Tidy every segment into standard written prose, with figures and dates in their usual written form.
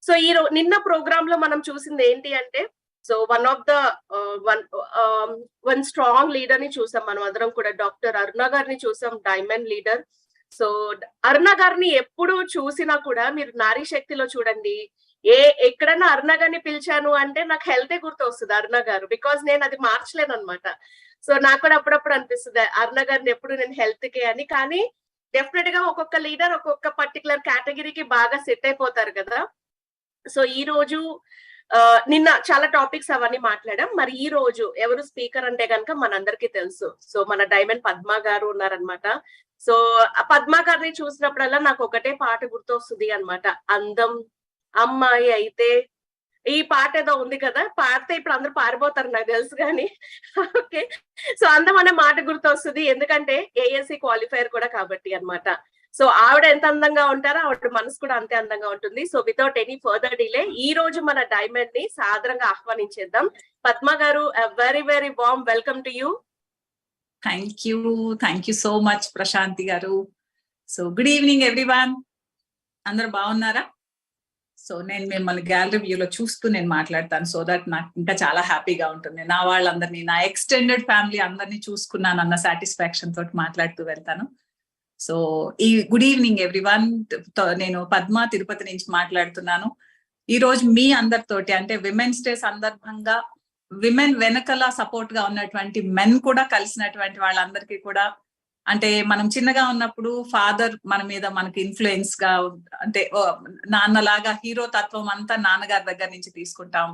So నిన్న programme లో మనం చూసింది ఏంటి అంటే, సో వన్ స్ట్రాంగ్ లీడర్ ని చూసాం మనం అందరం కూడా. డాక్టర్ అరుణ గారిని చూసాం, డైమండ్ లీడర్. సో అరుణ గారిని ఎప్పుడు చూసినా కూడా మీరు నారీ శక్తిలో చూడండి, ఎక్కడన్నా అరుణ గారిని పిలిచాను అంటే నాకు హెల్తే గుర్తు వస్తుంది అరుణ గారు. బికాజ్ నేను అది మార్చలేను అనమాట. సో నాకు కూడా అప్పుడప్పుడు అనిపిస్తుంది అరుణ గారిని ఎప్పుడు నేను హెల్త్ కే అని. కానీ డెఫినెట్ గా ఒక్కొక్క లీడర్ ఒక్కొక్క పర్టికులర్ కేటగిరీకి బాగా సెట్ అయిపోతారు కదా. సో ఈ రోజు నిన్న చాలా టాపిక్స్ అవన్నీ మాట్లాడాం. మరి ఈ రోజు ఎవరు స్పీకర్ అంటే కనుక మనందరికీ తెలుసు. సో మన డైమండ్ పద్మ గారు ఉన్నారనమాట. సో ఆ పద్మ గారిని చూసినప్పుడల్లా నాకు ఒకటే పాట గుర్తొస్తుంది అనమాట, అందం అమ్మాయి అయితే. ఈ పాట ఏదో ఉంది కదా, పాడితే ఇప్పుడు అందరూ పారిపోతారు నాకు తెలుసు కానీ. ఓకే, సో అందం అనే మాట గుర్తొస్తుంది, ఎందుకంటే ఏఎస్సి క్వాలిఫైర్ కూడా కాబట్టి అన్నమాట. సో ఆవిడ ఎంత అందంగా ఉంటారో ఆవిడ మనసు కూడా అంతే అందంగా ఉంటుంది. So without any further delay ఈ రోజు మన డైమండ్ ని సాదరంగా ఆహ్వానించేద్దాం. పద్మ గారు, very very warm welcome to you. Thank you so much Prashanthi గారు. సో గుడ్ ఈవినింగ్ ఎవ్రీవన్, అందరు బాగున్నారా? సో నేను మిమ్మల్ని గ్యాలరీ వ్యూలో చూస్తూ నేను మాట్లాడతాను, సో దట్ నాకు ఇంకా చాలా హ్యాపీగా ఉంటుంది. నా వాళ్ళందరినీ, నా ఎక్స్టెండెడ్ ఫ్యామిలీ అందరినీ చూసుకున్నాను అన్న సాటిస్ఫాక్షన్ తోటి మాట్లాడుతూ వెళ్తాను. సో ఈ గుడ్ ఈవినింగ్ ఎవ్రీవన్, నేను పద్మ తిరుపతి నుంచి మాట్లాడుతున్నాను. ఈ రోజు మీ అందరితోటి, అంటే విమెన్స్ డే సందర్భంగా విమెన్ వెనకల సపోర్ట్ గా ఉన్నటువంటి మెన్ కూడా కలిసినటువంటి వాళ్ళందరికీ కూడా, అంటే మనం చిన్నగా ఉన్నప్పుడు ఫాదర్ మన మీద మనకి ఇన్ఫ్లుయెన్స్ గా, అంటే నాన్నలాగా హీరో తత్వం అంతా నాన్నగారి దగ్గర నుంచి తీసుకుంటాం.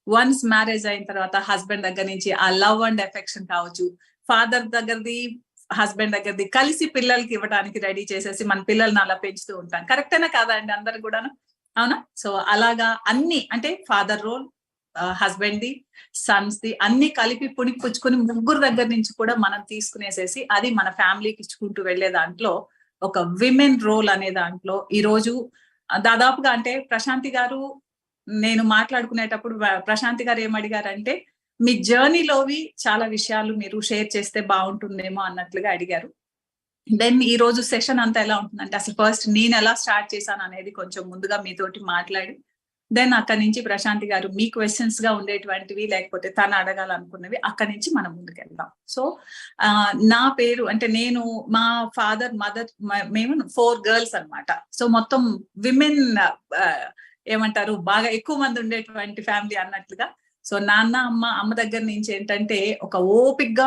వన్స్ మ్యారేజ్ అయిన తర్వాత హస్బెండ్ దగ్గర నుంచి ఆ లవ్ అండ్ ఎఫెక్షన్ కావచ్చు, ఫాదర్ దగ్గరది హస్బెండ్ దగ్గరది కలిసి పిల్లలకి ఇవ్వడానికి రెడీ చేసేసి మన పిల్లల్ని అలా పెంచుతూ ఉంటాం. కరెక్టేనా కాదా అండి అందరు కూడాను? అవునా? సో అలాగా అన్ని, అంటే ఫాదర్ రోల్, హస్బెండ్ ది, సన్స్ ది, అన్ని కలిపి పుణిపుచ్చుకుని ముగ్గురు దగ్గర నుంచి కూడా మనం తీసుకునేసేసి అది మన ఫ్యామిలీకి ఇచ్చుకుంటూ వెళ్లే దాంట్లో ఒక విమెన్ రోల్ అనే దాంట్లో ఈ రోజు దాదాపుగా, అంటే ప్రశాంతి గారు నేను మాట్లాడుకునేటప్పుడు ప్రశాంతి గారు ఏమడిగారంటే, మీ జర్నీలోవి చాలా విషయాలు మీరు షేర్ చేస్తే బాగుంటుందేమో అన్నట్లుగా అడిగారు. దెన్ ఈ రోజు సెషన్ అంతా ఎలా ఉంటుందంటే, అసలు ఫస్ట్ నేను ఎలా స్టార్ట్ చేశాను అనేది కొంచెం ముందుగా మీతోటి మాట్లాడి, దెన్ అక్కడి నుంచి ప్రశాంతి గారు మీ క్వశ్చన్స్ గా ఉండేటువంటివి లేకపోతే తను అడగాలనుకున్నవి అక్కడి నుంచి మనం ముందుకెళ్దాం. సో నా పేరు, అంటే నేను, మా ఫాదర్ మదర్, మేము 4 గర్ల్స్ అన్నమాట. సో మొత్తం విమెన్ ఏమంటారు, బాగా ఎక్కువ మంది ఉండేటువంటి ఫ్యామిలీ అన్నట్లుగా. సో నాన్న అమ్మ దగ్గర నుంచి ఏంటంటే ఒక ఓపికగా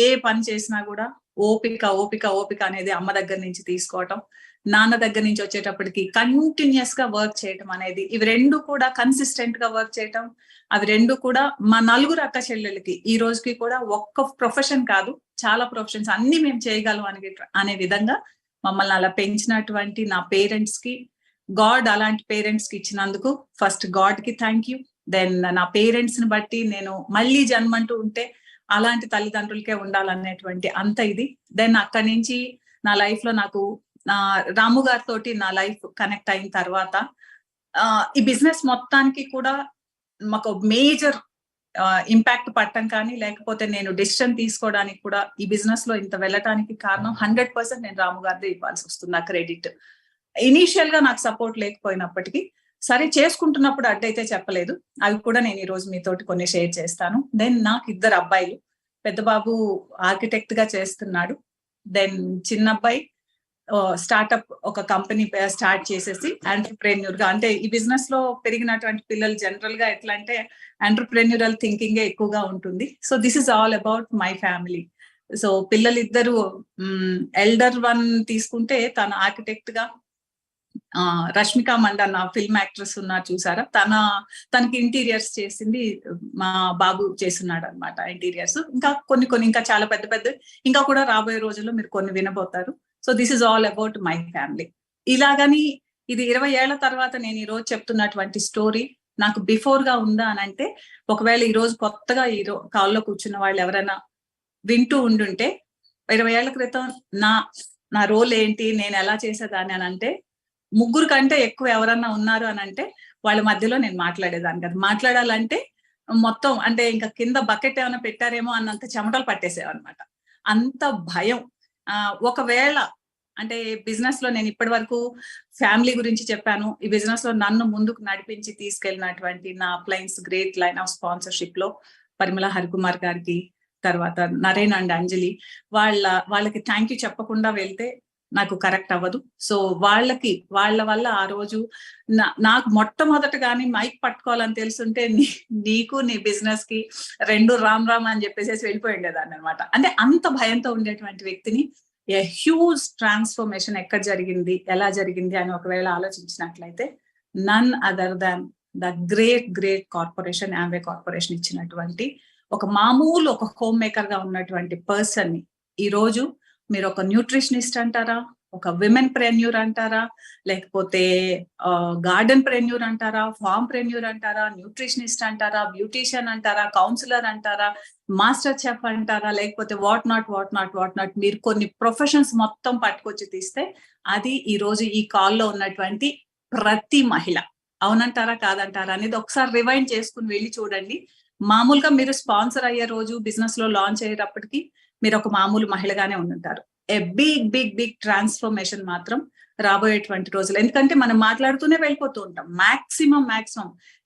ఏ పని చేసినా కూడా ఓపిక అనేది అమ్మ దగ్గర నుంచి తీసుకోవటం, నాన్న దగ్గర నుంచి వచ్చేటప్పటికి కంటిన్యూస్ గా వర్క్ చేయటం అనేది, ఇవి రెండు కూడా కన్సిస్టెంట్ గా వర్క్ చేయటం, అవి రెండు కూడా మా 4 అక్క చెల్లెలకి ఈ రోజుకి కూడా ఒక్క ప్రొఫెషన్ కాదు, చాలా ప్రొఫెషన్స్ అన్ని మేము చేయగలం అనే విధంగా మమ్మల్ని అలా పెంచినటువంటి నా పేరెంట్స్ కి, గాడ్ అలాంటి పేరెంట్స్ కి ఇచ్చినందుకు ఫస్ట్ గాడ్ కి థ్యాంక్ యూ. దెన్ నా పేరెంట్స్ ని బట్టి నేను మళ్ళీ జన్మంటూ ఉంటే అలాంటి తల్లిదండ్రులకే ఉండాలనేటువంటి అంత ఇది. దెన్ అక్కడి నుంచి నా లైఫ్ లో నాకు రాము గారితోటి నా లైఫ్ కనెక్ట్ అయిన తర్వాత ఈ బిజినెస్ మొత్తానికి కూడా మాకు మేజర్ ఇంపాక్ట్ పట్టం కానీ, లేకపోతే నేను డెసిషన్ తీసుకోవడానికి కూడా ఈ బిజినెస్ లో ఇంత వెళ్ళటానికి కారణం 100% నేను రాము గారిదే ఇవ్వాల్సి వస్తుంది ఆ క్రెడిట్. ఇనీషియల్ గా నాకు సపోర్ట్ లేకపోయినప్పటికీ సరే చేసుకుంటున్నప్పుడు అడ్డైతే చెప్పలేదు, అవి కూడా నేను ఈ రోజు మీతోటి కొన్ని షేర్ చేస్తాను. దెన్ నాకు 2 అబ్బాయిలు, పెద్ద బాబు ఆర్కిటెక్ట్ గా చేస్తున్నాడు. దెన్ చిన్న అబ్బాయి స్టార్ట్అప్ ఒక కంపెనీ స్టార్ట్ చేసేసి ఎంటర్ప్రెన్యూర్ గా, అంటే ఈ బిజినెస్ లో పెరిగినటువంటి పిల్లలు జనరల్ గా ఎట్లా అంటే ఎంటర్ప్రెన్యూరల్ థింకింగ్ ఎక్కువగా ఉంటుంది. So this is all about my family. So పిల్లలిద్దరు, ఎల్డర్ వన్ తీసుకుంటే తను ఆర్కిటెక్ట్ గా, రష్మిక మండన్న ఫిల్మ్ యాక్ట్రెస్ ఉన్నారు చూసారా, తనకి ఇంటీరియర్స్ చేసింది మా బాబు చేస్తున్నాడు అనమాట ఇంటీరియర్స్. ఇంకా కొన్ని ఇంకా చాలా పెద్ద ఇంకా కూడా రాబోయే రోజుల్లో మీరు కొన్ని వినబోతారు. So this is all about my family. ఇలాగని ఇది 20 ఏళ్ల తర్వాత నేను ఈ రోజు చెప్తున్నటువంటి స్టోరీ నాకు బిఫోర్ గా ఉందా అని అంటే, ఒకవేళ ఈ రోజు కొత్తగా కాల్లో కూర్చున్న వాళ్ళు ఎవరైనా వింటూ ఉండుంటే 20 ఏళ్ల క్రితం నా రోల్ ఏంటి, నేను ఎలా చేసేదాన్ని అని అంటే, 3 కంటే ఎక్కువ ఎవరన్నా ఉన్నారు అని అంటే వాళ్ళ మధ్యలో నేను మాట్లాడేదాన్ని కదా. మాట్లాడాలంటే మొత్తం, అంటే ఇంకా కింద బకెట్ ఏమైనా పెట్టారేమో అన్నంత చెమటలు పట్టేసేవన్నమాట, అంత భయం. ఒకవేళ అంటే బిజినెస్ లో నేను ఇప్పటి వరకు ఫ్యామిలీ గురించి చెప్పాను. ఈ బిజినెస్ లో నన్ను ముందుకు నడిపించి తీసుకెళ్ళినటువంటి నా appliance great line of sponsorship లో పరిమళ హరికుమార్ గారికి, తర్వాత నరేన్ అండ్ అంజలి, వాళ్ళకి థ్యాంక్ యూ చెప్పకుండా వెళ్తే నాకు కరెక్ట్ అవ్వదు. సో వాళ్ళ వల్ల ఆ రోజు నాకు మొట్టమొదటగాని మైక్ పట్టుకోవాలని తెలుసుంటే నీకు నీ బిజినెస్ కి రెండు రామ్ రామ్ అని చెప్పేసి వెళ్ళిపోయిండేదాన్ని అనమాట. అంటే అంత భయంతో ఉండేటువంటి వ్యక్తిని ఏ హ్యూజ్ ట్రాన్స్ఫర్మేషన్ ఎక్కడ జరిగింది, ఎలా జరిగింది అని ఒకవేళ ఆలోచించినట్లయితే none other than the great corporation, Amway corporation ఇచ్చినటువంటి ఒక మామూలు ఒక హోమ్ మేకర్ గా ఉన్నటువంటి పర్సన్ ని ఈ రోజు మీరు ఒక న్యూట్రిషనిస్ట్ అంటారా, ఒక విమెన్ ప్రెన్యూర్ అంటారా, లేకపోతే గార్డెన్ ప్రెన్యూర్ అంటారా, ఫార్మ్ ప్రెన్యూర్ అంటారా, న్యూట్రిషనిస్ట్ అంటారా, బ్యూటీషియన్ అంటారా, కౌన్సిలర్ అంటారా, మాస్టర్ చెఫ్ అంటారా, లేకపోతే వాట్ నాట్ మీరు కొన్ని ప్రొఫెషన్స్ మొత్తం పట్టుకొచ్చి తీస్తే అది ఈ రోజు ఈ కాల్లో ఉన్నటువంటి ప్రతి మహిళ. అవునంటారా కాదంటారా అనేది ఒకసారి రివైండ్ చేసుకుని వెళ్ళి చూడండి. మామూలుగా మీరు స్పాన్సర్ అయ్యే రోజు బిజినెస్ లో లాంచ్ అయ్యేటప్పటికి మీరు ఒక మామూలు మహిళగానే ఉంటుంటారు. ఏ బిగ్ ట్రాన్స్ఫర్మేషన్ మాత్రం రాబోయేటువంటి రోజులు. ఎందుకంటే మనం మాట్లాడుతూనే వెళ్ళిపోతూ ఉంటాం. మాక్సిమం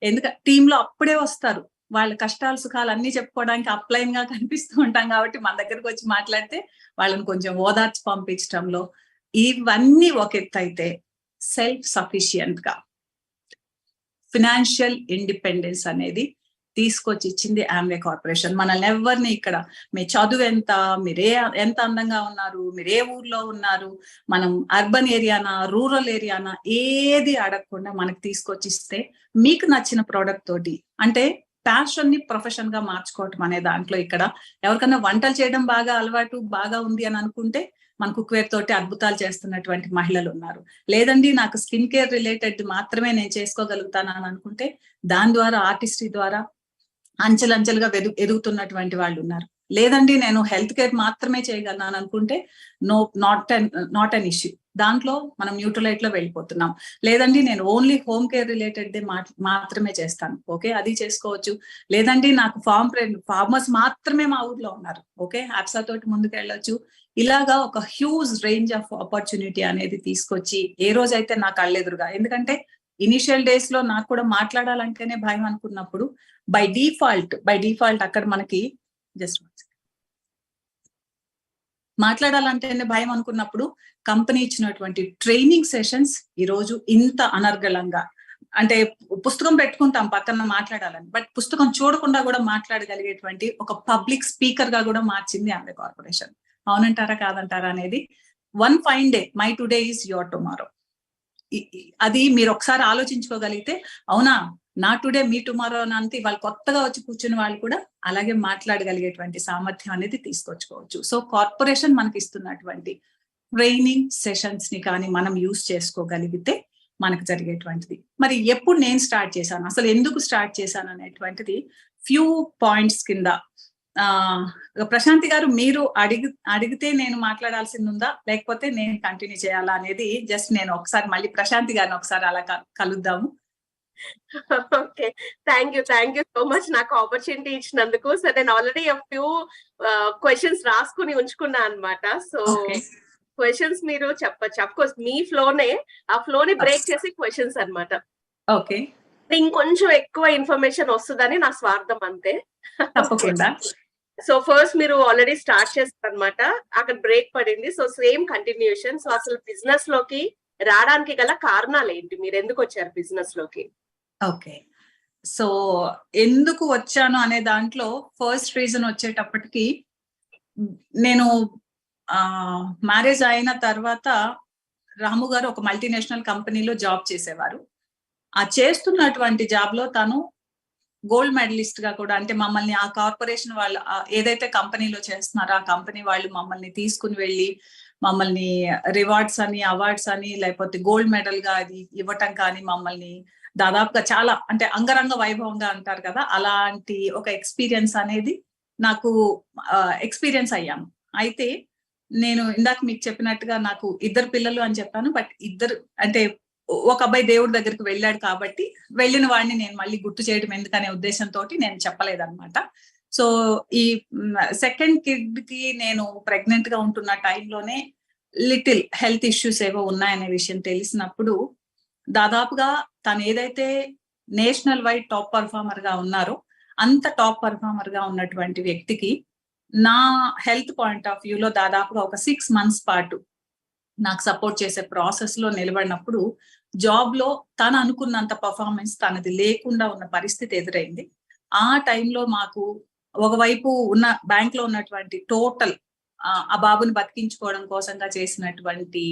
ఎందుకంటే టీంలో అప్పుడే వస్తారు, వాళ్ళ కష్టాలు సుఖాలు అన్ని చెప్పుకోవడానికి అప్లైన్ గా కనిపిస్తూ ఉంటాం కాబట్టి మన దగ్గరకు వచ్చి మాట్లాడితే వాళ్ళని కొంచెం ఓదార్చి పంపించడంలో ఇవన్నీ ఒక ఎత్తు అయితే, సెల్ఫ్ సఫిషియంట్ గా ఫినాన్షియల్ ఇండిపెండెన్స్ అనేది తీసుకొచ్చి ఇచ్చింది యాంవే కార్పొరేషన్. మనల్ని ఎవరిని ఇక్కడ మీ చదువు ఎంత, ఎంత అందంగా ఉన్నారు, మీరు ఏ ఊర్లో ఉన్నారు, మనం అర్బన్ ఏరియానా రూరల్ ఏరియానా ఏది అడగకుండా మనకి తీసుకొచ్చిస్తే మీకు నచ్చిన ప్రోడక్ట్ తోటి, అంటే ప్యాషన్ ని ప్రొఫెషన్ గా మార్చుకోవటం అనే దాంట్లో ఇక్కడ ఎవరికైనా వంటలు చేయడం బాగా అలవాటు బాగా ఉంది అని అనుకుంటే మన కుక్వేర్ తోటి అద్భుతాలు చేస్తున్నటువంటి మహిళలు ఉన్నారు. లేదండి నాకు స్కిన్ కేర్ రిలేటెడ్ మాత్రమే నేను చేసుకోగలుగుతాను అని అనుకుంటే దాని ద్వారా ఆర్టిస్ట్రీ ద్వారా అంచెలంచెలుగా ఎదుగుతున్నటువంటి వాళ్ళు ఉన్నారు. లేదండి నేను హెల్త్ కేర్ మాత్రమే చేయగలను అని అనుకుంటే నాట్ అన్ ఇష్యూ. దాంట్లో మనం న్యూట్రలైట్ లో వెళ్ళిపోతున్నాం. లేదండి నేను ఓన్లీ హోమ్ కేర్ రిలేటెడ్ మాత్రమే చేస్తాను, ఓకే అది చేసుకోవచ్చు. లేదండి నాకు ఫార్మర్స్ మాత్రమే మా ఊర్లో ఉన్నారు, ఓకే హ్యాప్సా తోటి ముందుకు వెళ్ళొచ్చు. ఇలాగా ఒక హ్యూజ్ రేంజ్ ఆఫ్ ఆపర్చునిటీ అనేది తీసుకొచ్చి ఏ రోజైతే నాకు కళ్ళెదురుగా, ఎందుకంటే ఇనిషియల్ డేస్ లో నాకు కూడా మాట్లాడాలంటేనే భయం అనుకున్నప్పుడు బై డిఫాల్ట్ అక్కడ మనకి మాట్లాడాలంటేనే భయం అనుకున్నప్పుడు కంపెనీ ఇచ్చినటువంటి ట్రైనింగ్ సెషన్స్ ఈ రోజు ఇంత అనర్గళంగా, అంటే పుస్తకం పెట్టుకుంటాం పక్కన మాట్లాడాలని, బట్ పుస్తకం చూడకుండా కూడా మాట్లాడగలిగేటువంటి ఒక పబ్లిక్ స్పీకర్ గా కూడా మార్చింది యాంవే కార్పొరేషన్. అవునంటారా కాదంటారా అనేది one fine day my today is your tomorrow. అది మీరు ఒకసారి ఆలోచించుకోగలిగితే అవునా నా టుడే మీ టుమారో అంతే, వాళ్ళు కొత్తగా వచ్చి కూర్చుని వాళ్ళు కూడా అలాగే మాట్లాడగలిగేటువంటి సామర్థ్యం అనేది తీసుకొచ్చుకోవచ్చు. సో కార్పొరేషన్ మనకి ఇస్తున్నటువంటి ట్రైనింగ్ సెషన్స్ ని కానీ మనం యూజ్ చేసుకోగలిగితే మనకు జరిగేటువంటిది. మరి ఎప్పుడు నేను స్టార్ట్ చేశాను, అసలు ఎందుకు స్టార్ట్ చేశాను అనేటువంటిది ఫ్యూ పాయింట్స్ కింద ప్రశాంతి గారు మీరు అడిగితే నేను మాట్లాడాల్సింది ఉందా లేకపోతే నేను కంటిన్యూ చేయాలా అనేది జస్ట్ నేను ఒకసారి మళ్ళీ ప్రశాంతి గారిని ఒకసారి అలా కలుద్దాము. Okay, thank you so much నాకు ఆపర్చునిటీ ఇచ్చినందుకు. సో నేను ఆల్రెడీ ఫ్యూ క్వశ్చన్స్ రాసుకుని ఉంచుకున్నా అన్నమాట. సో క్వశ్చన్స్ మీరు చెప్పచ్చు, అఫ్ కోర్స్ మీ ఆ ఫ్లోని బ్రేక్ చేసి క్వశ్చన్స్ అన్నమాట. ఓకే, ఇంకొంచెం ఎక్కువ ఇన్ఫర్మేషన్ వస్తుందని నా స్వార్థం అంతే. తప్పకుండా. సో ఫస్ట్ మీరు ఆల్రెడీ స్టార్ట్ చేస్తారనమాట, అక్కడ బ్రేక్ పడింది. So same continuation. సో అసలు బిజినెస్ లోకి రావడానికి గల కారణాలు ఏంటి, మీరు ఎందుకు వచ్చారు బిజినెస్ లోకి? ఓకే, సో ఎందుకు వచ్చాను అనే దాంట్లో ఫస్ట్ రీజన్ వచ్చేటప్పటికి, నేను మ్యారేజ్ అయిన తర్వాత రాము గారు ఒక మల్టీనేషనల్ కంపెనీలో జాబ్ చేసేవారు. ఆ చేస్తున్నటువంటి జాబ్ లో తను గోల్డ్ మెడలిస్ట్ గా కూడా, అంటే మమ్మల్ని ఆ కార్పొరేషన్ వాళ్ళు ఏదైతే కంపెనీలో చేస్తున్నారో ఆ కంపెనీ వాళ్ళు మమ్మల్ని తీసుకుని వెళ్ళి మమ్మల్ని రివార్డ్స్ అని అవార్డ్స్ అని లేకపోతే గోల్డ్ మెడల్ గా అది ఇవ్వటం కానీ, మమ్మల్ని దాదాపుగా చాలా అంటే అంగరంగ వైభవంగా అంటారు కదా, అలాంటి ఒక ఎక్స్పీరియన్స్ అనేది నాకు ఎక్స్పీరియన్స్ అయ్యాను. అయితే నేను ఇందాక మీకు చెప్పినట్టుగా నాకు 2 పిల్లలు అని చెప్పాను, బట్ అంటే ఒక అబ్బాయి దేవుడి దగ్గరికి వెళ్ళాడు కాబట్టి వెళ్ళిన వాడిని నేను మళ్ళీ గుర్తు చేయడం ఎందుకనే ఉద్దేశంతో నేను చెప్పలేదన్నమాట. సో ఈ సెకండ్ కిడ్ కి నేను ప్రెగ్నెంట్ గా ఉంటున్న టైంలోనే లిటిల్ హెల్త్ ఇష్యూస్ ఏవో ఉన్నాయనే విషయం తెలిసినప్పుడు దాదాపుగా తను ఏదైతే నేషనల్ వైడ్ టాప్ పర్ఫార్మర్ గా ఉన్నారో అంత టాప్ పర్ఫార్మర్ గా ఉన్నటువంటి వ్యక్తికి నా హెల్త్ పాయింట్ ఆఫ్ వ్యూలో దాదాపుగా ఒక 6 months పాటు నాకు సపోర్ట్ చేసే ప్రాసెస్ లో నిలబడినప్పుడు జాబ్ లో తను అనుకున్నంత పర్ఫార్మెన్స్ తనది లేకుండా ఉన్న పరిస్థితి ఎదురైంది. ఆ టైంలో మాకు ఒకవైపు ఉన్న బ్యాంక్ లో ఉన్నటువంటి టోటల్ ఆ బాబుని బతికించుకోవడం కోసంగా చేసినటువంటి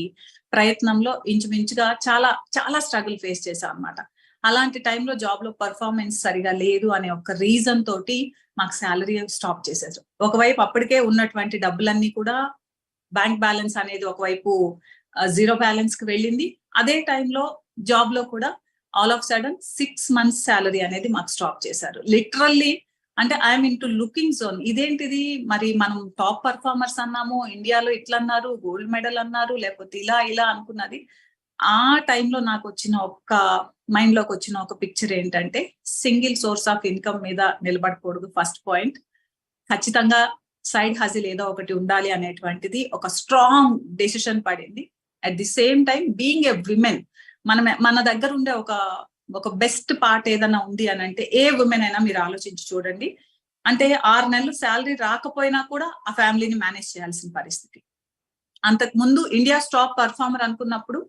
ప్రయత్నంలో ఇంచుమించుగా చాలా చాలా స్ట్రగుల్ ఫేస్ చేశాం అన్నమాట. అలాంటి టైంలో జాబ్ లో పర్ఫార్మెన్స్ సరిగా లేదు అనే ఒక రీజన్ తోటి మాకు శాలరీ స్టాప్ చేశారు. ఒకవైపు అప్పటికే ఉన్నటువంటి డబ్బులన్నీ కూడా బ్యాంక్ బ్యాలెన్స్ అనేది ఒకవైపు 0 balance కి వెళ్ళింది. అదే టైంలో జాబ్ లో కూడా all of sudden 6 months salary అనేది మాకు స్టాప్ చేశారు. లిటరల్లీ అంటే I'm in to looking zone. ఇదేంటిది మరి మనం టాప్ పర్ఫార్మర్స్ అన్నాము, ఇండియాలో ఇట్లా అన్నారు, గోల్డ్ మెడల్ అన్నారు, లేకపోతే ఇలా అనుకున్నది. ఆ టైంలో నాకు వచ్చిన మైండ్ లోకి వచ్చిన ఒక పిక్చర్ ఏంటంటే సింగిల్ సోర్స్ ఆఫ్ ఇన్కమ్ మీద నిలబడకూడదు. ఫస్ట్ పాయింట్, ఖచ్చితంగా సైడ్ హజిల్ ఏదో ఒకటి ఉండాలి అనేటువంటిది ఒక స్ట్రాంగ్ డెసిషన్ పడింది. At the same time being a women, మన దగ్గర ఉండే ఒక బెస్ట్ పార్ట్ ఏదైనా ఉంది అని అంటే ఏ ఉమెన్ అయినా మీరు ఆలోచించి చూడండి. అంటే 6 నెలలు శాలరీ రాకపోయినా కూడా ఆ ఫ్యామిలీని మేనేజ్ చేయాల్సిన పరిస్థితి. అంతకు ముందు ఇండియా టాప్ పర్ఫార్మర్ అనుకున్నప్పుడు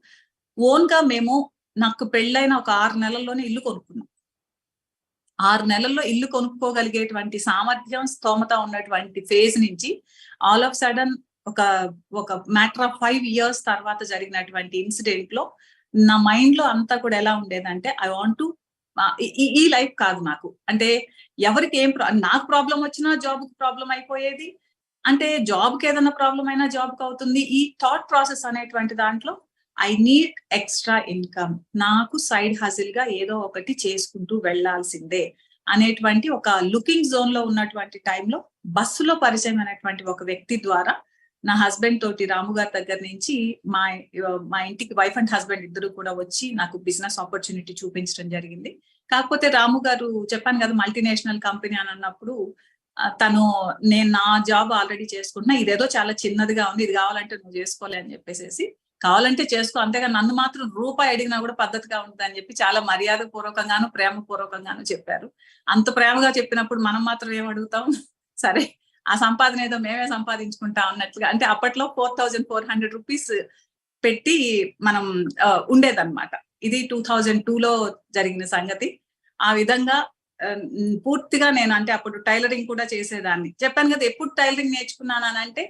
ఓన్ గా మేము నాకు పెళ్ళైన ఒక 6 నెలల్లోనే ఇల్లు కొనుక్కున్నాం. 6 నెలల్లో ఇల్లు కొనుక్కోగలిగేటువంటి సామర్థ్యం, స్తోమత ఉన్నటువంటి ఫేజ్ నుంచి ఆల్ ఆఫ్ సడన్ ఒక మ్యాటర్ ఆఫ్ 5 years తర్వాత జరిగినటువంటి ఇన్సిడెంట్ లో నా మైండ్ లో అంతా కూడా ఎలా ఉండేదంటే ఐ వాంట్ టు ఈ లైఫ్ కాదు నాకు. అంటే ఎవరికి నాకు ప్రాబ్లం వచ్చినా జాబ్ కి ప్రాబ్లం అయిపోయేది, అంటే జాబ్ కి ఏదైనా ప్రాబ్లం అయినా జాబ్ కి అవుతుంది. ఈ థాట్ ప్రాసెస్ అనేటువంటి దాంట్లో ఐ నీడ్ ఎక్స్ట్రా ఇన్కమ్, నాకు సైడ్ హజిల్ గా ఏదో ఒకటి చేసుకుంటూ వెళ్లాల్సిందే అనేటువంటి ఒక లుకింగ్ జోన్ లో ఉన్నటువంటి టైంలో బస్సులో పరిచయం అనేటువంటి ఒక వ్యక్తి ద్వారా నా హస్బెండ్ తోటి రాము గారి దగ్గర నుంచి మా ఇంటికి వైఫ్ అండ్ హస్బెండ్ ఇద్దరు కూడా వచ్చి నాకు బిజినెస్ ఆపర్చునిటీ చూపించడం జరిగింది. కాకపోతే రాము గారు చెప్పాను కదా మల్టీనేషనల్ కంపెనీ అని అన్నప్పుడు నేను నా జాబ్ ఆల్రెడీ చేసుకుంటున్నా, ఇదేదో చాలా చిన్నదిగా ఉంది, ఇది కావాలంటే నువ్వు చేసుకోలే అని చెప్పేసి, కావాలంటే చేసుకో, అంతేగా నన్ను మాత్రం రూపాయి అడిగినా కూడా పద్ధతిగా ఉంటుంది అని చెప్పి చాలా మర్యాద పూర్వకంగాను ప్రేమ పూర్వకంగాను చెప్పారు. అంత ప్రేమగా చెప్పినప్పుడు మనం మాత్రం ఏం అడుగుతాం, సరే ఆ సంపాదన ఏదో మేమే సంపాదించుకుంటాం అన్నట్లుగా. అంటే అప్పట్లో 4,400 rupees పెట్టి మనం ఉండేదన్నమాట. ఇది 2002లో జరిగిన సంగతి. ఆ విధంగా పూర్తిగా నేను అంటే అప్పుడు టైలరింగ్ కూడా చేసేదాన్ని. చెప్పాను కదా ఎప్పుడు టైలరింగ్ నేర్చుకున్నానంటే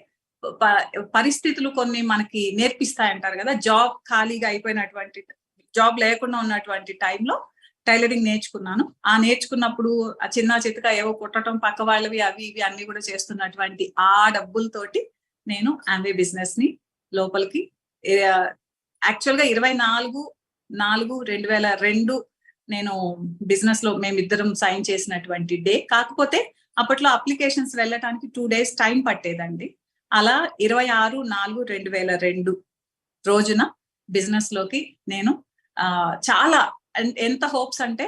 పరిస్థితులు కొన్ని మనకి నేర్పిస్తాయంటారు కదా. జాబ్ ఖాళీగా అయిపోయినటువంటి, జాబ్ లేకుండా ఉన్నటువంటి టైంలో టైలరింగ్ నేర్చుకున్నాను. ఆ నేర్చుకున్నప్పుడు ఆ చిన్న చితక ఏవో కుట్టడం, పక్క వాళ్ళవి అవి ఇవి అన్ని కూడా చేస్తున్నటువంటి ఆ డబ్బులతోటి నేను ఆంవే బిజినెస్ ని లోపలికి యాక్చువల్ గా 24/4/2002 నేను బిజినెస్ లో మేమిద్దరం సైన్ చేసినటువంటి డే. కాకపోతే అప్పట్లో అప్లికేషన్స్ వెళ్ళటానికి 2 days టైం పట్టేదండి. అలా 26/4/2002 రోజున బిజినెస్ లోకి నేను చాలా ఎంత హోప్స్ అంటే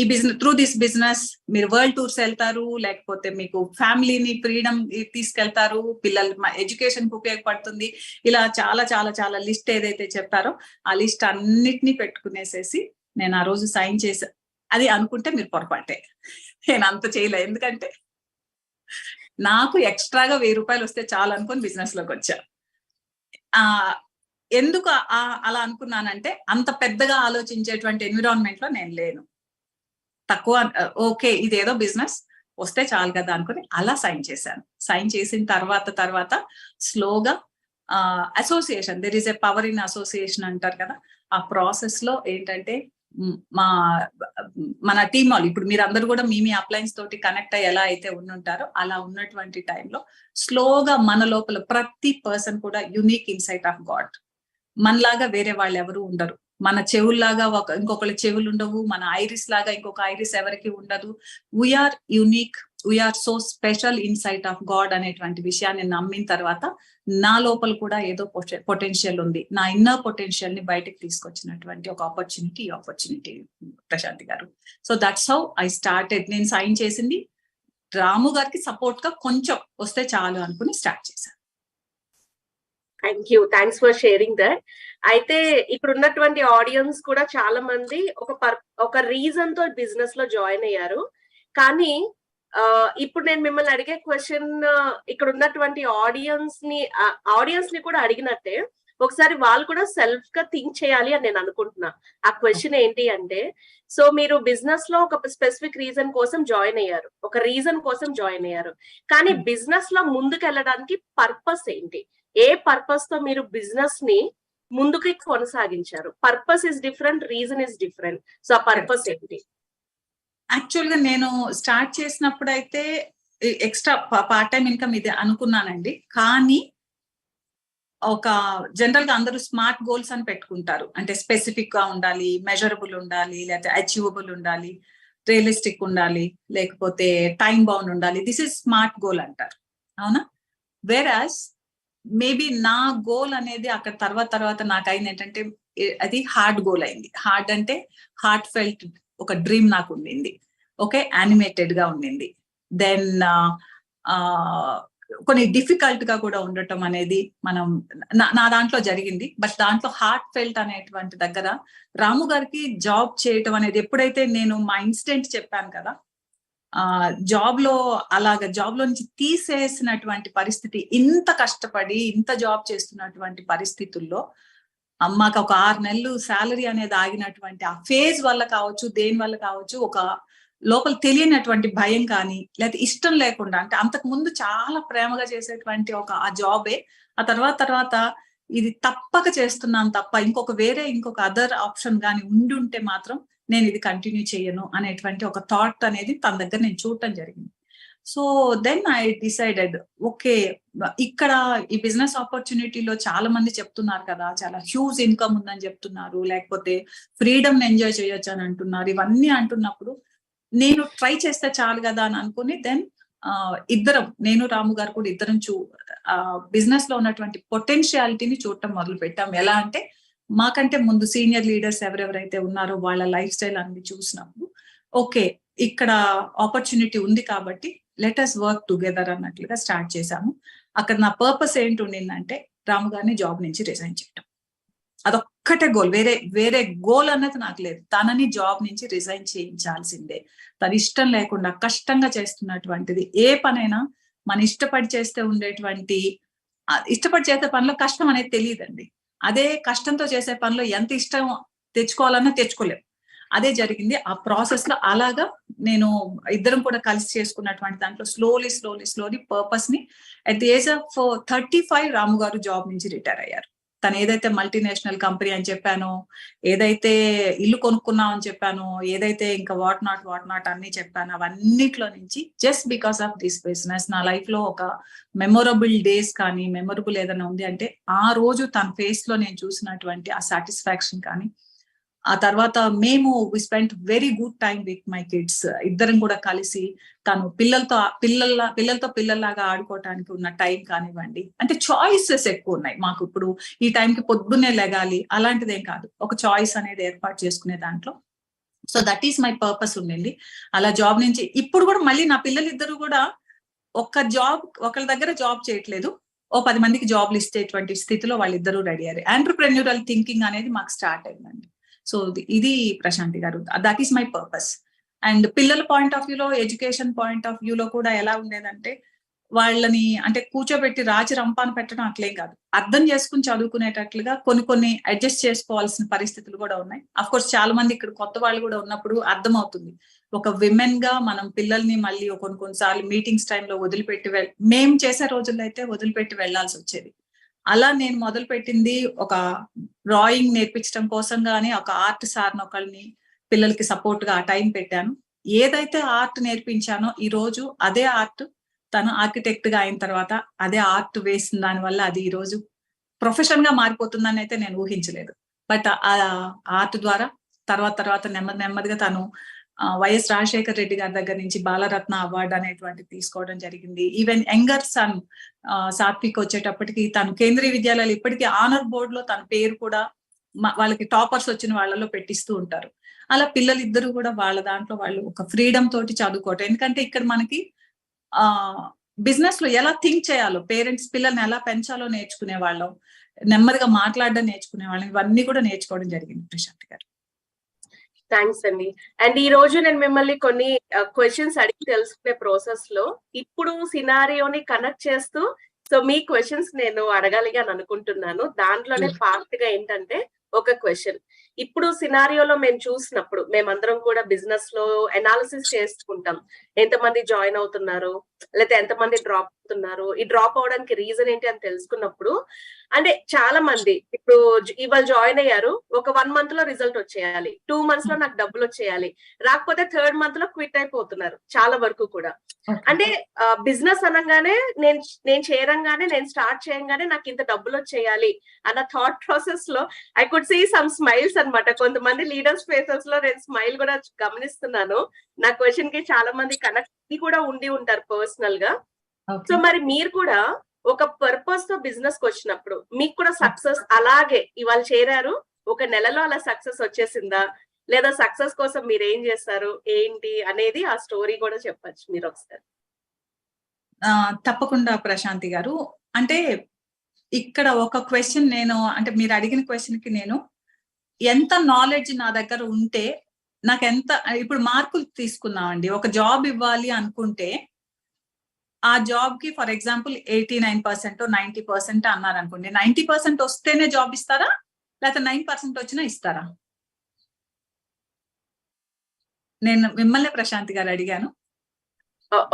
ఈ బిజినెస్, త్రూ దిస్ బిజినెస్ మీరు వరల్డ్ టూర్స్ వెళ్తారు, లేకపోతే మీకు ఫ్యామిలీని ఫ్రీడమ్ తీసుకెళ్తారు, పిల్లల ఎడ్యుకేషన్ కు ఉపయోగపడుతుంది, ఇలా చాలా చాలా చాలా లిస్ట్ ఏదైతే చెప్పారో ఆ లిస్ట్ అన్నిటినీ పెట్టుకునేసేసి నేను ఆ రోజు సైన్ చేసా. అది అనుకుంటే మీరు పొరపాటే, నేను అంత చేయలే. ఎందుకంటే నాకు ఎక్స్ట్రాగా 1000 రూపాయలు వస్తే చాలు అనుకుని బిజినెస్ లోకి వచ్చా. ఎందుకు అలా అనుకున్నానంటే అంత పెద్దగా ఆలోచించేటువంటి ఎన్విరాన్మెంట్ లో నేను లేను. తక్కువ ఓకే ఇదేదో బిజినెస్ వస్తే చాలు కదా అనుకుని అలా సైన్ చేశాను. సైన్ చేసిన తర్వాత స్లోగా association, there is a power in association అంటారు కదా. ఆ ప్రాసెస్ లో ఏంటంటే మన టీమ్ వాళ్ళు ఇప్పుడు మీరు అందరూ కూడా మీ అప్లయన్స్ తోటి కనెక్ట్ అయ్యి ఎలా అయితే ఉండుంటారో అలా ఉన్నటువంటి టైంలో స్లోగా మన లోపల ప్రతి పర్సన్ కూడా యునిక్ ఇన్సైట్ ఆఫ్ గాడ్. మనలాగా వేరే వాళ్ళు ఎవరు ఉండరు. మన చెవుల్లాగా ఇంకొకళ్ళ చెవులు ఉండవు, మన ఐరిస్ లాగా ఇంకొక ఐరిస్ ఎవరికి ఉండదు. We are unique, we are so special in sight of God అనేటువంటి విషయాన్ని నమ్మిన తర్వాత నా లోపల కూడా ఏదో పొటెన్షియల్ ఉంది, నా ఇన్నర్ పొటెన్షియల్ ని బయటకు తీసుకొచ్చినటువంటి ఒక ఆపర్చునిటీ ప్రశాంతి గారు. So that's how I started. నేను సైన్ చేసింది రాము గారికి సపోర్ట్ గా కొంచెం వస్తే చాలు అనుకుని స్టార్ట్ చేశాను. Thanks for sharing that. అయితే ఇక్కడ ఉన్నటువంటి ఆడియన్స్ కూడా చాలా మంది ఒక రీజన్ తో బిజినెస్ లో జాయిన్ అయ్యారు. కానీ ఇప్పుడు నేను మిమ్మల్ని అడిగే క్వశ్చన్ ఇక్కడ ఉన్నటువంటి ఆడియన్స్ ని కూడా అడిగినట్టే ఒకసారి వాళ్ళు కూడా సెల్ఫ్ గా థింక్ చేయాలి అని నేను అనుకుంటున్నా. ఆ క్వశ్చన్ ఏంటి అంటే, సో మీరు బిజినెస్ లో ఒక స్పెసిఫిక్ రీజన్ కోసం జాయిన్ అయ్యారు, ఒక రీజన్ కోసం జాయిన్ అయ్యారు, కానీ బిజినెస్ లో ముందుకు వెళ్ళడానికి పర్పస్ ఏంటి? ఏ పర్పస్ తో మీరు బిజినెస్ ని ముందుకు కొనసాగించారు? Purpose is different, reason is different. So ఆ పర్పస్ ఏంటి? యాక్చువల్ గా నేను స్టార్ట్ చేసినప్పుడు అయితే ఎక్స్ట్రా పార్ట్ టైం ఇన్కమ్ ఇది అనుకున్నానండి. కానీ ఒక జనరల్ గా అందరూ స్మార్ట్ గోల్స్ అని పెట్టుకుంటారు. అంటే స్పెసిఫిక్ గా ఉండాలి, మెజరబుల్ ఉండాలి, లేకపోతే అచీవబుల్ ఉండాలి, రియలిస్టిక్ ఉండాలి, లేకపోతే టైం బౌండ్ ఉండాలి. దిస్ ఇస్ స్మార్ట్ గోల్ అంటారు, అవునా? వేరాస్ మేబీ నా గోల్ అనేది అక్కడ తర్వాత నాకు అయింది ఏంటంటే, అది హార్డ్ గోల్ అయింది. హార్డ్ అంటే హార్ట్ ఫెల్ట్ ఒక డ్రీమ్ నాకు ఉండింది. ఓకే, యానిమేటెడ్ గా ఉండింది. దెన్ కొన్ని డిఫికల్ట్ గా కూడా ఉండటం అనేది నా దాంట్లో జరిగింది. బట్ దాంట్లో హార్ట్ ఫెల్ట్ అనేటువంటి దగ్గర రాము గారికి జాబ్ చేయటం అనేది, ఎప్పుడైతే నేను మా ఇన్సిడెంట్ చెప్పాను కదా, జాబ్ లో నుంచి తీసేసినటువంటి పరిస్థితి, ఇంత కష్టపడి ఇంత జాబ్ చేస్తున్నటువంటి పరిస్థితుల్లో మాకు ఒక 6 నెలలు శాలరీ అనేది ఆగినటువంటి ఆ ఫేజ్ వల్ల కావచ్చు, దేని వల్ల కావచ్చు, ఒక లోపల తెలియనటువంటి భయం కానీ, లేకపోతే ఇష్టం లేకుండా, అంటే అంతకు ముందు చాలా ప్రేమగా చేసేటువంటి ఆ జాబే ఆ తర్వాత ఇది తప్పక చేస్తున్నాను తప్ప ఇంకొక అదర్ ఆప్షన్ కానీ ఉంటే మాత్రం నేను ఇది కంటిన్యూ చేయను అనేటువంటి ఒక థాట్ అనేది తన దగ్గర నేను చూడటం జరిగింది. So then I decided, okay, ఇక్కడ ఈ బిజినెస్ ఆపర్చునిటీలో చాలా మంది చెప్తున్నారు కదా, చాలా హ్యూజ్ ఇన్కమ్ ఉందని చెప్తున్నారు, లేకపోతే ఫ్రీడమ్ ఎంజాయ్ చేయొచ్చు అని అంటున్నారు. ఇవన్నీ అంటున్నప్పుడు నేను ట్రై చేస్తే చాలు కదా అని అనుకుని, దెన్ నేను రాము గారు కూడా ఇద్దరం బిజినెస్ లో ఉన్నటువంటి పొటెన్షియాలిటీని చూడటం మొదలు పెట్టాం. ఎలా అంటే, మాకంటే ముందు సీనియర్ లీడర్స్ ఎవరెవరైతే ఉన్నారో వాళ్ళ లైఫ్ స్టైల్ అన్ని చూసినప్పుడు, ఓకే, ఇక్కడ ఆపర్చునిటీ ఉంది కాబట్టి లెట్ us వర్క్ టుగెదర్ అన్నట్లుగా స్టార్ట్ చేశాము. అక్కడ నా పర్పస్ ఏంటి ఉండిందంటే, రాము గారిని జాబ్ నుంచి రిజైన్ చేయటం. అదొక్కటే గోల్, వేరే గోల్ అన్నది నాకు లేదు. తనని జాబ్ నుంచి రిజైన్ చేయించాల్సిందే. తన ఇష్టం లేకుండా కష్టంగా చేస్తున్నటువంటిది ఏ పనైనా మన ఇష్టపడి చేస్తే ఇష్టపడి చేసే పనిలో కష్టం అనేది తెలియదండి. అదే కష్టంతో చేసే పనిలో ఎంత ఇష్టం తెచ్చుకోవాలన్నా తెచ్చుకోలేము. అదే జరిగింది ఆ ప్రాసెస్ లో. అలాగా నేను ఇద్దరం కూడా కలిసి చేసుకున్నటువంటి దాంట్లో స్లోలీ పర్పస్ ని అట్ ది ఏజ్ ఆఫ్ 35 రాము గారు జాబ్ నుంచి రిటైర్ అయ్యారు. తను ఏదైతే మల్టీనేషనల్ కంపెనీ అని చెప్పానో, ఏదైతే ఇల్లు కొనుక్కున్నాం అని చెప్పానో, ఏదైతే ఇంకా వాట్ నాట్ అన్ని చెప్పానో, అవన్నిట్లో నుంచి just because of this business నా లైఫ్ లో ఒక మెమొరబుల్ డేస్ కానీ, మెమొరబుల్ ఏదైనా ఉంది అంటే, ఆ రోజు తన ఫేస్ లో నేను చూసినటువంటి ఆ సాటిస్ఫాక్షన్ కానీ, ఆ తర్వాత మేము we spent very good time with my kids. ఇద్దరం కూడా కలిసి తను పిల్లలతో పిల్లల్లాగా ఆడుకోవటానికి ఉన్న టైం కానివ్వండి, అంటే చాయిసెస్ ఎక్కువ ఉన్నాయి మాకు. ఇప్పుడు ఈ టైంకి పొద్దున్నే లెగాలి అలాంటిదేం కాదు, ఒక చాయిస్ అనేది ఏర్పాటు చేసుకునే దాంట్లో. So that is my purpose ఉండింది. అలా జాబ్ నుంచి ఇప్పుడు కూడా మళ్ళీ నా పిల్లలిద్దరు కూడా ఒకళ్ళ దగ్గర జాబ్ చేయట్లేదు, 10 మందికి జాబ్లు ఇచ్చేటువంటి స్థితిలో వాళ్ళిద్దరూ రెడీ అయ్యారు. ఎంటర్‌ప్రెన్యూరల్ థింకింగ్ అనేది మాకు స్టార్ట్ అయిందండి. సో ఇది ప్రశాంతి గారు, that is my purpose. And పిల్లల పాయింట్ ఆఫ్ వ్యూలో, ఎడ్యుకేషన్ పాయింట్ ఆఫ్ వ్యూలో కూడా ఎలా ఉండేదంటే, వాళ్ళని అంటే కూర్చోబెట్టి రాచి రంపాన పెట్టడం అట్లేం కాదు, అర్థం చేసుకుని చదువుకునేటట్లుగా కొన్ని అడ్జస్ట్ చేసుకోవాల్సిన పరిస్థితులు కూడా ఉన్నాయి. అఫ్ కోర్స్ చాలా మంది ఇక్కడ కొత్త వాళ్ళు కూడా ఉన్నప్పుడు అర్థం అవుతుంది. ఒక విమెన్ గా మనం పిల్లల్ని మళ్ళీ కొన్నిసార్లు మీటింగ్స్ టైంలో మేము చేసే రోజుల్లో అయితే వదిలిపెట్టి వెళ్లాల్సి వచ్చేది. అలా నేను మొదలు పెట్టింది ఒక డ్రాయింగ్ నేర్పించడం కోసం గానీ, ఒక ఆర్ట్ సార్ని ఒకళ్ళని పిల్లలకి సపోర్ట్ గా ఆ టైం పెట్టాను. ఏదైతే ఆర్ట్ నేర్పించానో ఈ రోజు అదే ఆర్ట్ తను ఆర్కిటెక్ట్ గా అయిన తర్వాత అదే ఆర్ట్ వేసిన దాని వల్ల అది ఈ రోజు ప్రొఫెషన్ గా మారిపోతుందని అయితే నేను ఊహించలేదు. బట్ ఆ ఆర్ట్ ద్వారా తర్వాత నెమ్మదిగా తను వైఎస్ రాజశేఖర రెడ్డి గారి దగ్గర నుంచి బాలరత్న అవార్డు అనేటువంటిది తీసుకోవడం జరిగింది. ఈవెన్ యంగర్ సన్ సాత్విక్ వచ్చేటప్పటికి తను కేంద్రీయ విద్యాలయాలు ఇప్పటికీ ఆనర్ బోర్డ్ లో తన పేరు కూడా వాళ్ళకి టాపర్స్ వచ్చిన వాళ్ళలో పెట్టిస్తూ ఉంటారు. అలా పిల్లలిద్దరూ కూడా వాళ్ళ దాంట్లో వాళ్ళు ఒక ఫ్రీడమ్ తోటి చదువుకోవటం. ఎందుకంటే ఇక్కడ మనకి బిజినెస్ లో ఎలా థింక్ చేయాలో, పేరెంట్స్ పిల్లల్ని ఎలా పెంచాలో నేర్చుకునే వాళ్ళం. నెమ్మదిగా మాట్లాడడం నేర్చుకునే వాళ్ళం. ఇవన్నీ కూడా నేర్చుకోవడం జరిగింది ప్రశాంత్ గారు. థ్యాంక్స్ అండి. అండ్ ఈ రోజు నేను మిమ్మల్ని కొన్ని క్వశ్చన్స్ అడిగి తెలుసుకునే ప్రాసెస్ లో ఇప్పుడు సినారియోని కనెక్ట్ చేస్తూ సో మీ క్వశ్చన్స్ నేను అడగాలిగా అని అనుకుంటున్నాను. దాంట్లోనే పార్ట్ గా ఏంటంటే ఒక క్వశ్చన్, ఇప్పుడు సినారియోలో మేము చూసినప్పుడు మేమందరం కూడా బిజినెస్ లో అనాలిసిస్ చేసుకుంటాం, ఎంతమంది జాయిన్ అవుతున్నారు లేకపోతే ఎంతమంది డ్రాప్ అవుతున్నారు, ఈ డ్రాప్ అవడానికి రీజన్ ఏంటి అని తెలుసుకున్నప్పుడు అంటే చాలా మంది ఇప్పుడు ఇవాళ జాయిన్ అయ్యారు, ఒక 1 month లో రిజల్ట్ వచ్చేయాలి, 2 months లో నాకు డబ్బులు వచ్చేయాలి, రాకపోతే 3rd month లో క్విట్ అయిపోతున్నారు చాలా వరకు కూడా. అంటే బిజినెస్ అనగానే నేను చేరంగానే నేను స్టార్ట్ చేయంగానే నాకు ఇంత డబ్బులు వచ్చేయాలి అన్న థాట్ ప్రాసెస్ లో I could see some smiles అన్నమాట. కొంతమంది లీడర్స్ ఫేసెస్ లో నేను స్మైల్ కూడా గమనిస్తున్నాను. నా క్వశ్చన్ కి చాలా మంది కనెక్ట్ కూడా ఉండి ఉంటారు పర్సనల్ గా. సో మరి మీరు కూడా ఒక పర్పస్ తో బిజినెస్ కి వచ్చినప్పుడు మీకు కూడా సక్సెస్ అలాగే ఇవాళ చేరారు, ఒక నెలలో అలా సక్సెస్ వచ్చేసిందా, లేదా సక్సెస్ కోసం మీరు ఏం చేస్తారు ఏంటి అనేది ఆ స్టోరీ కూడా చెప్పచ్చు మీరు ఒకసారి. తప్పకుండా ప్రశాంతి గారు. అంటే ఇక్కడ ఒక క్వశ్చన్ నేను అంటే మీరు అడిగిన క్వశ్చన్ కి నేను ఎంత నాలెడ్జ్ నా దగ్గర ఉంటే నాకు ఎంత, ఇప్పుడు మార్కులు తీసుకున్నామండి, ఒక జాబ్ ఇవ్వాలి అనుకుంటే ఆ జాబ్ కి ఫర్ ఎగ్జాంపుల్ 89% 90% అన్నారు అనుకోండి, 90% వస్తేనే జాబ్ ఇస్తారా లేకపోతే 9% వచ్చినా ఇస్తారా? నేను మిమ్మల్ని ప్రశాంతి గారు అడిగాను.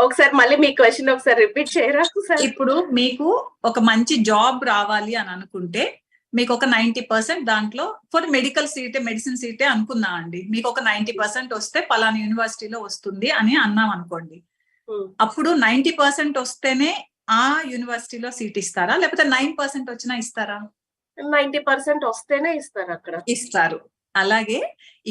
ఒకసారి మళ్ళీ మీ క్వశ్చన్ ఒకసారి రిపీట్ చేయరా? ఇప్పుడు మీకు ఒక మంచి జాబ్ రావాలి అని అనుకుంటే మీకు ఒక 90% దాంట్లో ఫర్ మెడికల్ సీటే మెడిసిన్ సీటే అనుకున్నా అండి, మీకు ఒక 90% వస్తే పలానా యూనివర్సిటీలో వస్తుంది అని అన్నాం అనుకోండి, అప్పుడు 90% వస్తేనే ఆ యూనివర్సిటీలో సీట్ ఇస్తారా లేకపోతే 9% వచ్చినా ఇస్తారా? 90% వస్తేనే ఇస్తారు, అక్కడ ఇస్తారు. అలాగే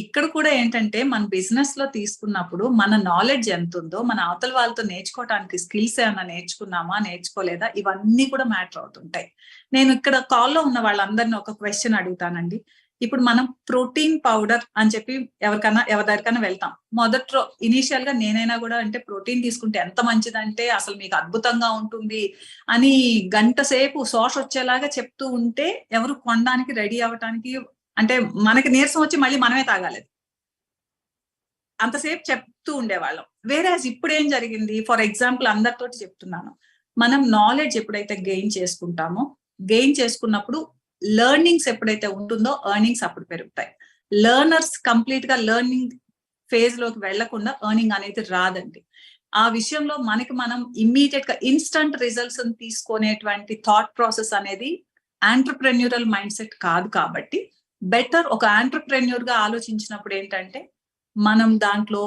ఇక్కడ కూడా ఏంటంటే మన బిజినెస్ లో తీసుకున్నప్పుడు మన నాలెడ్జ్ ఎంత ఉందో, మన అవతల వాళ్ళతో నేర్చుకోవడానికి స్కిల్స్ ఏమైనా నేర్చుకున్నామా నేర్చుకోలేదా, ఇవన్నీ కూడా మ్యాటర్ అవుతుంటాయి. నేను ఇక్కడ కాల్లో ఉన్న వాళ్ళందరినీ ఒక క్వశ్చన్ అడుగుతానండి. ఇప్పుడు మనం ప్రోటీన్ పౌడర్ అని చెప్పి ఎవరి దగ్గరికైనా వెళ్తాం, మొదట్లో ఇనీషియల్ గా నేనైనా కూడా అంటే ప్రోటీన్ తీసుకుంటే ఎంత మంచిదంటే అసలు మీకు అద్భుతంగా ఉంటుంది అని గంట సేపు శోష వచ్చేలాగా చెప్తూ ఉంటే ఎవరు కొనడానికి రెడీ అవ్వటానికి, అంటే మనకి నీరసం వచ్చి మళ్ళీ మనమే తాగాలి అంతసేపు చెప్తూ ఉండేవాళ్ళం. వేరేస్ ఇప్పుడు ఏం జరిగింది, ఫర్ ఎగ్జాంపుల్ అందరితోటి చెప్తున్నాను, మనం నాలెడ్జ్ ఎప్పుడైతే గెయిన్ చేసుకున్నప్పుడు లెర్నింగ్స్ ఎప్పుడైతే ఉంటుందో ఎర్నింగ్స్ అప్పుడు పెరుగుతాయి. లెర్నర్స్ కంప్లీట్ గా లెర్నింగ్ ఫేజ్ లోకి వెళ్లకుండా ఎర్నింగ్ అనేది రాదండి. ఆ విషయంలో మనకి మనం ఇమ్మీడియట్ గా ఇన్స్టంట్ రిజల్ట్స్ తీసుకునేటువంటి థాట్ ప్రాసెస్ అనేది ఆంటర్ప్రెన్యూరల్ మైండ్ సెట్ కాదు. కాబట్టి బెటర్ ఒక ఆంటర్ప్రెన్యూర్ గా ఆలోచించినప్పుడు ఏంటంటే మనం దాంట్లో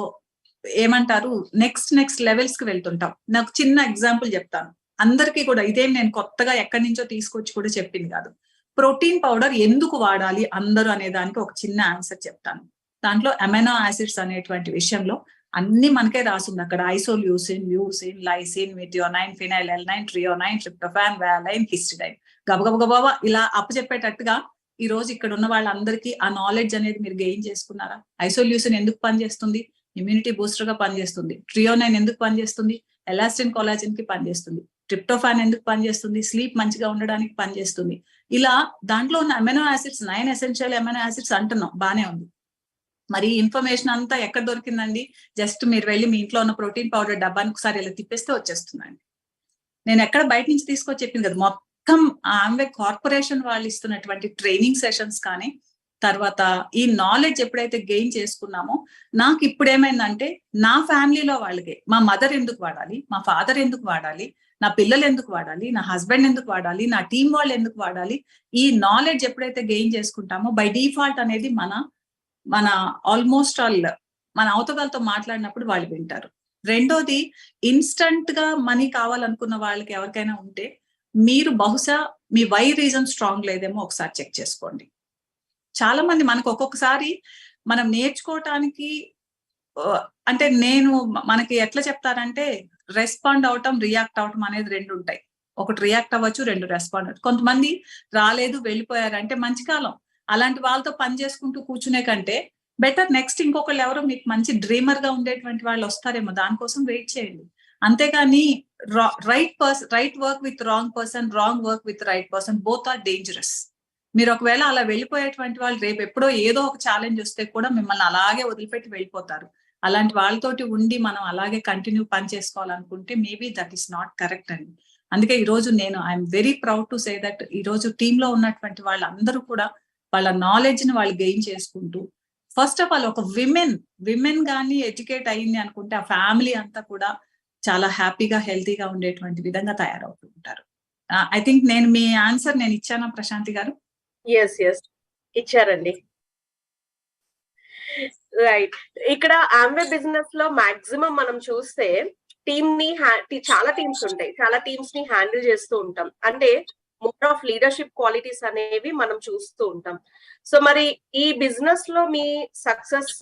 ఏమంటారు నెక్స్ట్ లెవెల్స్ కి వెళ్తుంటాం. నాకు చిన్న ఎగ్జాంపుల్ చెప్తాను, అందరికీ కూడా ఇదేం నేను కొత్తగా ఎక్కడి నుంచో తీసుకొచ్చి కూడా చెప్పింది కాదు. ప్రోటీన్ పౌడర్ ఎందుకు వాడాలి అందరూ అనే దానికి ఒక చిన్న ఆన్సర్ చెప్తాను. దాంట్లో అమైనో యాసిడ్స్ అనేటువంటి విషయంలో అన్ని మనకే రాసింది అక్కడ, isoleucine, leucine, lysine, methionine, phenylalanine, threonine, tryptophan, valine, histidine, గబగబా ఇలా అప్పచెప్పేటట్టుగా ఈ రోజు ఇక్కడ ఉన్న వాళ్ళందరికీ ఆ నాలెడ్జ్ అనేది మీరు గెయిన్ చేసుకున్నారా? ఐసోల్యూసిన్ ఎందుకు పనిచేస్తుంది? ఇమ్యూనిటీ బూస్టర్ గా పనిచేస్తుంది. ట్రియోనైన్ ఎందుకు పనిచేస్తుంది? ఎలాస్టిన్ కొలాజిన్ కి పనిచేస్తుంది. ట్రిప్టోఫాన్ ఎందుకు పనిచేస్తుంది? స్లీప్ మంచిగా ఉండడానికి పనిచేస్తుంది. ఇలా దాంట్లో ఉన్న amino acids 9 essential amino acids అంటున్నాం, బానే ఉంది. మరి ఇన్ఫర్మేషన్ అంతా ఎక్కడ దొరికిందండి? జస్ట్ మీరు వెళ్ళి మీ ఇంట్లో ఉన్న ప్రోటీన్ పౌడర్ డబ్బానికి ఒకసారి ఇలా తిప్పేస్తే వచ్చేస్తుందండి. నేను ఎక్కడ బయట నుంచి తీసుకొచ్చి చెప్పింది కదా, మొత్తం ఆమె కార్పొరేషన్ వాళ్ళు ఇస్తున్నటువంటి ట్రైనింగ్ సెషన్స్ కానీ, తర్వాత ఈ నాలెడ్జ్ ఎప్పుడైతే గెయిన్ చేసుకున్నామో నాకు ఇప్పుడు ఏమైందంటే నా ఫ్యామిలీలో వాళ్ళకి మా మదర్ ఎందుకు వాడాలి, మా ఫాదర్ ఎందుకు వాడాలి, నా పిల్లలు ఎందుకు వాడాలి, నా హస్బెండ్ ఎందుకు వాడాలి, నా టీం వాళ్ళు ఎందుకు వాడాలి, ఈ నాలెడ్జ్ ఎప్పుడైతే గెయిన్ చేసుకుంటామో బై డిఫాల్ట్ అనేది మన ఆల్మోస్ట్ ఆల్ మన అవతలతో మాట్లాడినప్పుడు వాళ్ళు వింటారు. రెండోది, ఇన్స్టంట్ గా మనీ కావాలనుకున్న వాళ్ళకి ఎవరికైనా ఉంటే మీరు బహుశా మీ వై రీజన్ స్ట్రాంగ్ లేదేమో ఒకసారి చెక్ చేసుకోండి. చాలా మంది మనకు ఒక్కొక్కసారి మనం నేర్చుకోవటానికి అంటే మనకి ఎట్లా చెప్తారంటే రెస్పాండ్ అవటం, రియాక్ట్ అవటం అనేది 2 ఉంటాయి. ఒకటి రియాక్ట్ అవ్వచ్చు, 2 రెస్పాండ్ అవ్వచ్చు. కొంతమంది రాలేదు వెళ్ళిపోయారంటే మంచి కాలం, అలాంటి వాళ్ళతో పని చేసుకుంటూ కూర్చునే కంటే బెటర్ నెక్స్ట్ ఇంకొకళ్ళు ఎవరో మీకు మంచి డ్రీమర్ గా ఉండేటువంటి వాళ్ళు వస్తారేమో, దానికోసం వెయిట్ చేయండి. అంతేగాని right work with wrong person, wrong work with right person, both are dangerous. మీరు ఒకవేళ అలా వెళ్ళిపోయేటువంటి వాళ్ళు రేపు ఎప్పుడో ఏదో ఒక ఛాలెంజ్ వస్తే కూడా మిమ్మల్ని అలాగే వదిలిపెట్టి వెళ్ళిపోతారు. అలాంటి వాళ్ళతోటి ఉండి మనం అలాగే కంటిన్యూ పని చేసుకోవాలనుకుంటే maybe that is not correct అండి. అందుకే ఈ రోజు నేను I'm very proud to say that ఈ రోజు టీమ్ లో ఉన్నటువంటి వాళ్ళందరూ కూడా వాళ్ళ నాలెడ్జ్ ని వాళ్ళు గెయిన్ చేసుకుంటూ, ఫస్ట్ ఆఫ్ ఆల్ ఒక విమెన్ గానీ ఎడ్యుకేట్ అయ్యింది అనుకుంటే ఆ ఫ్యామిలీ అంతా కూడా చాలా హ్యాపీగా హెల్తీగా ఉండేటువంటి విధంగా తయారవుతూ ఉంటారు. ఐ థింక్ నేను మీ ఆన్సర్ నేను ఇచ్చానా ప్రశాంతి గారు? ఎస్ ఇచ్చారండి. రైట్. ఇక్కడ ఆమ్వే బిజినెస్ లో మాక్సిమం మనం చూస్తే టీమ్ ని చాలా టీమ్స్ ఉంటాయి, చాలా టీమ్స్ ని హ్యాండిల్ చేస్తూ ఉంటాం. అంటే మోర్ ఆఫ్ లీడర్షిప్ క్వాలిటీస్ అనేవి మనం చూస్తూ ఉంటాం. సో మరి ఈ బిజినెస్ లో మీ సక్సెస్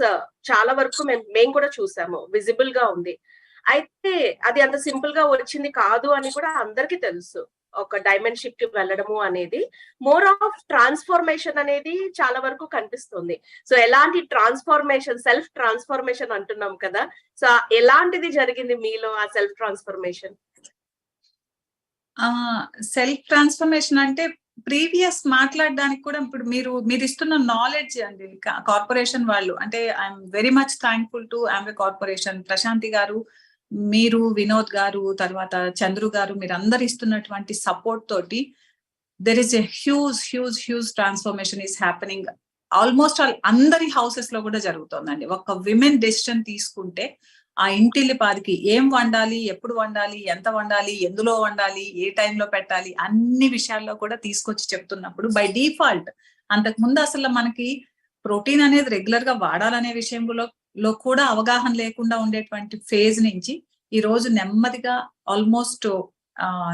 చాలా వరకు మేము కూడా చూసాము, విజిబుల్ గా ఉంది. అయితే అది అంత సింపుల్ గా వచ్చింది కాదు అని కూడా అందరికీ తెలుసు. ఒక డైమండ్ షిప్ కి వెళ్ళడము అనేది మోర్ ఆఫ్ ట్రాన్స్ఫర్మేషన్ అనేది చాలా వరకు కనిపిస్తుంది. సో ఎలాంటి ట్రాన్స్ఫర్మేషన్, సెల్ఫ్ ట్రాన్స్ఫర్మేషన్ అంటున్నాం కదా, సో ఎలాంటిది జరిగింది మీలో ఆ సెల్ఫ్ ట్రాన్స్ఫర్మేషన్? సెల్ఫ్ ట్రాన్స్ఫర్మేషన్ అంటే ప్రీవియస్ మాట్లాడడానికి కూడా ఇప్పుడు మీరు ఇస్తున్న నాలెడ్జ్ అండి. కార్పొరేషన్ వాళ్ళు అంటే I'm very much thankful to Amway corporation. Prashanthi garu, మీరు, వినోద్ గారు, తర్వాత చంద్రు గారు, మీరు అందరు ఇస్తున్నటువంటి సపోర్ట్ తోటి there is a huge transformation is happening. Almost అందరి హౌసెస్ లో కూడా జరుగుతుందండి. ఒక విమెన్ డెసిషన్ తీసుకుంటే ఆ ఇంటిల్లిపాదికి ఏం వండాలి, ఎప్పుడు వండాలి, ఎంత వండాలి, ఎందులో వండాలి, ఏ టైంలో పెట్టాలి, అన్ని విషయాల్లో కూడా తీసుకొచ్చి చెప్తున్నప్పుడు బై డిఫాల్ట్ అంతకు ముందు అసలు మనకి ప్రోటీన్ అనేది రెగ్యులర్ గా వాడాలనే విషయంలో కూడా అవగాహన లేకుండా ఉండేటువంటి ఫేజ్ నుంచి ఈ రోజు నెమ్మదిగా ఆల్మోస్ట్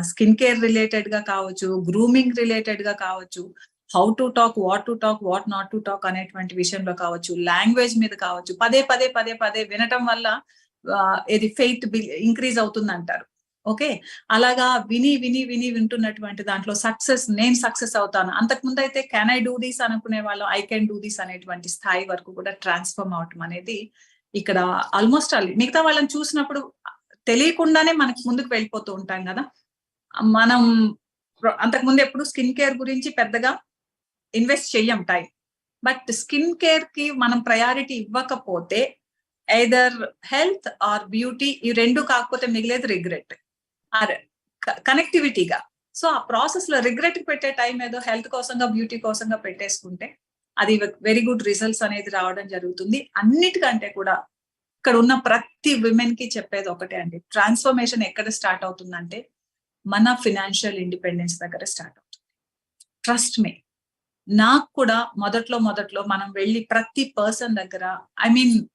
స్కిన్ కేర్ రిలేటెడ్ గా కావచ్చు, గ్రూమింగ్ రిలేటెడ్ గా కావచ్చు, how to talk, what to talk, what not to talk అనేటువంటి విషయంలో కావచ్చు, లాంగ్వేజ్ మీద కావచ్చు, పదే వినటం వల్ల ఇది ఫెయిత్ ఇంక్రీజ్ అవుతుంది అంటారు. ఓకే, అలాగా వింటున్నటువంటి దాంట్లో నేను సక్సెస్ అవుతాను. అంతకుముందు అయితే కెన్ ఐ డూ దిస్ అనుకునే వాళ్ళం, ఐ కెన్ డూ దిస్ అనేటువంటి స్థాయి వరకు కూడా ట్రాన్స్ఫార్మ్ అవటం అనేది ఇక్కడ ఆల్మోస్ట్ మిగతా వాళ్ళని చూసినప్పుడు తెలియకుండానే మనకి ముందుకు వెళ్ళిపోతూ ఉంటాం కదా. మనం అంతకుముందు ఎప్పుడు స్కిన్ కేర్ గురించి పెద్దగా ఇన్వెస్ట్ చెయ్యం టైం, బట్ స్కిన్ కేర్ కి మనం ప్రయారిటీ ఇవ్వకపోతే ఐదర్ హెల్త్ ఆర్ బ్యూటీ, ఈ రెండు కాకపోతే మిగిలేదు రిగ్రెట్ ఆర్ కనెక్టివిటీగా. సో ఆ ప్రాసెస్ లో రిగ్రెట్ పెట్టే టైం ఏదో హెల్త్ కోసంగా, బ్యూటీ కోసంగా పెట్టేసుకుంటే అది వెరీ గుడ్ రిజల్ట్స్ అనేది రావడం జరుగుతుంది. అన్నిటికంటే కూడా ఇక్కడ ఉన్న ప్రతి విమెన్ కి చెప్పేది ఒకటే అండి, ట్రాన్స్ఫర్మేషన్ ఎక్కడ స్టార్ట్ అవుతుందంటే మన ఫినాన్షియల్ ఇండిపెండెన్స్ దగ్గర స్టార్ట్ అవుతుంది. ట్రస్ట్ మీ, నాకు కూడా మొదట్లో మనం వెళ్ళి ప్రతి పర్సన్ దగ్గర,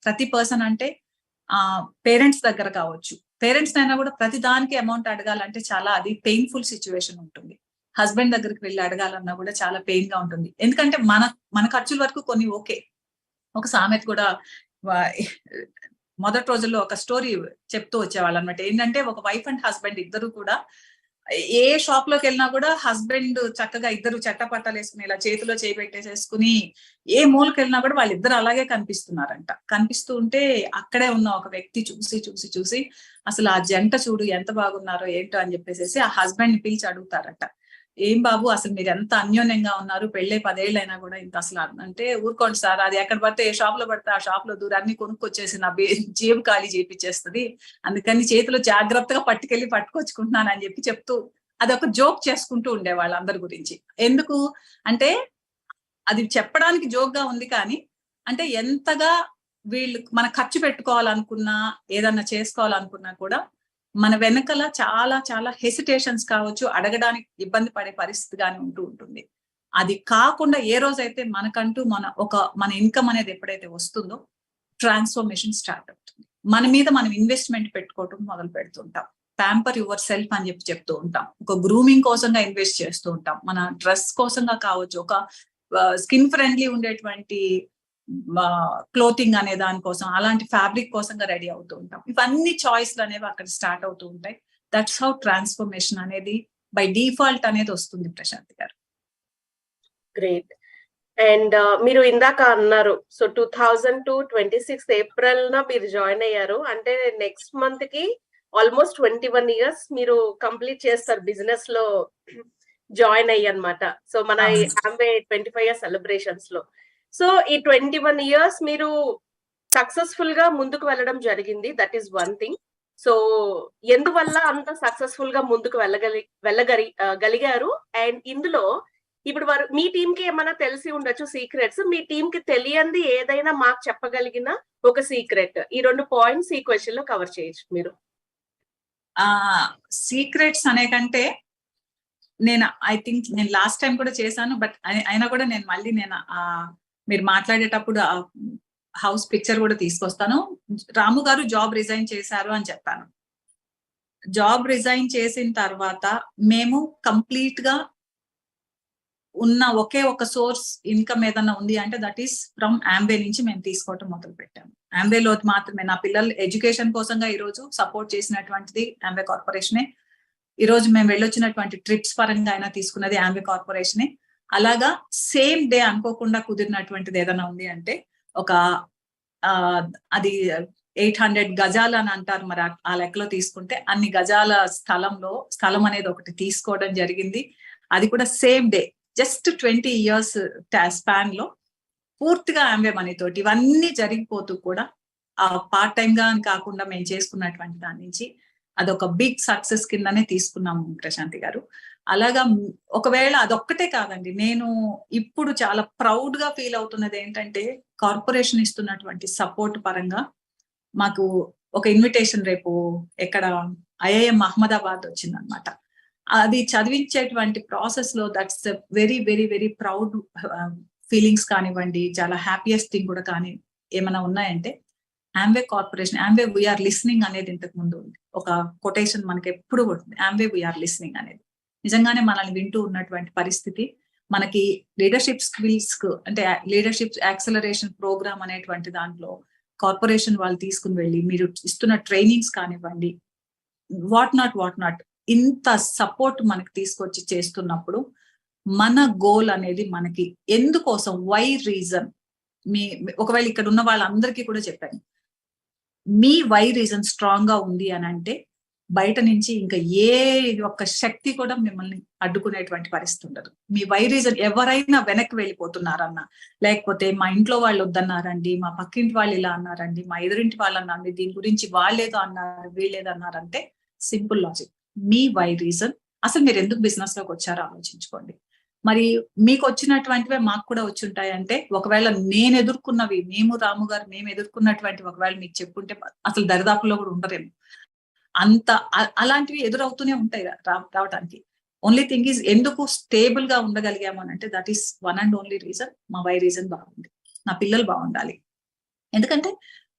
ప్రతి పర్సన్ అంటే పేరెంట్స్ దగ్గర కావచ్చు, పేరెంట్స్ అయినా కూడా ప్రతి దానికి అమౌంట్ అడగాలంటే చాలా అది పెయిన్ఫుల్ సిచ్యువేషన్ ఉంటుంది. హస్బెండ్ దగ్గరికి వెళ్ళి అడగాలన్నా కూడా చాలా పెయిన్ గా ఉంటుంది. ఎందుకంటే మన ఖర్చుల వరకు కొన్ని ఓకే. ఒక సామెత కూడా మొదటి రోజుల్లో ఒక స్టోరీ చెప్తూ వచ్చేవాళ్ళు అనమాట. ఏంటంటే ఒక వైఫ్ అండ్ హస్బెండ్ ఇద్దరు కూడా ఏ షాప్ లోకి వెళ్ళినా కూడా హస్బెండ్ చక్కగా ఇద్దరు చట్టపట్టాలు వేసుకుని ఇలా చేతిలో చేయి పెట్టేసేసుకుని ఏ మూలకి వెళ్ళినా కూడా వాళ్ళిద్దరు అలాగే కనిపిస్తున్నారంట. కనిపిస్తూ ఉంటే అక్కడే ఉన్న ఒక వ్యక్తి చూసి అసలు ఆ జంట చూడు ఎంత బాగున్నారో ఏంటో అని చెప్పేసి ఆ హస్బెండ్ ని పిలిచి అడుగుతారట, ఏం బాబు అసలు మీరు ఎంత అన్యోన్యంగా ఉన్నారు, పెళ్ళే 10 ఏళ్ళైనా కూడా ఇంత అసలు అంటే, ఊరుకోండి సార్, అది ఎక్కడ పడితే ఏ షాప్ లో పడితే ఆ షాప్ లో దూరాన్ని కొనుక్కొచ్చేసి నా జేబు ఖాళీ చేపించేస్తుంది, అందుకని చేతిలో జాగ్రత్తగా పట్టుకొచ్చుకుంటున్నాను అని చెప్తూ అదొక జోక్ చేసుకుంటూ ఉండేవాళ్ళు అందరి గురించి. ఎందుకు అంటే అది చెప్పడానికి జోక్ గా ఉంది, కానీ అంటే ఎంతగా వీళ్ళు మన ఖర్చు పెట్టుకోవాలనుకున్నా, ఏదన్నా చేసుకోవాలనుకున్నా కూడా మన వెనకల చాలా హెసిటేషన్స్ కావచ్చు, అడగడానికి ఇబ్బంది పడే పరిస్థితి గాని ఉంటూ ఉంటుంది. అది కాకుండా ఏ రోజైతే మనకంటూ మన ఇన్కమ్ అనేది ఎప్పుడైతే వస్తుందో ట్రాన్స్ఫర్మేషన్ స్టార్ట్ అవుతుంది. మన మీద మనం ఇన్వెస్ట్మెంట్ పెట్టుకోవటం మొదలు పెడుతుంటాం. ప్యాంపర్ యువర్ సెల్ఫ్ అని చెప్తూ ఉంటాం. ఒక గ్రూమింగ్ కోసంగా ఇన్వెస్ట్ చేస్తూ ఉంటాం. మన డ్రెస్ కోసంగా కావచ్చు, ఒక స్కిన్ ఫ్రెండ్లీ ఉండేటువంటి క్లోతింగ్ అనే దానికోసం, అలాంటి ఫ్యాబ్రిక్ కోసంగా రెడీ అవుతూ ఉంటాం. ఇవన్నీ చాయిస్లు అనేవి అక్కడ స్టార్ట్ అవుతూ ఉంటాయి. దట్స్ హౌ ట్రాన్స్ఫర్మేషన్ అనేది బై డిఫాల్ట్ అనేది వస్తుంది. ప్రశాంతి గారు, గ్రేట్. అండ్ మీరు ఇందాక అన్నారు, సో 2026 ఏప్రిల్ మీరు జాయిన్ అయ్యారు అంటే నెక్స్ట్ మంత్ కి ఆల్మోస్ట్ 21 years మీరు కంప్లీట్ చేస్తారు బిజినెస్ లో జాయిన్ అయ్యి అన్నమాట. సో మన ఆంబే 25 years సెలబ్రేషన్స్ లో. సో ఈ 21 years మీరు సక్సెస్ఫుల్ గా ముందుకు వెళ్ళడం జరిగింది. That is one thing. So ఎందువల్ల అంత సక్సెస్ఫుల్ గా ముందుకు గలిగారు? అండ్ ఇందులో ఇప్పుడు మీ టీమ్ కి ఏమైనా తెలిసి ఉండొచ్చు సీక్రెట్స్. మీ టీమ్ కి తెలియంది ఏదైనా మాకు చెప్పగలిగిన ఒక సీక్రెట్, ఈ 2 పాయింట్స్ ఈ క్వశ్చన్ లో కవర్ చేయొచ్చు మీరు. సీక్రెట్స్ అనే కంటే నేను ఐ థింక్ నేను లాస్ట్ టైం కూడా చేశాను, బట్ అయినా కూడా నేను మళ్ళీ మీరు మాట్లాడేటప్పుడు హౌస్ పిక్చర్ కూడా తీసుకొస్తాను. రాము గారు జాబ్ రిజైన్ చేశారు అని చెప్పాను. జాబ్ రిజైన్ చేసిన తర్వాత మేము కంప్లీట్ గా ఉన్న ఒకే ఒక సోర్స్ ఇన్కమ్ ఏదన్నా ఉంది అంటే దట్ ఈస్ ఫ్రమ్ ఆంబే నుంచి మేము తీసుకోవటం మొదలు పెట్టాము. ఆంబేలో మాత్రమే నా పిల్లల ఎడ్యుకేషన్ కోసంగా ఈ రోజు సపోర్ట్ చేసినటువంటిది ఆంబే కార్పొరేషనే. ఈ రోజు మేము వెళ్ళొచ్చినటువంటి ట్రిప్స్ పరంగా అయినా తీసుకున్నది ఆంబే కార్పొరేషనే. అలాగా సేమ్ డే అనుకోకుండా కుదిరినటువంటిది ఏదైనా ఉంది అంటే ఒక అది 800 గజాలు అని అంటారు, మరి ఆ లెక్కలో తీసుకుంటే అన్ని గజాల స్థలం అనేది ఒకటి తీసుకోవడం జరిగింది. అది కూడా same day, just 20 years span లో పూర్తిగా ఆంబే మనీ తోటి ఇవన్నీ జరిగిపోతూ కూడా ఆ పార్ట్ టైం గా కాకుండా మేము చేసుకున్నటువంటి దాని నుంచి అదొక బిగ్ సక్సెస్ కిందనే తీసుకున్నాము ప్రశాంతి గారు. అలాగా ఒకవేళ అదొక్కటే కాదండి, నేను ఇప్పుడు చాలా ప్రౌడ్ గా ఫీల్ అవుతున్నది ఏంటంటే కార్పొరేషన్ ఇస్తున్నటువంటి సపోర్ట్ పరంగా మాకు ఒక ఇన్విటేషన్ రేపు ఎక్కడ ఐఐఎం అహ్మదాబాద్ వచ్చిందనమాట. అది చదివించేటువంటి ప్రాసెస్ లో that's very very very proud feelings కానివ్వండి, చాలా హ్యాపీయెస్ట్ థింగ్ కూడా కానీ ఏమైనా ఉన్నాయంటే Amway corporation, Amway we are listening అనేది ఇంతకు ముందు ఉంది. ఒక కొటేషన్ మనకి ఎప్పుడు ఉంటుంది, ఆంబే వీఆర్ లిస్నింగ్ అనేది. నిజంగానే మనల్ని వింటూ ఉన్నటువంటి పరిస్థితి. మనకి లీడర్షిప్ స్కిల్స్ అంటే లీడర్షిప్ యాక్సలరేషన్ ప్రోగ్రామ్ అనేటువంటి దాంట్లో కార్పొరేషన్ వాళ్ళు తీసుకుని వెళ్ళి మీరు ఇస్తున్న ట్రైనింగ్స్ కానివ్వండి, వాట్ నాట్ ఇంత సపోర్ట్ మనకి తీసుకొచ్చి చేస్తున్నప్పుడు మన గోల్ అనేది మనకి ఎందుకోసం, వై రీజన్, ఒకవేళ ఇక్కడ ఉన్న వాళ్ళందరికీ కూడా చెప్పాను, మీ వై రీజన్ స్ట్రాంగ్ గా ఉంది అని అంటే బయట నుంచి ఇంకా ఏ ఒక్క శక్తి కూడా మిమ్మల్ని అడ్డుకునేటువంటి పరిస్థితి ఉండదు. మీ వై రీజన్ ఎవరైనా వెనక్కి వెళ్ళిపోతున్నారన్నా, లేకపోతే మా ఇంట్లో వాళ్ళు వద్దన్నారండి, మా పక్కింటి వాళ్ళు ఇలా అన్నారండి, మా ఎదురింటి వాళ్ళు అన్నారండి, దీని గురించి వాళ్ళేదో అన్నారు వీళ్ళేదో అన్నారంటే సింపుల్ లాజిక్, మీ వై రీజన్, అసలు మీరు ఎందుకు బిజినెస్ లోకి వచ్చారో ఆలోచించుకోండి. మరి మీకు వచ్చినటువంటివే మాకు కూడా వచ్చి ఉంటాయంటే ఒకవేళ నేను ఎదుర్కొన్నవి, రాము గారు మేము ఎదుర్కొన్నటువంటి ఒకవేళ మీకు చెప్పుంటే అసలు దరిదాపుల్లో కూడా ఉండరేమో. అంత అలాంటివి ఎదురవుతూనే ఉంటాయి రావటానికి. ఓన్లీ థింగ్ ఈజ్ ఎందుకు స్టేబుల్ గా ఉండగలిగాము అని అంటే that is one and only reason, మా వై రీజన్ బాగుంది, నా పిల్లలు బాగుండాలి. ఎందుకంటే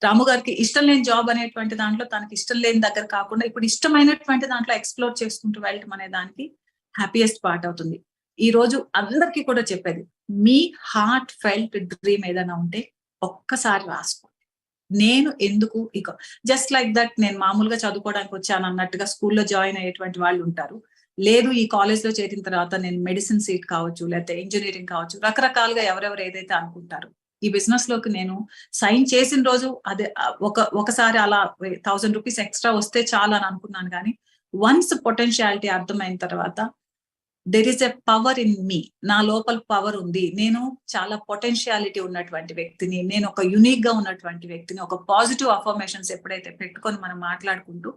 రాము గారికి ఇష్టం లేని జాబ్ అనేటువంటి దాంట్లో తనకి ఇష్టం లేని దగ్గర కాకుండా ఇప్పుడు ఇష్టమైనటువంటి దాంట్లో ఎక్స్ప్లోర్ చేసుకుంటూ వెళ్ళటం అనే దానికి హ్యాపీయెస్ట్ పార్ట్ అవుతుంది. ఈ రోజు అందరికీ కూడా చెప్పేది, మీ హార్ట్ ఫెల్ట్ డ్రీమ్ ఏదైనా ఉంటే ఒక్కసారి రాసుకోండి. నేను ఎందుకు ఇక జస్ట్ లైక్ దట్ నేను మామూలుగా చదువుకోవడానికి వచ్చాను అన్నట్టుగా స్కూల్లో జాయిన్ అయ్యేటువంటి వాళ్ళు ఉంటారు. లేదు ఈ కాలేజ్ లో చేరిన తర్వాత నేను మెడిసిన్ సీట్ కావచ్చు, లేకపోతే ఇంజనీరింగ్ కావచ్చు, రకరకాలుగా ఎవరెవరు ఏదైతే అనుకుంటారు. ఈ బిజినెస్ లోకి నేను సైన్ చేసిన రోజు అదే ఒకసారి అలా 1000 రూపీస్ ఎక్స్ట్రా వస్తే చాలా అని అనుకున్నాను. కానీ వన్స్ పొటెన్షియాలిటీ అర్థమైన తర్వాత there is a power in me, నా లోపల పవర్ ఉంది, నేను చాలా పొటెన్షియాలిటీ ఉన్నటువంటి వ్యక్తిని, నేను ఒక యునిక్ గా ఉన్నటువంటి వ్యక్తిని, ఒక పాజిటివ్ అఫర్మేషన్స్ ఎప్పుడైతే పెట్టుకొని మనం మాట్లాడుకుంటూ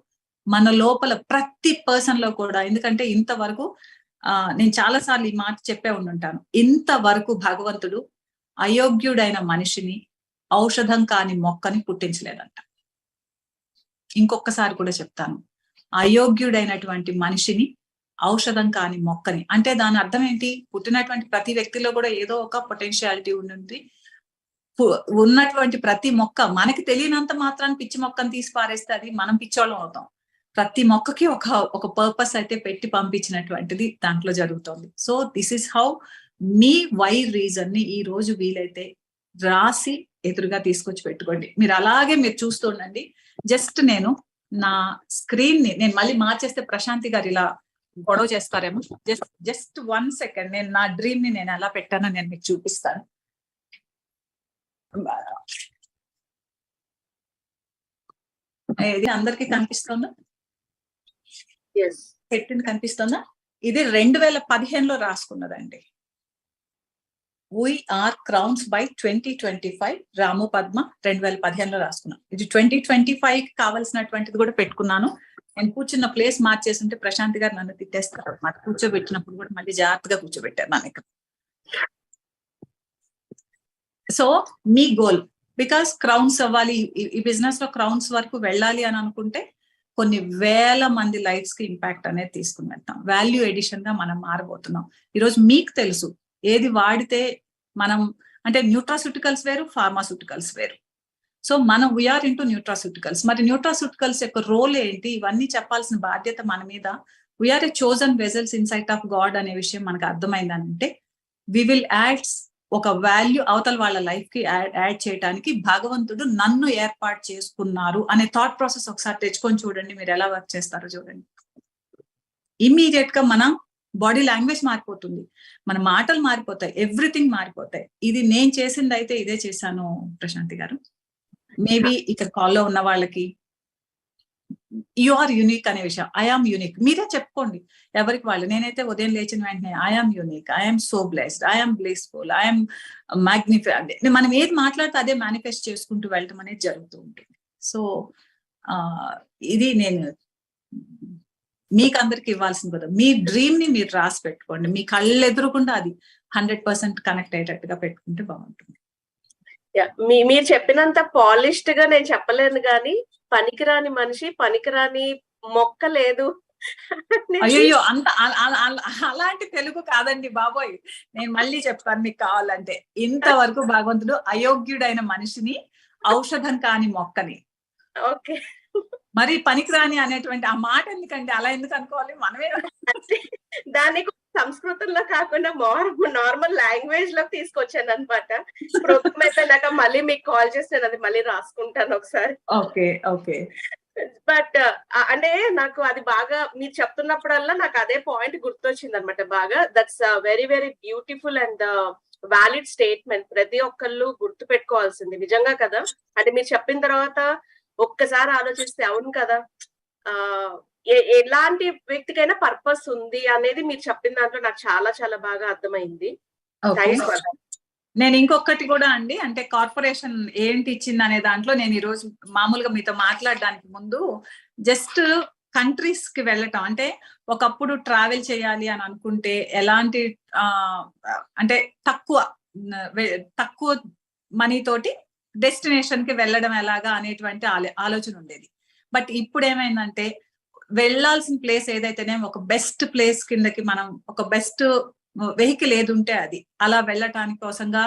మన లోపల ప్రతి పర్సన్ లో కూడా, ఎందుకంటే ఇంతవరకు నేను చాలా సార్లు ఈ మాట చెప్పే ఉండుంటాను, ఇంతవరకు భగవంతుడు అయోగ్యుడైన మనిషిని, ఔషధం కాని మొక్కని పుట్టించలేదంట. ఇంకొకసారి కూడా చెప్తాను, అయోగ్యుడైనటువంటి మనిషిని, ఔషధం కాని మొక్కని. అంటే దాని అర్థం ఏంటి, పుట్టినటువంటి ప్రతి వ్యక్తిలో కూడా ఏదో ఒక పొటెన్షియాలిటీ ఉంది. ఉన్నటువంటి ప్రతి మొక్క మనకి తెలియనంత మాత్రాన్ని పిచ్చి మొక్కను తీసి పారేస్తే అది మనం పిచ్చోళ్ళం అవుతాం. ప్రతి మొక్కకి ఒక పర్పస్ అయితే పెట్టి పంపించినటువంటిది దాంట్లో జరుగుతుంది. సో దిస్ ఇస్ హౌ మీ వై రీజన్ ని ఈ రోజు వీలైతే రాసి ఎదురుగా తీసుకొచ్చి పెట్టుకోండి. మీరు అలాగే మీరు చూస్తూ ఉండండి. జస్ట్ నేను నా స్క్రీన్ ని నేను మళ్ళీ మార్చేస్తే ప్రశాంతి గారు ఇలా గొడవ చేస్తారేమో. జస్ట్ 1 సెకండ్, నేను నా డ్రీమ్ ని నేను ఎలా పెట్టానో నేను మీకు చూపిస్తాను. ఇది అందరికి కనిపిస్తుందా? ఎస్ పెట్టింది కనిపిస్తుందా? ఇది 2015లో రాసుకున్నదండి. వీఆర్ క్రౌన్స్ బై 2025 రాము పద్మ 2015లో రాసుకున్నాను. ఇది 2025 కి కావాల్సినటువంటిది కూడా పెట్టుకున్నాను. నేను కూర్చున్న ప్లేస్ మార్చేస్తుంటే ప్రశాంత్ గారు నన్ను తిట్టేస్తారు. నాకు కూర్చోబెట్టినప్పుడు కూడా మళ్ళీ జాగ్రత్తగా కూర్చోబెట్టారు నన్ను ఇక్కడ. So me goal, because crowns అవ్వాలి, ఈ బిజినెస్ లో క్రౌన్స్ వరకు వెళ్ళాలి అని అనుకుంటే కొన్ని వేల మంది లైఫ్స్ కి ఇంపాక్ట్ అనేది తీసుకుని వెళ్తాం. వాల్యూ ఎడిషన్ గా మనం మారబోతున్నాం. ఈరోజు మీకు తెలుసు ఏది వాడితే మనం, అంటే న్యూట్రాస్యూటికల్స్ వేరు, ఫార్మాస్యూటికల్స్ వేరు. సో మనం వీఆర్ ఇంటూ న్యూట్రాస్యూటికల్స్. మరి న్యూట్రాస్యూటికల్స్ యొక్క రోల్ ఏంటి, ఇవన్నీ చెప్పాల్సిన బాధ్యత మన మీద. We are a chosen vessels in sight of God అనే విషయం మనకు అర్థమైందనంటే వి విల్ యాడ్ ఒక వాల్యూ అవతల వాళ్ళ లైఫ్ కి యాడ్ చేయడానికి భగవంతుడు నన్ను ఏర్పాటు చేసుకున్నారు అనే థాట్ ప్రాసెస్ ఒకసారి తెచ్చుకొని చూడండి, మీరు ఎలా వర్క్ చేస్తారో చూడండి. ఇమ్మీడియట్ గా మన బాడీ లాంగ్వేజ్ మారిపోతుంది, మన మాటలు మారిపోతాయి, ఎవ్రీథింగ్ మారిపోతాయి. ఇది నేను చేసింది అయితే ఇదే చేశాను ప్రశాంతి గారు. మేబీ ఇక్కడ కాల్లో ఉన్న వాళ్ళకి యు ఆర్ యూనిక్ అనే విషయం, ఐఆమ్ యూనిక్ మీరే చెప్పుకోండి ఎవరికి వాళ్ళు. నేనైతే ఉదయం లేచిన వెంటనే I am unique, I'm so blessed, I'm blissful, I'm magnified. మనం ఏది మాట్లాడితే అదే మేనిఫెస్ట్ చేసుకుంటూ వెళ్ళటం అనేది జరుగుతూ ఉంటుంది. సో ఇది నేను మీకు అందరికి ఇవ్వాల్సింది కదా. మీ డ్రీమ్ ని మీరు రాసి పెట్టుకోండి, మీ కళ్ళు ఎదురుకుండా అది 100% కనెక్ట్ అయ్యేటట్టుగా పెట్టుకుంటే బాగుంటుంది. మీరు చెప్పినంత పాలిష్డ్ గా నేను చెప్పలేను కానీ పనికిరాని మనిషి, పనికిరాని మొక్క లేదు. అయ్యో అంత అలాంటి తెలుగు కాదండి బాబోయ్. నేను మళ్ళీ చెప్తాను మీకు కావాలంటే. ఇంతవరకు భగవంతుడు అయోగ్యుడైన మనిషిని, ఔషధం కాని మొక్కని, ఓకే మరి పనికిరాని అనేటువంటి ఆ మాట ఎందుకండి, అలా ఎందుకు అనుకోవాలి మనమే? దానికి సంస్కృతంలో కాకుండా నార్మల్ లాంగ్వేజ్ లో తీసుకొచ్చాను అనమాట. ప్రోగ్రామ్ అయిపోయినాక మళ్ళీ మీకు కాల్ చేసి నేను అది మళ్ళీ రాసుకుంటాను ఒకసారి. Okay okay. బట్ అంటే నాకు అది బాగా మీరు చెప్తున్నప్పుడల్లా నాకు అదే పాయింట్ గుర్తొచ్చింది అనమాట బాగా. That's very very beautiful and valid statement. ప్రతి ఒక్కళ్ళు గుర్తు పెట్టుకోవాల్సింది నిజంగా కదా. అంటే మీరు చెప్పిన తర్వాత ఒక్కసారి ఆలోచిస్తే అవును కదా, ఎలాంటి వ్యక్తికైనా పర్పస్ ఉంది అనేది మీరు చెప్పిన దాంట్లో నాకు చాలా చాలా బాగా అర్థమైంది. నేను ఇంకొకటి కూడా అండి, అంటే కార్పొరేషన్ ఏంటి ఇచ్చింది అనే దాంట్లో నేను ఈరోజు మామూలుగా మీతో మాట్లాడడానికి ముందు జస్ట్ కంట్రీస్ కి వెళ్ళటం, అంటే ఒకప్పుడు ట్రావెల్ చేయాలి అని అనుకుంటే ఎలాంటి అంటే తక్కువ మనీ తోటి డెస్టినేషన్ కి వెళ్ళడం ఎలాగా అనేటువంటి ఆలోచన ఉండేది. బట్ ఇప్పుడు ఏమైందంటే వెళ్ళాల్సిన ప్లేస్ ఏదైతేనే ఒక బెస్ట్ ప్లేస్ కిందకి మనం ఒక బెస్ట్ వెహికల్ ఏది ఉంటే అది అలా వెళ్ళటానికి కోసంగా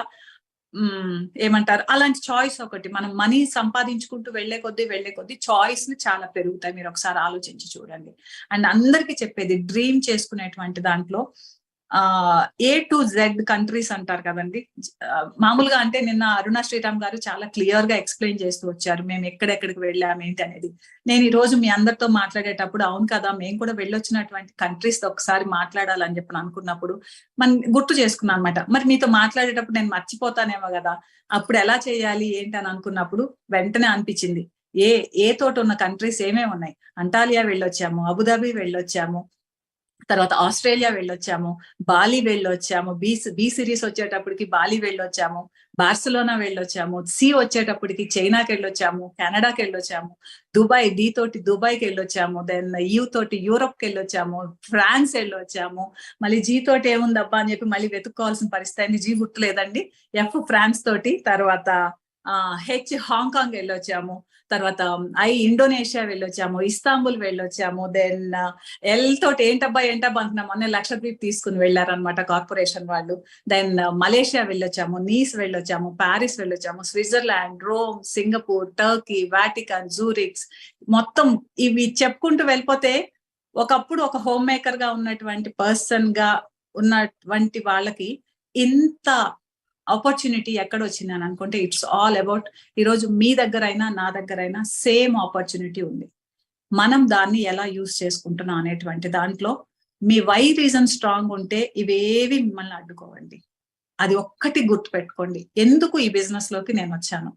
ఏమంటారు అలాంటి చాయిస్ ఒకటి. మనం మనీ సంపాదించుకుంటూ వెళ్లే కొద్దీ చాయిస్ ని చాలా పెరుగుతాయి. మీరు ఒకసారి ఆలోచించి చూడండి. అండ్ అందరికి చెప్పేది డ్రీమ్ చేసుకునేటువంటి దాంట్లో A to Z కంట్రీస్ అంటారు కదండి. మామూలుగా అంటే నిన్న అరుణ శ్రీరామ్ గారు చాలా క్లియర్ గా ఎక్స్ప్లెయిన్ చేస్తూ వచ్చారు మేము ఎక్కడెక్కడికి వెళ్ళాము ఏంటి అనేది. నేను ఈ రోజు మీ అందరితో మాట్లాడేటప్పుడు అవును కదా మేము కూడా వెళ్ళొచ్చినటువంటి కంట్రీస్ తో ఒకసారి మాట్లాడాలని చెప్పి అనుకున్నప్పుడు మనం గుర్తు చేసుకున్నాను అనమాట. మరి మీతో మాట్లాడేటప్పుడు నేను మర్చిపోతానేమో కదా, అప్పుడు ఎలా చేయాలి ఏంటి అని అనుకున్నప్పుడు వెంటనే అనిపించింది ఏ తోట ఉన్న కంట్రీస్ ఏమేమి ఉన్నాయి. అంటాలియా వెళ్ళొచ్చాము, అబుదాబి వెళ్ళొచ్చాము, తర్వాత ఆస్ట్రేలియా వెళ్ళొచ్చాము, బాలి వెళ్ళొచ్చాము, బి సిరీస్ వచ్చేటప్పటికి బాలి వెళ్ళొచ్చాము, బార్సిలోనా వెళ్ళొచ్చాము, సి వచ్చేటప్పటికి చైనాకి వెళ్ళొచ్చాము, కెనడాకి వెళ్ళొచ్చాము, డి తోటి దుబాయ్కి వెళ్ళొచ్చాము, దెన్ యూ తోటి యూరోప్ కి వెళ్ళొచ్చాము, ఫ్రాన్స్ వెళ్ళొచ్చాము, మళ్ళీ జీ తోటి ఏముందబ్బా అని చెప్పి మళ్ళీ వెతుక్కోవాల్సిన పరిస్థితి అయింది. జీ గుర్తులేదండి. ఎఫ్ ఫ్రాన్స్ తోటి, తర్వాత హెచ్ హాంకాంగ్ వెళ్ళొచ్చాము, తర్వాత ఇండోనేషియా వెళ్ళొచ్చాము, ఇస్తాంబుల్ వెళ్ళొచ్చాము, దెన్ ఎల్ తోటి ఏంటబ్బా అంటున్నాం మొన్న లక్షద్వీప్ తీసుకుని వెళ్ళారనమాట కార్పొరేషన్ వాళ్ళు. దెన్ మలేషియా వెళ్ళొచ్చాము, నీస్ వెళ్ళొచ్చాము, ప్యారిస్ వెళ్ళొచ్చాము, Switzerland, Rome, Singapore, Turkey, Vatican, Zurich, మొత్తం ఇవి చెప్పుకుంటూ వెళ్ళిపోతే ఒకప్పుడు ఒక హోమ్ మేకర్ గా ఉన్నటువంటి పర్సన్ గా ఉన్నటువంటి వాళ్ళకి ఇంత ఆపర్చునిటీ ఎక్కడ వచ్చింది అని అనుకుంటే ఇట్స్ ఆల్ అబౌట్ ఈరోజు మీ దగ్గర అయినా నా దగ్గర అయినా సేమ్ ఆపర్చునిటీ ఉంది. మనం దాన్ని ఎలా యూజ్ చేసుకుంటున్నాం అనేటువంటి దాంట్లో మీ వై రీజన్ స్ట్రాంగ్ ఉంటే ఇవేవి మిమ్మల్ని అడ్డుకోవండి. అది ఒక్కటి గుర్తు పెట్టుకోండి. ఎందుకు ఈ బిజినెస్ లోకి నేను వచ్చాను,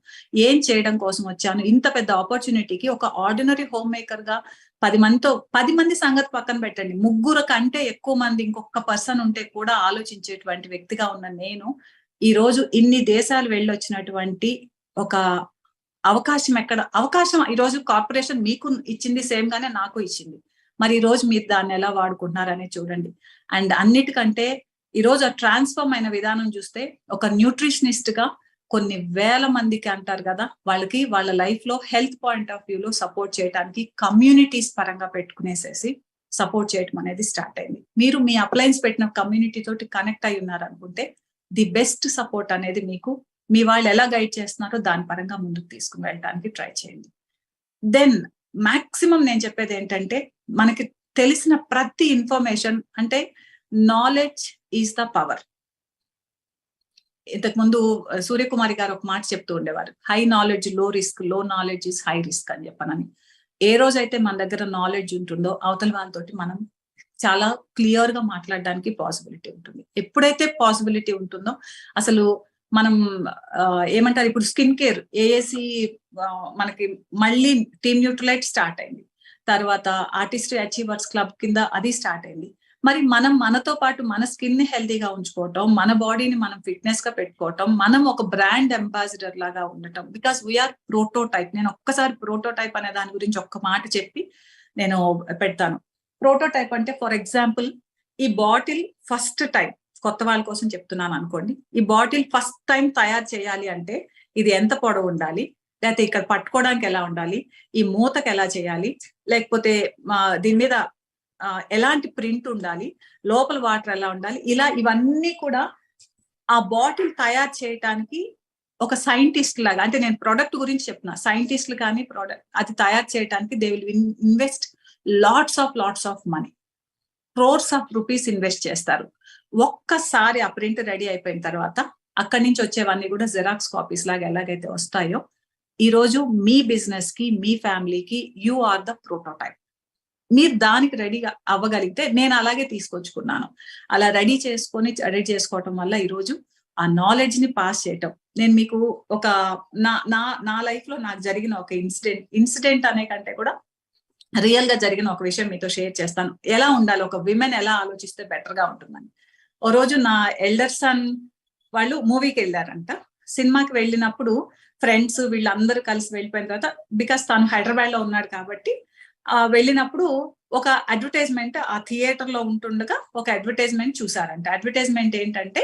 ఏం చేయడం కోసం వచ్చాను, ఇంత పెద్ద ఆపర్చునిటీకి ఒక ఆర్డినరీ హోమ్ మేకర్ గా 10 మంది సంగతి పక్కన పెట్టండి, 3 కంటే ఎక్కువ మంది ఇంకొక పర్సన్ ఉంటే కూడా ఆలోచించేటువంటి వ్యక్తిగా ఉన్న నేను ఈ రోజు ఇన్ని దేశాలు వెళ్ళొచ్చినటువంటి ఒక అవకాశం ఈ రోజు కార్పొరేషన్ మీకు ఇచ్చింది, సేమ్ గానే నాకు ఇచ్చింది. మరి ఈ రోజు మీరు దాన్ని ఎలా వాడుకుంటున్నారనే చూడండి. అండ్ అన్నిటికంటే ఈ రోజు ఆ ట్రాన్స్ఫార్మ్ అయిన విధానం చూస్తే, ఒక న్యూట్రిషనిస్ట్ గా కొన్ని వేల మందికి అంటారు కదా, వాళ్ళకి వాళ్ళ లైఫ్ లో హెల్త్ పాయింట్ ఆఫ్ వ్యూ లో సపోర్ట్ చేయడానికి కమ్యూనిటీస్ పరంగా పెట్టుకునేసేసి సపోర్ట్ చేయడం అనేది స్టార్ట్ అయింది. మీరు మీ అప్లయన్స్ పెట్టిన కమ్యూనిటీ తోటి కనెక్ట్ అయి ఉన్నారనుకుంటే ది బెస్ట్ సపోర్ట్ అనేది మీకు మీ వాళ్ళు ఎలా గైడ్ చేస్తున్నారో దాని పరంగా ముందుకు తీసుకుని వెళ్ళడానికి ట్రై చేయండి. దెన్ మాక్సిమం నేను చెప్పేది ఏంటంటే, మనకి తెలిసిన ప్రతి ఇన్ఫర్మేషన్, అంటే నాలెడ్జ్ ఈజ్ ద పవర్. ఇంతకు ముందు సూర్యకుమారి గారు ఒక మాట చెప్తూ ఉండేవారు, హై నాలెడ్జ్ లో రిస్క్, లో నాలెడ్జ్ ఇస్ హై రిస్క్ అని చెప్పనని. ఏ రోజైతే మన దగ్గర నాలెడ్జ్ ఉంటుందో అవతల వాళ్ళతోటి మనం చాలా క్లియర్ గా మాట్లాడడానికి పాసిబిలిటీ ఉంటుంది. ఎప్పుడైతే పాసిబిలిటీ ఉంటుందో అసలు మనం ఏమంటారు, ఇప్పుడు స్కిన్ కేర్ ఏఏసి మనకి మళ్ళీ టీమ్ న్యూట్రలైట్ స్టార్ట్ అయింది, తర్వాత ఆర్టిస్ట్ అచీవర్స్ క్లబ్ కింద అది స్టార్ట్ అయింది. మరి మనం మనతో పాటు మన స్కిన్ ని హెల్తీగా ఉంచుకోవటం, మన బాడీని మనం ఫిట్నెస్ గా పెట్టుకోవటం, మనం ఒక బ్రాండ్ అంబాసిడర్ లాగా ఉండటం, బికాస్ వీఆర్ ప్రోటోటైప్. నేను ఒక్కసారి ప్రోటోటైప్ అనే దాని గురించి ఒక్క మాట చెప్పి నేను పెడతాను. ప్రోటోటైప్ అంటే, ఫర్ ఎగ్జాంపుల్, ఈ బాటిల్ ఫస్ట్ టైం, కొత్త వాళ్ళ కోసం చెప్తున్నాను అనుకోండి, ఈ బాటిల్ ఫస్ట్ టైం తయారు చేయాలి అంటే ఇది ఎంత పొడవు ఉండాలి, లేకపోతే ఇక్కడ పట్టుకోవడానికి ఎలా ఉండాలి, ఈ మూతకు ఎలా చేయాలి, లేకపోతే దీని మీద ఎలాంటి ప్రింట్ ఉండాలి, లోపల వాటర్ ఎలా ఉండాలి, ఇలా ఇవన్నీ కూడా ఆ బాటిల్ తయారు చేయటానికి ఒక సైంటిస్ట్ లాగా, అంటే నేను ప్రొడక్ట్ గురించి చెప్తున్నా, సైంటిస్టులు కానీ ప్రొడక్ట్ అది తయారు చేయడానికి they will invest lots of money, crores of rupees invest చేస్తారు. ఒక్కసారి ఆ ప్రింట్ రెడీ అయిపోయిన తర్వాత అక్కడి నుంచి వచ్చేవన్నీ కూడా జెరాక్స్ కాపీస్ లాగా ఎలాగైతే వస్తాయో, ఈ రోజు మీ బిజినెస్ కి, మీ ఫ్యామిలీకి యు ఆర్ ద ప్రోటోటైప్. మీరు దానికి రెడీ అవ్వగలిగితే, నేను అలాగే తీసుకొచ్చుకున్నాను. అలా రెడీ చేసుకోవటం వల్ల ఈరోజు ఆ నాలెడ్జ్ ని పాస్ చేయటం. నేను మీకు ఒక నా లైఫ్ లో నాకు జరిగిన ఒక ఇన్సిడెంట్ అనే కంటే కూడా రియల్ గా జరిగిన ఒక విషయం మీతో షేర్ చేస్తాను. ఎలా ఉండాలి, ఒక విమెన్ ఎలా ఆలోచిస్తే బెటర్ గా ఉంటుందని. ఓ రోజు నా ఎల్డర్ సన్ వాళ్ళు మూవీకి వెళ్ళారంట. సినిమాకి వెళ్ళినప్పుడు ఫ్రెండ్స్ వీళ్ళందరూ కలిసి వెళ్ళిపోయిన తర్వాత, బికాస్ తను హైదరాబాద్ లో ఉన్నాడు కాబట్టి వెళ్ళినప్పుడు ఒక అడ్వర్టైజ్మెంట్ ఆ థియేటర్ లో ఉంటుండగా ఒక అడ్వర్టైజ్మెంట్ చూసారంట. అడ్వర్టైజ్మెంట్ ఏంటంటే,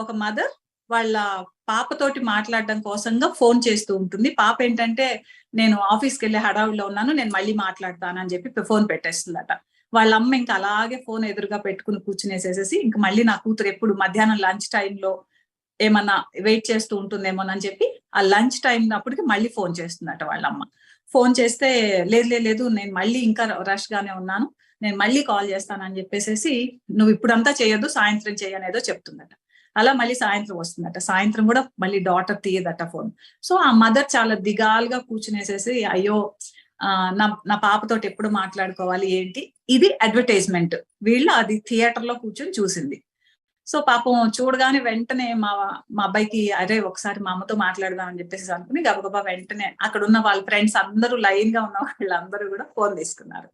ఒక మదర్ వాళ్ళ పాపతోటి మాట్లాడడం కోసంగా ఫోన్ చేస్తూ ఉంటుంది. పాప ఏంటంటే, నేను ఆఫీస్కి వెళ్ళే హడావుల్లో ఉన్నాను, నేను మళ్ళీ మాట్లాడతాను అని చెప్పి ఫోన్ పెట్టేస్తుందట. వాళ్ళ అమ్మ ఇంకా అలాగే ఫోన్ ఎదురుగా పెట్టుకుని కూర్చునేసేసి, ఇంక మళ్ళీ నా కూతురు ఎప్పుడు మధ్యాహ్నం లంచ్ టైంలో ఏమన్నా వెయిట్ చేస్తూ ఉంటుందేమోనని చెప్పి ఆ లంచ్ టైం అప్పటికి మళ్ళీ ఫోన్ చేస్తుందట వాళ్ళ అమ్మ. ఫోన్ చేస్తే, లేదు నేను మళ్ళీ ఇంకా రష్ గానే ఉన్నాను, నేను మళ్ళీ కాల్ చేస్తానని చెప్పేసి, నువ్వు ఇప్పుడంతా చేయొద్దు, సాయంత్రం చేయనేదో చెప్తుందట. అలా మళ్ళీ సాయంత్రం వస్తుందట. సాయంత్రం కూడా మళ్ళీ డాటర్ తీయదట ఫోన్. సో ఆ మదర్ చాలా దిగాలుగా కూర్చునేసేసి, అయ్యో నా పాపతోటి ఎప్పుడు మాట్లాడుకోవాలి ఏంటి, ఇది అడ్వర్టైజ్మెంట్. వీళ్ళు అది థియేటర్ లో కూర్చొని చూసింది. సో పాపం చూడగానే వెంటనే మా అబ్బాయికి, అరే ఒకసారి మా అమ్మతో మాట్లాడదాం అని చెప్పేసి అనుకుని గబగబా వెంటనే అక్కడ ఉన్న వాళ్ళ ఫ్రెండ్స్ అందరూ, లైన్ గా ఉన్న వాళ్ళందరూ కూడా ఫోన్ తీసుకున్నారు.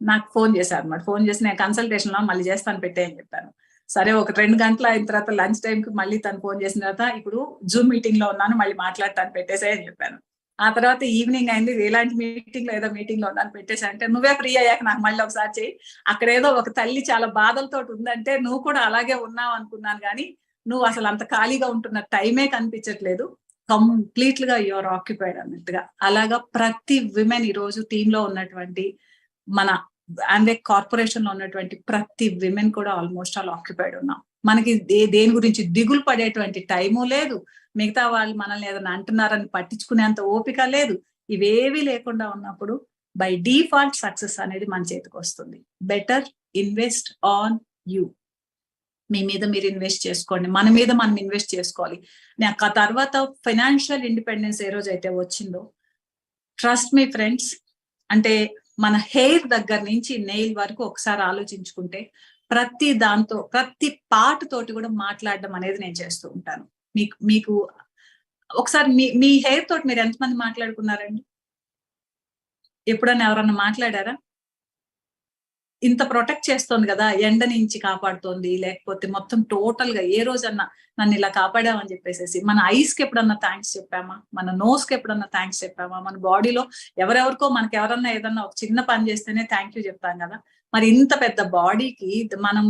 నాకు ఫోన్ చేశారు అన్నమాట. ఫోన్ చేసి, నేను కన్సల్టేషన్ లో మళ్ళీ చేస్తాను పెట్టే అని చెప్పాను. సరే ఒక 2 గంటలు అయిన తర్వాత లంచ్ టైం కి మళ్ళీ తను ఫోన్ చేసిన తర్వాత, ఇప్పుడు జూమ్ మీటింగ్ లో ఉన్నాను, మళ్ళీ మాట్లాడతాను పెట్టేసే అని చెప్పాను. ఆ తర్వాత ఈవినింగ్ అయింది, ఇలాంటి మీటింగ్ లో ఏదో మీటింగ్ లో ఉన్నాను పెట్టేసి అంటే, నువ్వే ఫ్రీ అయ్యాక నాకు మళ్ళీ ఒకసారి చెయ్యి, అక్కడ ఏదో ఒక తల్లి చాలా బాధలతో ఉందంటే నువ్వు కూడా అలాగే ఉన్నావు అనుకున్నాను, కానీ నువ్వు అసలు అంత ఖాళీగా ఉంటున్న టైమే కనిపించట్లేదు, కంప్లీట్ గా యువర్ ఆక్యుపైడ్ అన్నట్టుగా. అలాగా ప్రతి విమెన్ ఈ రోజు టీమ్ లో ఉన్నటువంటి, మన ఆంబెక్ కార్పొరేషన్ లో ఉన్నటువంటి ప్రతి విమెన్ కూడా ఆల్మోస్ట్ ఆల్ ఆక్యుపైడ్ ఉన్నాం. మనకి దేని గురించి దిగులు పడేటువంటి టైము లేదు, మిగతా వాళ్ళు మనల్ని ఏదైనా అంటున్నారని పట్టించుకునేంత ఓపిక లేదు. ఇవేవి లేకుండా ఉన్నప్పుడు బై డిఫాల్ట్ సక్సెస్ అనేది మన చేతికి వస్తుంది. Better invest on you. మీ మీద మీరు ఇన్వెస్ట్ చేసుకోండి, మన మీద మనం ఇన్వెస్ట్ చేసుకోవాలి. నాకు ఆ తర్వాత ఫైనాన్షియల్ ఇండిపెండెన్స్ ఏ రోజు అయితే వచ్చిందో, ట్రస్ట్ మీ ఫ్రెండ్స్, అంటే మన హెయిర్ దగ్గర నుంచి నెయిల్ వరకు ఒకసారి ఆలోచించుకుంటే ప్రతి దాంతో ప్రతి పార్ట్ తోటి కూడా మాట్లాడడం అనేది నేను చేస్తూ ఉంటాను. మీకు ఒకసారి మీ హెయిర్ తోటి మీరు ఎంతమంది మాట్లాడుకున్నారండి? ఎప్పుడన్నా ఎవరన్నా మాట్లాడారా? ఇంత ప్రొటెక్ట్ చేస్తోంది కదా, ఎండ నుంచి కాపాడుతోంది, లేకపోతే మొత్తం టోటల్ గా ఏ రోజన్నా నన్ను ఇలా కాపాడామని చెప్పేసి మన ఐస్ కి ఎప్పుడన్నా థ్యాంక్స్ చెప్పామా? మన నోస్ కి ఎప్పుడన్నా థ్యాంక్స్ చెప్పామా? మన బాడీలో ఎవరెవరికో మనకి ఎవరన్నా ఏదన్నా ఒక చిన్న పని చేస్తేనే థ్యాంక్ యూ చెప్తాం కదా. మరి ఇంత పెద్ద బాడీకి మనం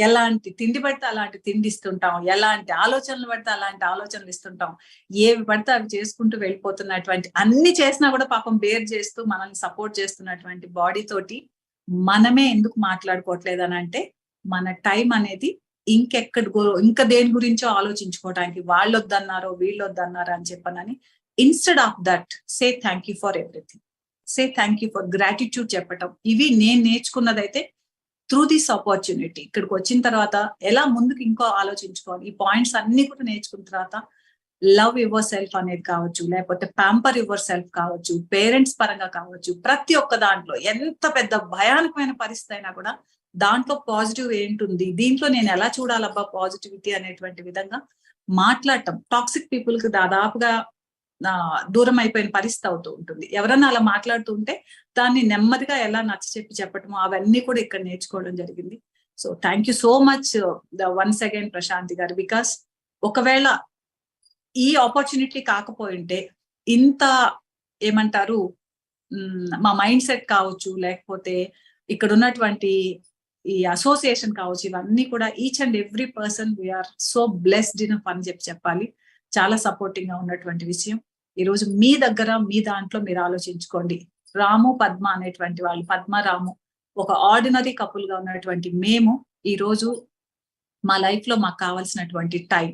ఎలాంటి తిండి పడితే అలాంటి తిండి ఇస్తుంటాం, ఎలాంటి ఆలోచనలు పడితే అలాంటి ఆలోచనలు ఇస్తుంటాం, ఏవి పడితే అవి చేసుకుంటూ వెళ్ళిపోతున్నటువంటి, అన్ని చేసినా కూడా పాపం బేర్ చేస్తూ మనల్ని సపోర్ట్ చేస్తున్నటువంటి బాడీ తోటి మనమే ఎందుకు మాట్లాడుకోవట్లేదు అని అంటే, మన టైం అనేది ఇంకా దేని గురించో ఆలోచించుకోవడానికి, వాళ్ళు వద్దన్నారో వీళ్ళు వద్దన్నారో అని చెప్పనని, instead of that say thank you for everything, say thank you for gratitude చెప్పటం. ఇవి నేను నేర్చుకున్నదైతే త్రూ దిస్ ఆపర్చునిటీ. ఇక్కడికి వచ్చిన తర్వాత ఎలా ముందుకు ఇంకో ఆలోచించుకోవాలి, ఈ పాయింట్స్ అన్ని కూడా నేర్చుకున్న తర్వాత లవ్ యువర్ సెల్ఫ్ అనేది కావచ్చు, లేకపోతే ప్యాంపర్ యువర్ సెల్ఫ్ కావచ్చు, పేరెంట్స్ పరంగా కావచ్చు, ప్రతి ఒక్క దాంట్లో ఎంత పెద్ద భయానకమైన పరిస్థితి అయినా కూడా దాంట్లో పాజిటివ్ ఏంటుంది, దీంట్లో నేను ఎలా చూడాలబ్బా పాజిటివిటీ అనేటువంటి విధంగా మాట్లాడటం. టాక్సిక్ పీపుల్ కి దాదాపుగా దూరం అయిపోయిన పరిస్థితి అవుతూ ఉంటుంది. ఎవరన్నా అలా మాట్లాడుతూ ఉంటే దాన్ని నెమ్మదిగా ఎలా చెప్పటము, అవన్నీ కూడా ఇక్కడ నేర్చుకోవడం జరిగింది. So thank you so much once again Prashanthi garu. Because ఒకవేళ ఈ ఆపర్చునిటీ కాకపోయింటే ఇంత ఏమంటారు మా మైండ్ సెట్ కావచ్చు, లేకపోతే ఇక్కడ ఉన్నటువంటి ఈ అసోసియేషన్ కావచ్చు, ఇవన్నీ కూడా each and every person we are so blessed in అని చెప్పాలి. చాలా సపోర్టింగ్ గా ఉన్నటువంటి విషయం. ఈ రోజు మీ దగ్గర మీ దాంట్లో మీరు ఆలోచించుకోండి. రాము పద్మ అనేటువంటి వాళ్ళు, పద్మ రాము ఒక ఆర్డినరీ కపుల్ గా ఉన్నటువంటి మేము ఈ రోజు మా లైఫ్ లో మాకు కావాల్సినటువంటి టైం,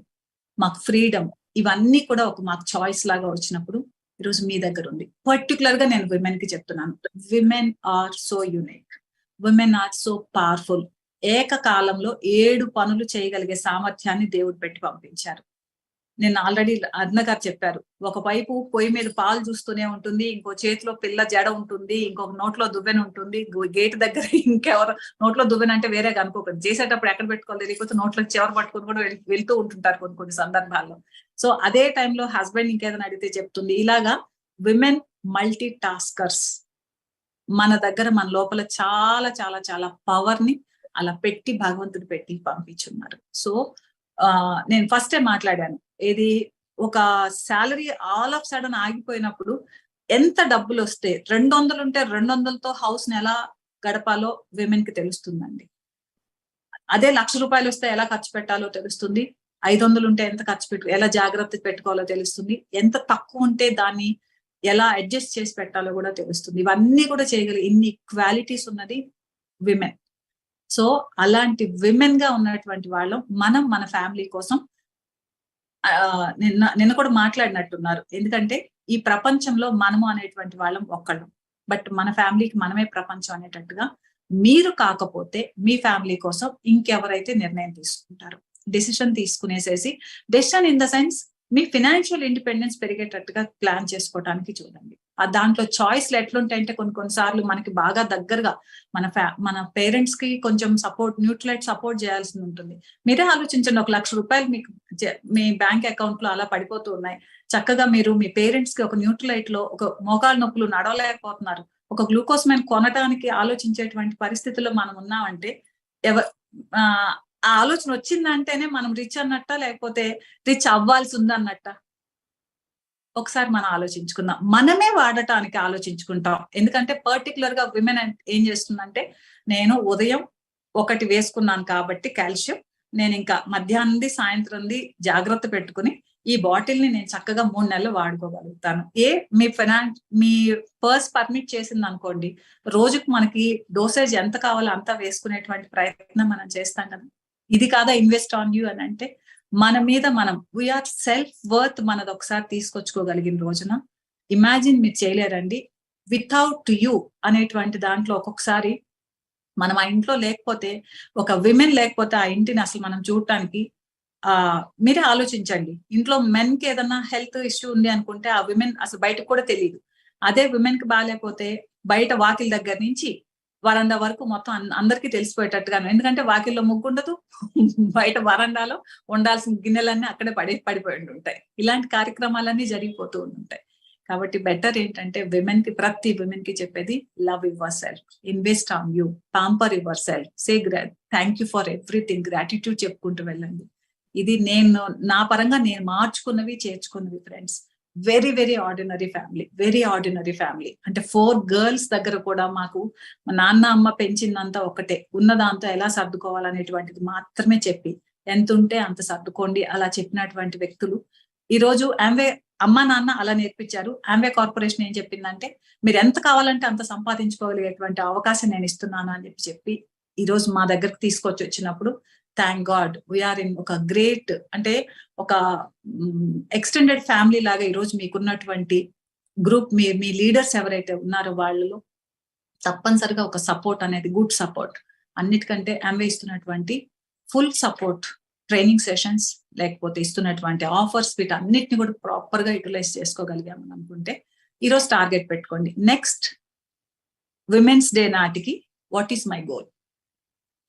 మాకు ఫ్రీడమ్, ఇవన్నీ కూడా ఒక మాకు చాయిస్ లాగా వచ్చినప్పుడు ఈరోజు మీ దగ్గర ఉంది. పర్టికులర్ గా నేను విమెన్ కి చెప్తున్నాను, women are so unique, women are so powerful. ఏకకాలంలో 7 పనులు చేయగలిగే సామర్థ్యాన్ని దేవుడు పెట్టి పంపించారు. నేను ఆల్రెడీ అర్ణ గారు చెప్పారు, ఒకవైపు పొయ్యి మీద పాలు చూస్తూనే ఉంటుంది, ఇంకో చేతిలో పిల్ల జడ ఉంటుంది, ఇంకొక నోట్లో దువ్వెన ఉంటుంది, గేట్ దగ్గర ఇంకెవరు నోట్లో దువ్వెన అంటే వేరే అనుకోకండి, చేసేటప్పుడు ఎక్కడ పెట్టుకోవాలి తెలియకపోతే నోట్లో చివరి పట్టుకుని కూడా వెళ్తూ ఉంటుంటారు కొన్ని సందర్భాల్లో. సో అదే టైంలో హస్బెండ్ ఇంకేదైనా అడిగితే చెప్తుంది. ఇలాగా విమెన్ మల్టీ టాస్కర్స్. మన దగ్గర మన లోపల చాలా చాలా చాలా పవర్ ని అలా పెట్టి భగవంతుడు పెట్టి పంపించున్నారు. సో నేను ఫస్టే మాట్లాడాను, ఏది ఒక శాలరీ ఆల్ ఆఫ్ సడన్ ఆగిపోయినప్పుడు ఎంత డబ్బులు వస్తే 200 ఉంటే 200తో హౌస్ ని ఎలా గడపాలో విమెన్ కి తెలుస్తుందండి. అదే 1,00,000 రూపాయలు వస్తే ఎలా ఖర్చు పెట్టాలో తెలుస్తుంది. 500 ఉంటే ఎంత ఎలా జాగ్రత్త పెట్టుకోవాలో తెలుస్తుంది. ఎంత తక్కువ ఉంటే దాన్ని ఎలా అడ్జస్ట్ చేసి పెట్టాలో కూడా తెలుస్తుంది. ఇవన్నీ కూడా చేయగలిగే ఇన్ని క్వాలిటీస్ ఉన్నది విమెన్. సో అలాంటి విమెన్ గా ఉన్నటువంటి వాళ్ళం మనం మన ఫ్యామిలీ కోసం నిన్న కూడా మాట్లాడినట్టున్నారు. ఎందుకంటే ఈ ప్రపంచంలో మనము అనేటువంటి వాళ్ళం ఒక్కళ్ళం, బట్ మన ఫ్యామిలీకి మనమే ప్రపంచం అనేటట్టుగా మీరు కాకపోతే మీ ఫ్యామిలీ కోసం ఇంకెవరైతే నిర్ణయం తీసుకుంటారు, డెసిషన్ తీసుకునేసేసి, డెసిషన్ ఇన్ ద సెన్స్ మీ ఫినాన్షియల్ ఇండిపెండెన్స్ పెరిగేటట్టుగా ప్లాన్ చేసుకోవడానికి చూడండి. దాంట్లో చాయిస్లు ఎట్లుంటాయంటే కొన్నిసార్లు మనకి బాగా దగ్గరగా మన పేరెంట్స్ కి కొంచెం న్యూట్రలైట్ సపోర్ట్ చేయాల్సి ఉంటుంది. మీరే ఆలోచించండి, 1,00,000 రూపాయలు మీకు మీ బ్యాంక్ అకౌంట్ లో అలా పడిపోతూ ఉన్నాయి. చక్కగా మీరు మీ పేరెంట్స్ కి ఒక న్యూట్రలైట్ లో ఒక మోకాలు నొప్పులు, నడవలేకపోతున్నారు, ఒక గ్లూకోజ్ మైన్ కొనడానికి ఆలోచించేటువంటి పరిస్థితుల్లో మనం ఉన్నామంటే ఆ ఆలోచన వచ్చిందంటేనే మనం రిచ్ అన్నట్ట, లేకపోతే రిచ్ అవ్వాల్సి ఉందన్నట్ట? ఒకసారి మనం ఆలోచించుకుందాం. మనమే వాడటానికి ఆలోచించుకుంటాం. ఎందుకంటే పర్టికులర్ గా విమెన్ ఏం చేస్తుందంటే, నేను ఉదయం 1 వేసుకున్నాను కాబట్టి కాల్షియం, నేను ఇంకా మధ్యాహ్నంది సాయంత్రంది జాగ్రత్త పెట్టుకుని ఈ బాటిల్ ని నేను చక్కగా 3 నెలలు వాడుకోగలుగుతాను. మీ పర్స్ పర్మిట్ చేసింది అనుకోండి, రోజుకు మనకి డోసేజ్ ఎంత కావాలో అంతా వేసుకునేటువంటి ప్రయత్నం మనం చేస్తాం కదా. ఇది కాదా ఇన్వెస్ట్ ఆన్ యూ అని అంటే, మన మీద మనం వీఆర్ సెల్ఫ్ వర్త్ మనది ఒకసారి తీసుకొచ్చుకోగలిగిన రోజున ఇమాజిన్ మీరు చేయలేరండి. వితౌట్ యూ అనేటువంటి దాంట్లో ఒక్కొక్కసారి మనం ఆ ఇంట్లో లేకపోతే, ఒక విమెన్ లేకపోతే ఆ ఇంటిని అసలు మనం చూడటానికి మీరే ఆలోచించండి. ఇంట్లో మెన్ కి ఏదన్నా హెల్త్ ఇష్యూ ఉంది అనుకుంటే ఆ విమెన్ అసలు బయటకు కూడా తెలియదు. అదే విమెన్ కి బాగాలేకపోతే బయట వాకిల దగ్గర నుంచి వరండా వరకు మొత్తం అందరికీ తెలిసిపోయేటట్టుగాను, ఎందుకంటే వాకిల్లో ముగ్గు ఉండదు, బయట వరండాలో ఉండాల్సిన గిన్నెలన్నీ అక్కడే పడిపోయి ఉంటాయి. ఇలాంటి కార్యక్రమాలన్నీ జరిగిపోతూ ఉంటాయి. కాబట్టి బెటర్ ఏంటంటే ప్రతి విమెన్ కి చెప్పేది love yourself, invest on you, pamper yourself, say thank you for everything, gratitude చెప్పుకుంటూ వెళ్ళండి. ఇది నేను నా పరంగా నేను మార్చుకున్నవి చేర్చుకున్నవి friends. Very very ordinary family. అంటే 4 గర్ల్స్ దగ్గర కూడా మాకు మా నాన్న అమ్మ పెంచిందంతా ఒకటే, ఉన్న దాంతో ఎలా సర్దుకోవాలనేటువంటిది మాత్రమే చెప్పి, ఎంత ఉంటే అంత సర్దుకోండి అలా చెప్పినటువంటి వ్యక్తులు. ఈ రోజు ఆంవే అమ్మ నాన్న అలా నేర్పించారు. ఆంవే కార్పొరేషన్ ఏం చెప్పిందంటే మీరు ఎంత కావాలంటే అంత సంపాదించుకోగలిగేటువంటి అవకాశం నేను ఇస్తున్నాను అని చెప్పి ఈ రోజు మా దగ్గరకు తీసుకొచ్చి వచ్చినప్పుడు థ్యాంక్ గాడ్ వీఆర్ ఇన్ ఒక గ్రేట్, అంటే ఒక ఎక్స్టెండెడ్ ఫ్యామిలీ లాగా ఈ రోజు మీకున్నటువంటి గ్రూప్, మీ లీడర్స్ ఎవరైతే ఉన్నారో వాళ్ళలో తప్పనిసరిగా ఒక సపోర్ట్ అనేది, గుడ్ సపోర్ట్, అన్నిటికంటే ఆంవే ఇస్తున్నటువంటి ఫుల్ సపోర్ట్, ట్రైనింగ్ సెషన్స్, లేకపోతే ఇస్తున్నటువంటి ఆఫర్స్, వీటన్నిటిని కూడా ప్రాపర్ గా యూటిలైజ్ చేసుకోగలిగామని అనుకుంటే ఈరోజు టార్గెట్ పెట్టుకోండి. నెక్స్ట్ విమెన్స్ డే నాటికి వాట్ ఈస్ మై గోల్,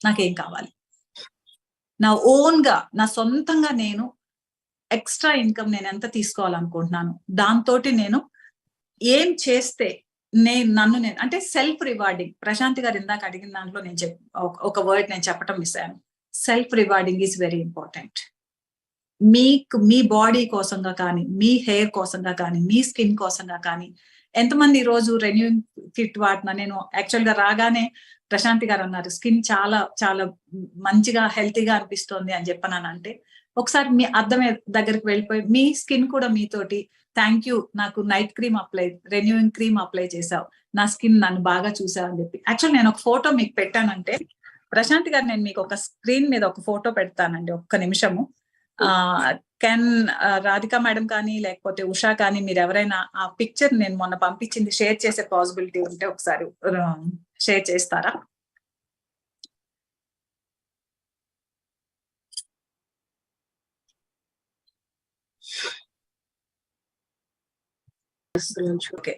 నాకేం కావాలి, నా ఓన్ గా నా సొంతంగా నేను ఎక్స్ట్రా ఇన్కమ్ నేను ఎంత తీసుకోవాలనుకుంటున్నాను, దాంతో నేను ఏం చేస్తే నన్ను అంటే సెల్ఫ్ రివార్డింగ్. ప్రశాంతి గారు ఇందాక అడిగిన దాంట్లో నేను ఒక వర్డ్ నేను చెప్పటం మిస్ అయ్యాను. Self rewarding is very important. మీ బాడీ కోసంగా కానీ, మీ హెయిర్ కోసంగా కానీ, మీ స్కిన్ కోసంగా కానీ, ఎంతమంది ఈ రోజు రెన్యూయింగ్ కిట్ వాడినా, నేను యాక్చువల్ గా రాగానే ప్రశాంతి గారు అన్నారు స్కిన్ చాలా చాలా మంచిగా హెల్తీగా అనిపిస్తోంది అని చెప్పానంటే, ఒకసారి మీ అద్దం దగ్గరికి వెళ్ళిపోయి మీ స్కిన్ కూడా మీతోటి థ్యాంక్ యూ, నాకు night cream renewing cream apply చేసావు, నా స్కిన్ నన్ను బాగా చూసావు అని చెప్పి. యాక్చువల్ నేను ఒక ఫోటో మీకు పెట్టానంటే ప్రశాంతి గారు, నేను మీకు ఒక స్క్రీన్ మీద ఒక ఫోటో పెడతానండి, ఒక్క నిమిషము. రాధిక మేడం కానీ లేకపోతే ఉషా కానీ మీరు ఎవరైనా ఆ పిక్చర్ నేను మొన్న పంపించింది షేర్ చేసే పాసిబిలిటీ ఉంటే ఒకసారి షేర్ చేస్తారా? ఓకే,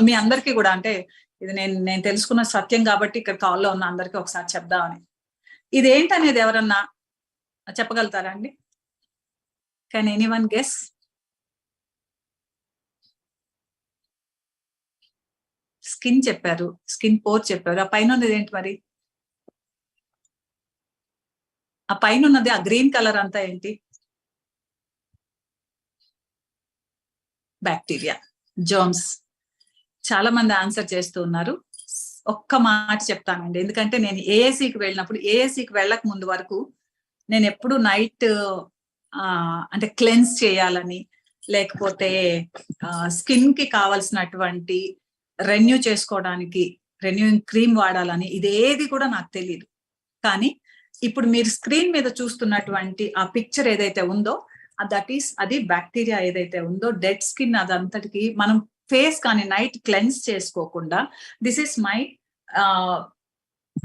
మీ అందరికీ కూడా, అంటే ఇది నేను తెలుసుకున్న సత్యం కాబట్టి ఇక్కడ కాల్లో ఉన్న అందరికీ ఒకసారి చెప్దామని. ఇదేంటనేది ఎవరన్నా చెప్పగలుగుతారా అండి? Can anyone guess? స్కిన్ చెప్పారు, స్కిన్ పోర్ చెప్పారు. ఆ పైన ఉన్నది ఏంటి మరి? ఆ పైన ఉన్నది ఆ గ్రీన్ కలర్ అంతా ఏంటి? Bacteria, germs. చాలా మంది ఆన్సర్ చేస్తూ ఉన్నారు. ఒక్క మాట చెప్తానండి, ఎందుకంటే నేను ఏఏసీకి వెళ్ళినప్పుడు, ఏఏసీకి వెళ్ళక ముందు వరకు నేను ఎప్పుడు నైట్ అంటే క్లెన్స్ చేయాలని, లేకపోతే స్కిన్ కి కావాల్సినటువంటి రెన్యూ చేసుకోవడానికి రెన్యూయింగ్ క్రీమ్ వాడాలని, ఇదేది కూడా నాకు తెలియదు. కానీ ఇప్పుడు మీరు స్క్రీన్ మీద చూస్తున్నటువంటి ఆ పిక్చర్ ఏదైతే ఉందో అది బ్యాక్టీరియా ఏదైతే ఉందో, డెడ్ స్కిన్ అదంతటికి మనం ఫేస్ కానీ నైట్ క్లెన్స్ చేసుకోకుండా, this is my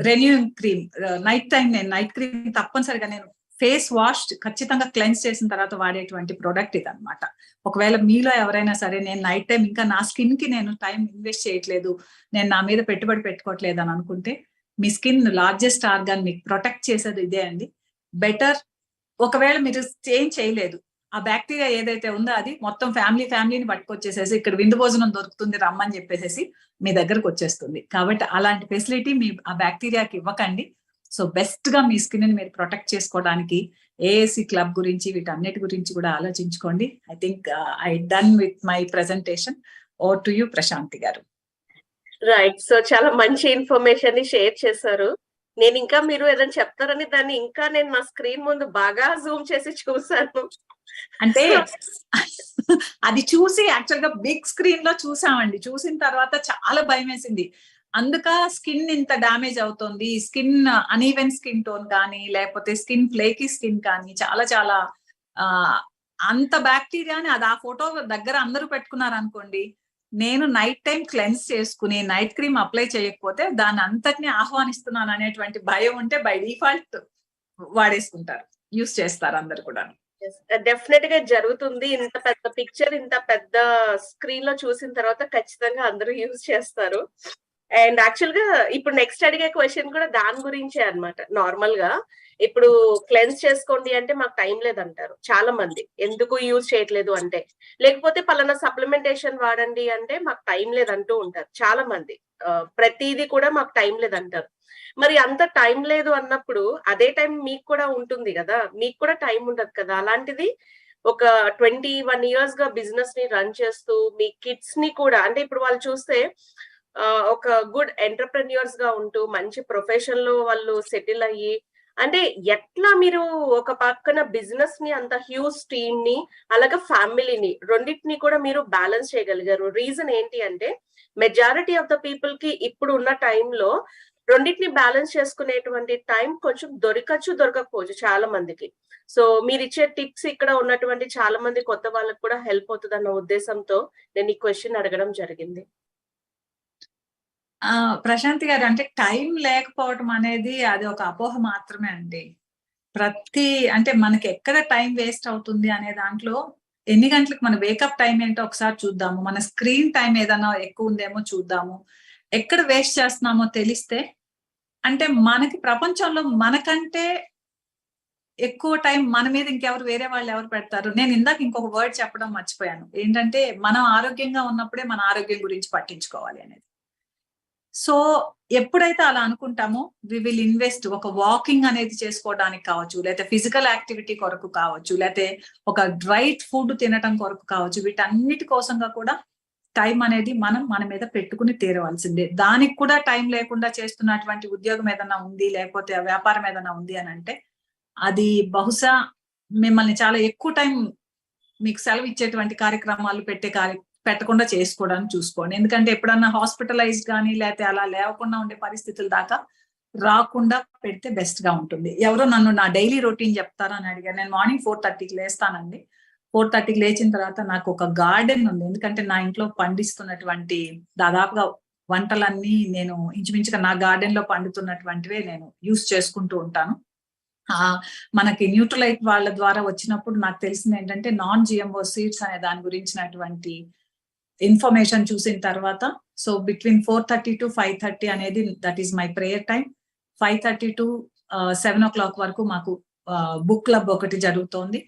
renewing cream. Night time నేను నైట్ క్రీమ్ తప్పనిసరిగా, నేను ఫేస్ వాష్ ఖచ్చితంగా క్లెన్స్ చేసిన తర్వాత వాడేటువంటి ప్రోడక్ట్ ఇది అనమాట. ఒకవేళ మీలో ఎవరైనా సరే నేను నైట్ టైం ఇంకా నా స్కిన్ కి నేను టైం ఇన్వెస్ట్ చేయట్లేదు, నేను నా మీద పెట్టుబడి పెట్టుకోవట్లేదు అని అనుకుంటే, మీ స్కిన్ లార్జెస్ట్ ఆర్గాన్, మీకు ప్రొటెక్ట్ చేసేది ఇదే అండి. బెటర్ ఒకవేళ మీరు ఏం చేయలేదు, ఆ బ్యాక్టీరియా ఏదైతే ఉందో అది మొత్తం ఫ్యామిలీని పట్టుకొచ్చేసేసి ఇక్కడ విందు భోజనం దొరుకుతుంది రమ్మని చెప్పేసి మీ దగ్గరకు వచ్చేస్తుంది. కాబట్టి అలాంటి ఫెసిలిటీ మీ ఆ బ్యాక్టీరియాకి ఇవ్వకండి. సో బెస్ట్ గా మీ స్కిన్ ని మీరు ప్రొటెక్ట్ చేసుకోవడానికి ఏఏసీ క్లబ్ గురించి వీటన్నిటి గురించి కూడా ఆలోచించుకోండి. I think I done with my presentation. Over to you Prashanthi గారు. రైట్, సో చాలా మంచి ఇన్ఫర్మేషన్ ని షేర్ చేశారు. నేను ఇంకా మీరు ఏదైనా చెప్తారని దాన్ని ఇంకా నేను నా స్క్రీన్ ముందు బాగా జూమ్ చేసి చూసాను. అంటే అది చూసి యాక్చువల్ గా బిగ్ స్క్రీన్ లో చూసామండి. చూసిన తర్వాత చాలా భయం వేసింది. అందుక స్కిన్ ఇంత డ్యామేజ్ అవుతుంది, స్కిన్ అనీవెన్ స్కిన్ టోన్ కానీ, లేకపోతే స్కిన్ ఫ్లేకీ స్కిన్ కానీ, చాలా చాలా అంత బ్యాక్టీరియాని అది ఆ ఫోటో దగ్గర అందరూ పెట్టుకున్నారు అనుకోండి, నేను నైట్ టైం క్లెన్స్ చేసుకుని నైట్ క్రీమ్ అప్లై చేయకపోతే దాన్ని అంతటిని ఆహ్వానిస్తున్నాను అనేటువంటి భయం ఉంటే బై డిఫాల్ట్ వాడేసుకుంటారు, యూస్ చేస్తారు అందరు కూడా. డెఫినెట్ గా జరుగుతుంది. ఇంత పెద్ద పిక్చర్ ఇంత పెద్ద స్క్రీన్ లో చూసిన తర్వాత ఖచ్చితంగా అందరూ యూజ్ చేస్తారు. అండ్ యాక్చువల్ గా ఇప్పుడు నెక్స్ట్ అడిగే క్వశ్చన్ కూడా దాని గురించే అన్నమాట. నార్మల్ గా ఇప్పుడు క్లెన్స్ చేసుకోండి అంటే మాకు టైం లేదంటారు చాలా మంది. ఎందుకు యూజ్ చేయట్లేదు అంటే, లేకపోతే పలానా సప్లిమెంటేషన్ వాడండి అంటే మాకు టైం లేదంటూ ఉంటారు చాలా మంది. ప్రతిదీ కూడా మాకు టైం లేదంటారు. మరి అంత టైం లేదు అన్నప్పుడు అదే టైం మీకు కూడా ఉంటుంది కదా, మీకు కూడా టైం ఉండదు కదా. అలాంటిది ఒక 21 ఇయర్స్ గా బిజినెస్ ని రన్ చేస్తూ మీ కిడ్స్ ని కూడా, అంటే ఇప్పుడు వాళ్ళు చూస్తే ఒక గుడ్ ఎంటర్‌ప్రెన్యూర్స్ గా ఉంటూ మంచి ప్రొఫెషన్ లో వాళ్ళు సెటిల్ అయ్యి, అంటే ఎట్లా మీరు ఒక పక్కన బిజినెస్ ని అంత హ్యూజ్ టీమ్ ని అలాగే ఫ్యామిలీని రెండిటిని కూడా మీరు బ్యాలెన్స్ చేయగలిగారు? రీజన్ ఏంటి అంటే మెజారిటీ ఆఫ్ ద పీపుల్ కి ఇప్పుడు ఉన్న టైంలో రెండిటిని బ్యాలెన్స్ చేసుకునేటువంటి టైం కొంచెం దొరకకపోవచ్చు చాలా మందికి. సో మీరిచ్చే టిప్స్ ఇక్కడ ఉన్నటువంటి చాలా మంది కొత్త వాళ్ళకి కూడా హెల్ప్ అవుతుందన్న ఉద్దేశంతో నేను ఈ క్వెషన్ అడగడం జరిగింది. ప్రశాంతి గారు, అంటే టైం లేకపోవటం అనేది అది ఒక అపోహ మాత్రమే అండి. అంటే మనకి ఎక్కడ టైం వేస్ట్ అవుతుంది అనే దాంట్లో ఎన్ని గంటలకు మన వేకప్ టైం ఏంటో ఒకసారి చూద్దాము. మన స్క్రీన్ టైం ఏదైనా ఎక్కువ ఉందేమో చూద్దాము. ఎక్కడ వేస్ట్ చేస్తున్నామో తెలిస్తే, అంటే మనకి ప్రపంచంలో మనకంటే ఎక్కువ టైం మన మీద ఇంకెవరు, వేరే వాళ్ళు ఎవరు పెడతారు? నేను ఇందాక ఇంకొక వర్డ్ చెప్పడం మర్చిపోయాను. ఏంటంటే మనం ఆరోగ్యంగా ఉన్నప్పుడే మన ఆరోగ్యం గురించి పట్టించుకోవాలి అనేది. సో ఎప్పుడైతే అలా అనుకుంటామో వి విల్ ఇన్వెస్ట్. ఒక వాకింగ్ అనేది చేసుకోవడానికి కావచ్చు, లేకపోతే ఫిజికల్ యాక్టివిటీ కొరకు కావచ్చు, లేకపోతే ఒక రైట్ ఫుడ్ తినటం కొరకు కావచ్చు, వీటన్నిటి కోసంగా కూడా టైం అనేది మనం మన మీద పెట్టుకుని తీరవలసిందే. దానికి కూడా టైం లేకుండా చేస్తున్నటువంటి ఉద్యోగం ఏదైనా ఉంది, లేకపోతే వ్యాపారం ఏదైనా ఉంది అని అంటే అది బహుశా మిమ్మల్ని చాలా ఎక్కువ టైం మీకు సెలవు ఇచ్చేటువంటి కార్యక్రమాలు పెట్టకుండా చేసుకోవడానికి చూసుకోండి. ఎందుకంటే ఎప్పుడన్నా హాస్పిటలైజ్ కానీ లేకపోతే అలా లేకుండా ఉండే పరిస్థితుల దాకా రాకుండా పెడితే బెస్ట్ గా ఉంటుంది. ఎవరో నన్ను నా డైలీ రొటీన్ చెప్తారని అడిగారు. నేను మార్నింగ్ 4:30కి లేస్తానండి. 4:30కి లేచిన తర్వాత నాకు ఒక గార్డెన్ ఉంది. ఎందుకంటే నా ఇంట్లో పండిస్తున్నటువంటి దాదాపుగా వంటలన్నీ నేను ఇంచుమించుగా నా గార్డెన్ లో పండుతున్నటువంటివే నేను యూస్ చేసుకుంటూ ఉంటాను. మనకి న్యూట్రలైట్ వాళ్ళ ద్వారా వచ్చినప్పుడు నాకు తెలిసింది ఏంటంటే నాన్ జిఎంఓ సీడ్స్ అనే దాని గురించినటువంటి ఇన్ఫర్మేషన్ చూసిన తర్వాత, సో బిట్వీన్ 4:30 to 5:30 అనేది that is my prayer time. 5:30 to 7 o'clock వరకు మాకు బుక్ క్లబ్ ఒకటి జరుగుతోంది.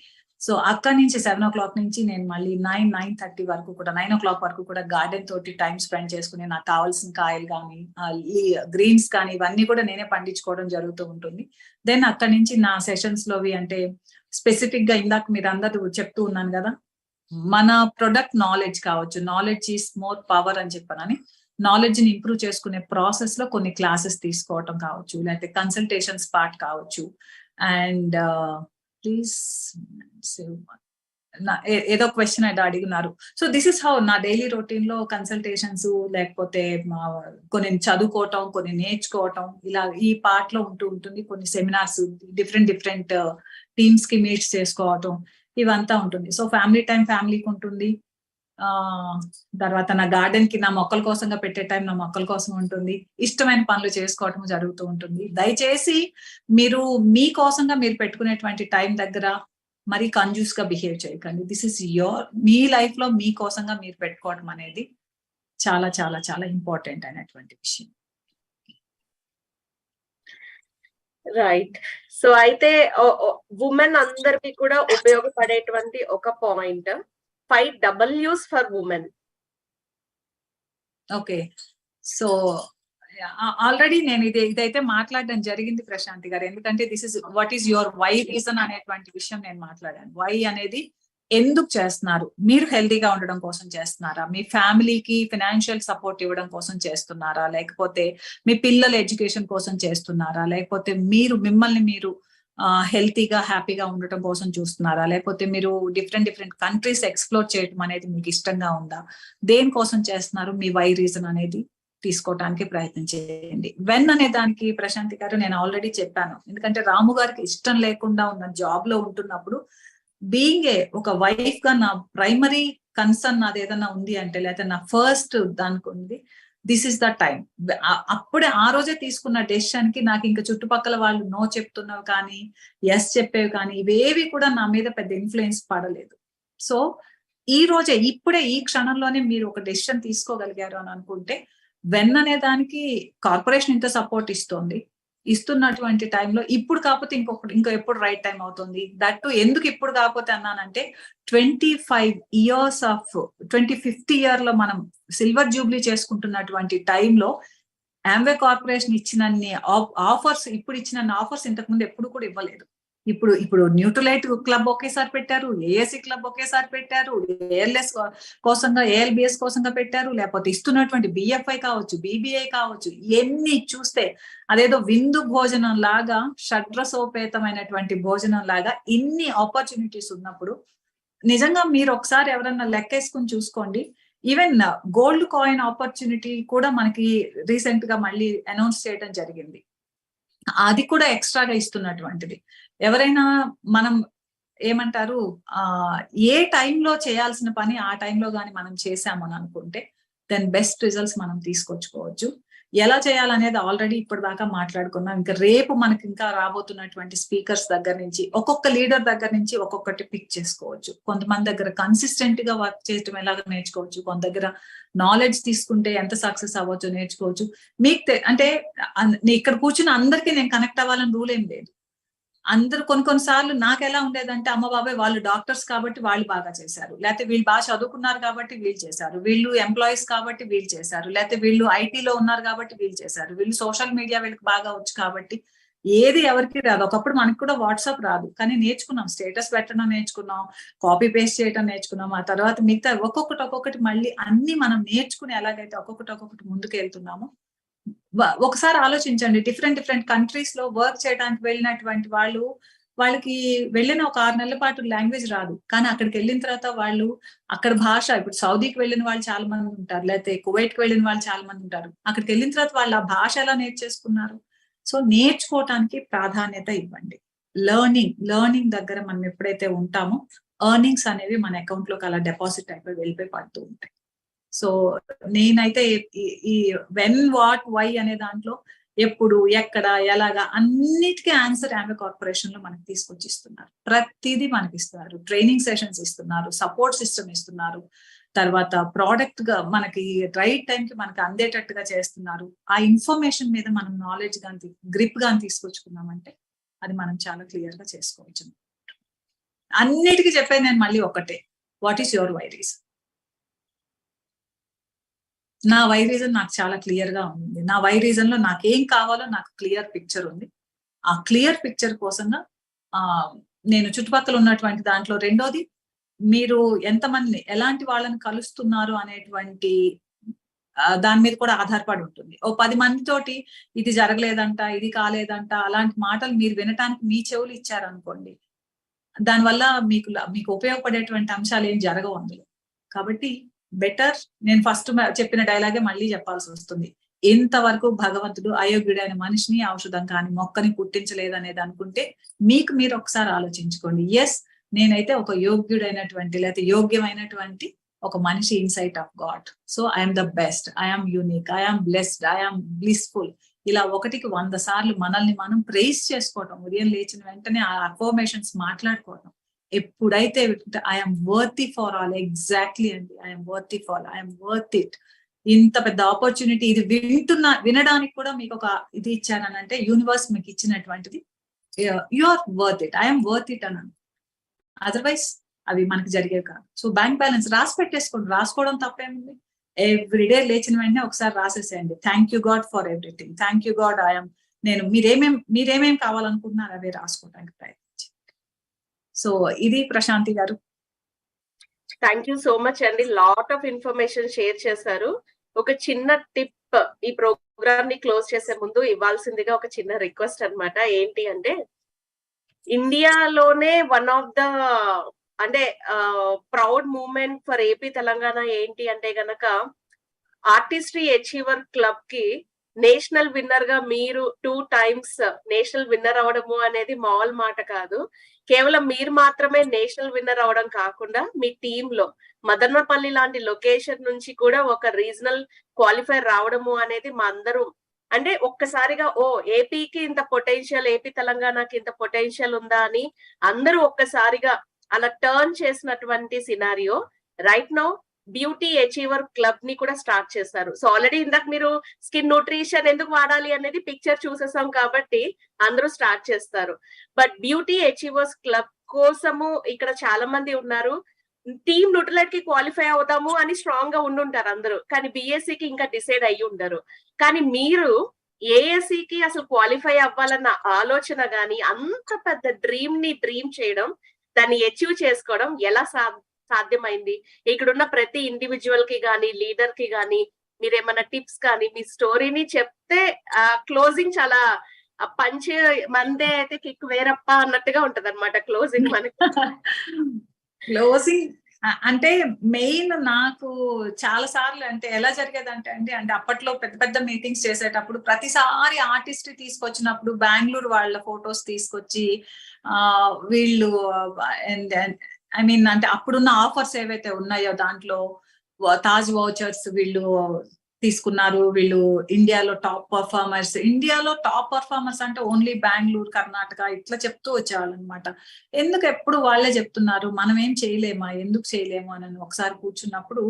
సో అక్కడి నుంచి 7 o'clock నుంచి నేను మళ్ళీ 9:30 వరకు కూడా 9 o'clock వరకు కూడా గార్డెన్ తోటి టైం స్పెండ్ చేసుకుని నాకు కావాల్సిన కాయలు కానీ గ్రీన్స్ కానీ ఇవన్నీ కూడా నేనే పండించుకోవడం జరుగుతూ ఉంటుంది. దెన్ అక్కడి నుంచి నా సెషన్స్ లోవి, అంటే స్పెసిఫిక్ గా ఇందాక మీరు అందరూ చెప్తూ ఉన్నాను కదా, మన ప్రొడక్ట్ నాలెడ్జ్ కావచ్చు, నాలెడ్జ్ ఈస్ మోర్ పవర్ అని చెప్పనని నాలెడ్జ్ ని ఇంప్రూవ్ చేసుకునే ప్రాసెస్ లో కొన్ని క్లాసెస్ తీసుకోవటం కావచ్చు, లేకపోతే కన్సల్టేషన్స్ పార్ట్ కావచ్చు. అండ్ ప్లీజ్ ఏదో క్వశ్చన్ అయితే అడిగినారు. సో దిస్ ఇస్ హౌ నా డైలీ రొటీన్ లో కన్సల్టేషన్స్, లేకపోతే కొన్ని చదువుకోవటం, కొన్ని నేర్చుకోవటం, ఇలా ఈ పార్ట్ లో ఉంటుంది. కొన్ని సెమినార్స్, డిఫరెంట్ టీమ్స్ కి మీట్స్ చేసుకోవటం, ఇవంతా ఉంటుంది. సో ఫ్యామిలీ టైం ఫ్యామిలీకి ఉంటుంది. తర్వాత నా గార్డెన్ కి, నా మొక్కల కోసంగా పెట్టే టైం నా మొక్కల కోసం ఉంటుంది. ఇష్టమైన పనులు చేసుకోవటం జరుగుతూ ఉంటుంది. దయచేసి మీరు మీ కోసంగా మీరు పెట్టుకునేటువంటి టైం దగ్గర మరీ కంజూస్ గా బిహేవ్ చేయకండి. దిస్ ఇస్ మీ లైఫ్ లో మీ కోసంగా మీరు పెట్టుకోవడం అనేది చాలా చాలా చాలా ఇంపార్టెంట్ అయినటువంటి విషయం. రైట్. సో అయితే ఉమెన్ అందరికి కూడా ఉపయోగపడేటువంటి ఒక point 5 W's for women. Okay, so already నేను ఇదైతే మాట్లాడడం జరిగింది ప్రశాంతి గారు. ఎందుకంటే this is what is your why reason అనేటువంటి విషయం నేను మాట్లాడాను. వై అనేది ఎందుకు చేస్తున్నారు? మీరు హెల్తీగా ఉండడం కోసం చేస్తున్నారా? మీ ఫ్యామిలీకి ఫైనాన్షియల్ సపోర్ట్ ఇవ్వడం కోసం చేస్తున్నారా? లేకపోతే మీ పిల్లల ఎడ్యుకేషన్ కోసం చేస్తున్నారా? లేకపోతే మిమ్మల్ని మీరు హెల్తీగా హ్యాపీగా ఉండటం కోసం చూస్తున్నారా? లేకపోతే మీరు డిఫరెంట్ కంట్రీస్ ఎక్స్ప్లోర్ చేయడం అనేది మీకు ఇష్టంగా ఉందా? దేనికోసం చేస్తున్నారు? మీ వై రీజన్ అనేది తీసుకోవడానికి ప్రయత్నం చేయండి. వెన్ అనే దానికి ప్రశాంతి గారు నేను ఆల్రెడీ చెప్పాను. ఎందుకంటే రాము గారికి ఇష్టం లేకుండా ఉన్న జాబ్ లో ఉంటున్నప్పుడు, బీయింగ్ ఒక వైఫ్ గా నా ప్రైమరీ కన్సర్న్ నాది ఏదైనా ఉంది అంటే, లేకపోతే నా ఫస్ట్ దానికి ఉంది, దిస్ ఇస్ ద టైం. అప్పుడే ఆ రోజే తీసుకున్న డెసిషన్ కి నాకు ఇంకా చుట్టుపక్కల వాళ్ళు నో చెప్తున్నవి కానీ, ఎస్ చెప్పేవి కానీ, ఇవేవి కూడా నా మీద పెద్ద ఇన్ఫ్లుయెన్స్ పడలేదు. సో ఈ రోజే, ఇప్పుడే, ఈ క్షణంలోనే మీరు ఒక డెసిషన్ తీసుకోగలిగారు అని అనుకుంటే వెన్ అనే దానికి కార్పొరేషన్ ఇంత సపోర్ట్ ఇస్తున్నటువంటి టైంలో ఇప్పుడు కాకపోతే ఇంకో ఎప్పుడు రైట్ టైం అవుతుంది. దట్ ఎందుకు ఇప్పుడు కాకపోతే అన్నానంటే 25th ఇయర్ లో మనం సిల్వర్ జూబ్లీ చేసుకుంటున్నటువంటి టైంలో ఆంబే కార్పొరేషన్ ఇచ్చినన్ని ఆఫర్స్ ఇంతకు ముందు ఎప్పుడు కూడా ఇవ్వలేదు. ఇప్పుడు న్యూట్రలైట్ క్లబ్ ఒకేసారి పెట్టారు, ఏఎస్సి క్లబ్ ఒకేసారి పెట్టారు, ఏఎల్ఎస్ కోసంగా ఏఎల్బిఎస్ కోసంగా పెట్టారు, లేకపోతే ఇస్తున్నటువంటి బిఎఫ్ఐ కావచ్చు, బిబిఐ కావచ్చు, ఇవన్నీ చూస్తే అదేదో విందు భోజనం లాగా, షడ్రసోపేతమైనటువంటి భోజనం లాగా ఇన్ని ఆపర్చునిటీస్ ఉన్నప్పుడు నిజంగా మీరు ఒకసారి ఎవరన్నా లెక్కేసుకుని చూసుకోండి. ఈవెన్ గోల్డ్ కాయిన్ ఆపర్చునిటీ కూడా మనకి రీసెంట్ గా మళ్ళీ అనౌన్స్ చేయడం జరిగింది. అది కూడా ఎక్స్ట్రాగా ఇస్తున్నటువంటిది. ఎవరైనా మనం ఏమంటారు ఏ టైంలో చేయాల్సిన పని ఆ టైంలో కానీ మనం చేసామని అనుకుంటే దెన్ బెస్ట్ రిజల్ట్స్ మనం తీసుకొచ్చుకోవచ్చు. ఎలా చేయాలనేది ఆల్రెడీ ఇప్పటిదాకా మాట్లాడుకున్నాం. ఇంకా రేపు మనకి ఇంకా రాబోతున్నటువంటి స్పీకర్స్ దగ్గర నుంచి ఒక్కొక్క లీడర్ దగ్గర నుంచి ఒక్కొక్కటి పిక్ చేసుకోవచ్చు. కొంతమంది దగ్గర కన్సిస్టెంట్ గా వర్క్ చేయడం ఎలాగ నేర్చుకోవచ్చు, కొంత దగ్గర నాలెడ్జ్ తీసుకుంటే ఎంత సక్సెస్ అవ్వచ్చో నేర్చుకోవచ్చు. మీకు అంటే ఇక్కడ కూర్చుని అందరికీ నేను కనెక్ట్ అవ్వాలని రూల్ ఏం లేదు. అందరు కొన్నిసార్లు నాకు ఎలా ఉండేదంటే అమ్మ బాబాయ్ వాళ్ళు డాక్టర్స్ కాబట్టి వాళ్ళు బాగా చేశారు, లేకపోతే వీళ్ళు బాగా చదువుకున్నారు కాబట్టి వీళ్ళు చేశారు, వీళ్ళు ఎంప్లాయీస్ కాబట్టి వీళ్ళు చేశారు, లేకపోతే వీళ్ళు ఐటీలో ఉన్నారు కాబట్టి వీళ్ళు చేశారు, వీళ్ళు సోషల్ మీడియా వీళ్ళకి బాగా వచ్చు కాబట్టి ఏది ఎవరికి రాదు. ఒకప్పుడు మనకి కూడా వాట్సాప్ రాదు, కానీ నేర్చుకున్నాం, స్టేటస్ పెట్టడం నేర్చుకున్నాం, కాపీ పేస్ట్ చేయడం నేర్చుకున్నాం. ఆ తర్వాత మిగతా ఒక్కొక్కటి మళ్ళీ అన్ని మనం నేర్చుకుని ఎలాగైతే ఒక్కొక్కటి ముందుకు వెళ్తున్నామో ఒకసారి ఆలోచించండి. డిఫరెంట్ కంట్రీస్ లో వర్క్ చేయడానికి వెళ్ళినటువంటి వాళ్ళకి వెళ్ళిన ఒక 6 నెలల పాటు లాంగ్వేజ్ రాదు, కానీ అక్కడికి వెళ్ళిన తర్వాత వాళ్ళు అక్కడ భాష, ఇప్పుడు సౌదీకి వెళ్ళిన వాళ్ళు చాలా మంది ఉంటారు, లేకపోతే కువైట్ కి వెళ్ళిన వాళ్ళు చాలా మంది ఉంటారు. అక్కడికి వెళ్ళిన తర్వాత వాళ్ళు ఆ భాష ఎలా నేర్చేసుకున్నారు. సో నేర్చుకోవటానికి ప్రాధాన్యత ఇవ్వండి. లెర్నింగ్ దగ్గర మనం ఎప్పుడైతే ఉంటామో ఎర్నింగ్స్ అనేవి మన అకౌంట్ లోకి అలా డిపాజిట్ అయిపోయి వెళ్ళిపోయి పడుతూ ఉంటాయి. సో నేనైతే ఈ వెన్ వాట్ వై అనే దాంట్లో ఎప్పుడు ఎక్కడ ఎలాగా అన్నిటికీ ఆన్సర్ ఆంబే కార్పొరేషన్ లో మనకి తీసుకొచ్చి ఇస్తున్నారు. ప్రతిదీ మనకి ఇస్తున్నారు, ట్రైనింగ్ సెషన్స్ ఇస్తున్నారు, సపోర్ట్ సిస్టమ్ ఇస్తున్నారు, తర్వాత ప్రోడక్ట్ గా మనకి రైట్ టైం కి మనకి అందేటట్టుగా చేస్తున్నారు. ఆ ఇన్ఫర్మేషన్ మీద మనం నాలెడ్జ్ గాని గ్రిప్ గాని తీసుకొచ్చుకున్నామంటే అది మనం చాలా క్లియర్ గా చేసుకోవచ్చు. అన్నిటికీ చెప్పేది నేను మళ్ళీ ఒకటే, what is your why reason. నా వై రీజన్ నాకు చాలా క్లియర్ గా ఉంది. నా వై రీజన్ లో నాకేం కావాలో నాకు క్లియర్ పిక్చర్ ఉంది. ఆ క్లియర్ పిక్చర్ కోసంగా నేను చుట్టుపక్కల ఉన్నటువంటి దాంట్లో రెండోది, మీరు ఎంతమంది ఎలాంటి వాళ్ళని కలుస్తున్నారు అనేటువంటి దాని మీద కూడా ఆధారపడి ఉంటుంది. ఓ 10 మందితోటి ఇది జరగలేదంట, ఇది కాలేదంట, అలాంటి మాటలు మీరు వినటానికి మీ చెవులు ఇచ్చారనుకోండి, దానివల్ల మీకు ఉపయోగపడేటువంటి అంశాలు ఏం జరగవు అందులో. కాబట్టి బెటర్, నేను ఫస్ట్ చెప్పిన డైలాగే మళ్ళీ చెప్పాల్సి వస్తుంది. ఇంతవరకు భగవంతుడు అయోగ్యుడైన మనిషిని ఔషధం కాని మొక్కని పుట్టించలేదనేది అనుకుంటే మీకు మీరు ఒకసారి ఆలోచించుకోండి. ఎస్, నేనైతే ఒక యోగ్యుడైనటువంటి లేకపోతే యోగ్యమైనటువంటి ఒక మనిషి insight of God. So I'm the best, I'm unique, I'm blessed, I'm blissful. ఇలా 1కి 100 సార్లు మనల్ని మనం ప్రైజ్ చేసుకోవటం, ఉదయం లేచిన వెంటనే ఆ అఫర్మేషన్స్ మాట్లాడుకోవటం. ఎప్పుడైతే I'm worthy for all, exactly అండి, I'm worthy for, I'm worth it. ఇంత పెద్ద ఆపర్చునిటీ ఇది వినడానికి కూడా మీకు ఒక ఇది ఇచ్చారనంటే యూనివర్స్ మీకు ఇచ్చినటువంటిది. You are worth it, I'm worth it అన్నాను. అదర్వైజ్ అవి మనకి జరిగేవి కాదు. సో బ్యాంక్ బ్యాలెన్స్ రాసి పెట్టేసుకోండి, రాసుకోవడం తప్పేముంది. ఎవ్రీడే లేచిన వెంటనే ఒకసారి రాసేసేయండి, thank you God for everything, thank you God I'm, నేను మీరేమేం కావాలనుకుంటున్నారు అవి రాసుకోవడానికి ప్రయత్నించండి. సో ఇది ప్రశాంతి గారు. థ్యాంక్ యూ సో మచ్ అండి, లాట్ ఆఫ్ ఇన్ఫర్మేషన్ షేర్ చేశారు. ఒక చిన్న టిప్, ఈ ప్రోగ్రామ్ ని క్లోజ్ చేసే ముందు ఇవ్వాల్సిందిగా ఒక చిన్న రిక్వెస్ట్ అన్నమాట. ఏంటి అంటే, ఇండియాలోనే వన్ ఆఫ్ ద అంటే proud moment for AP Telangana ఏంటి అంటే గనక ఆర్టిస్ట్రీ అచీవర్ క్లబ్ కి నేషనల్ విన్నర్ గా మీరు 2 times నేషనల్ విన్నర్ అవడము అనేది మామూలు మాట కాదు. కేవలం మీరు మాత్రమే నేషనల్ విన్నర్ అవడం కాకుండా మీ టీమ్ లో మదనపల్లి లాంటి లొకేషన్ నుంచి కూడా ఒక రీజనల్ క్వాలిఫైర్ రావడము అనేది మా అందరూ అంటే ఒక్కసారిగా ఓ ఏపీకి ఇంత పొటెన్షియల్, ఏపీ తెలంగాణకి ఇంత పొటెన్షియల్ ఉందా అని అందరూ ఒక్కసారిగా అలా టర్న్ చేసినటువంటి scenario. Right now beauty achiever club ని కూడా స్టార్ట్ చేశారు. సో ఆల్రెడీ ఇందాక మీరు స్కిన్ న్యూట్రిషన్ ఎందుకు వాడాలి అనేది పిక్చర్ చూసేసాం కాబట్టి అందరూ స్టార్ట్ చేస్తారు. బట్ బ్యూటీ అచీవర్స్ క్లబ్ కోసము ఇక్కడ చాలా మంది ఉన్నారు. టీమ్ న్యూట్రిలైట్ కి క్వాలిఫై అవుతాము అని స్ట్రాంగ్ గా ఉండుంటారు అందరూ, కానీ బిఎస్సి కి ఇంకా డిసైడ్ అయ్యి ఉండరు. కానీ మీరు ఏఎస్సి కి అసలు క్వాలిఫై అవ్వాలన్న ఆలోచన గాని, అంత పెద్ద డ్రీమ్ చేయడం, దాన్ని అచీవ్ చేసుకోవడం ఎలా సాధ్యమైంది? ఇక్కడున్న ప్రతి ఇండివిజువల్ కి గాని, లీడర్ కి గాని మీరేమన్నా టిప్స్ కానీ మీ స్టోరీని చెప్తే క్లోజింగ్ చాలా పంచే మందే అయితే కిక్ వేరప్ప అన్నట్టుగా ఉంటది అనమాట క్లోజింగ్ మనకి. క్లోజింగ్ అంటే మెయిన్ నాకు చాలా సార్లు అంటే ఎలా జరిగేదంటే అంటే అప్పట్లో పెద్ద పెద్ద మీటింగ్స్ చేసేటప్పుడు ప్రతిసారి ఆర్టిస్ట్ తీసుకొచ్చినప్పుడు బెంగళూరు వాళ్ళ ఫొటోస్ తీసుకొచ్చి వీళ్ళు ఐ మీన్ అంటే అప్పుడున్న ఆఫర్స్ ఏవైతే ఉన్నాయో దాంట్లో తాజ్ వౌచర్స్ వీళ్ళు తీసుకున్నారు, వీళ్ళు ఇండియాలో టాప్ పర్ఫార్మర్స్ అంటే ఓన్లీ బెంగళూరు, కర్ణాటక ఇట్లా చెప్తూ వచ్చేవాళ్ళు అనమాట. ఎందుకు ఎప్పుడు వాళ్ళే చెప్తున్నారు, మనం ఏం చేయలేమా, ఎందుకు చేయలేము అని ఒకసారి కూర్చున్నప్పుడు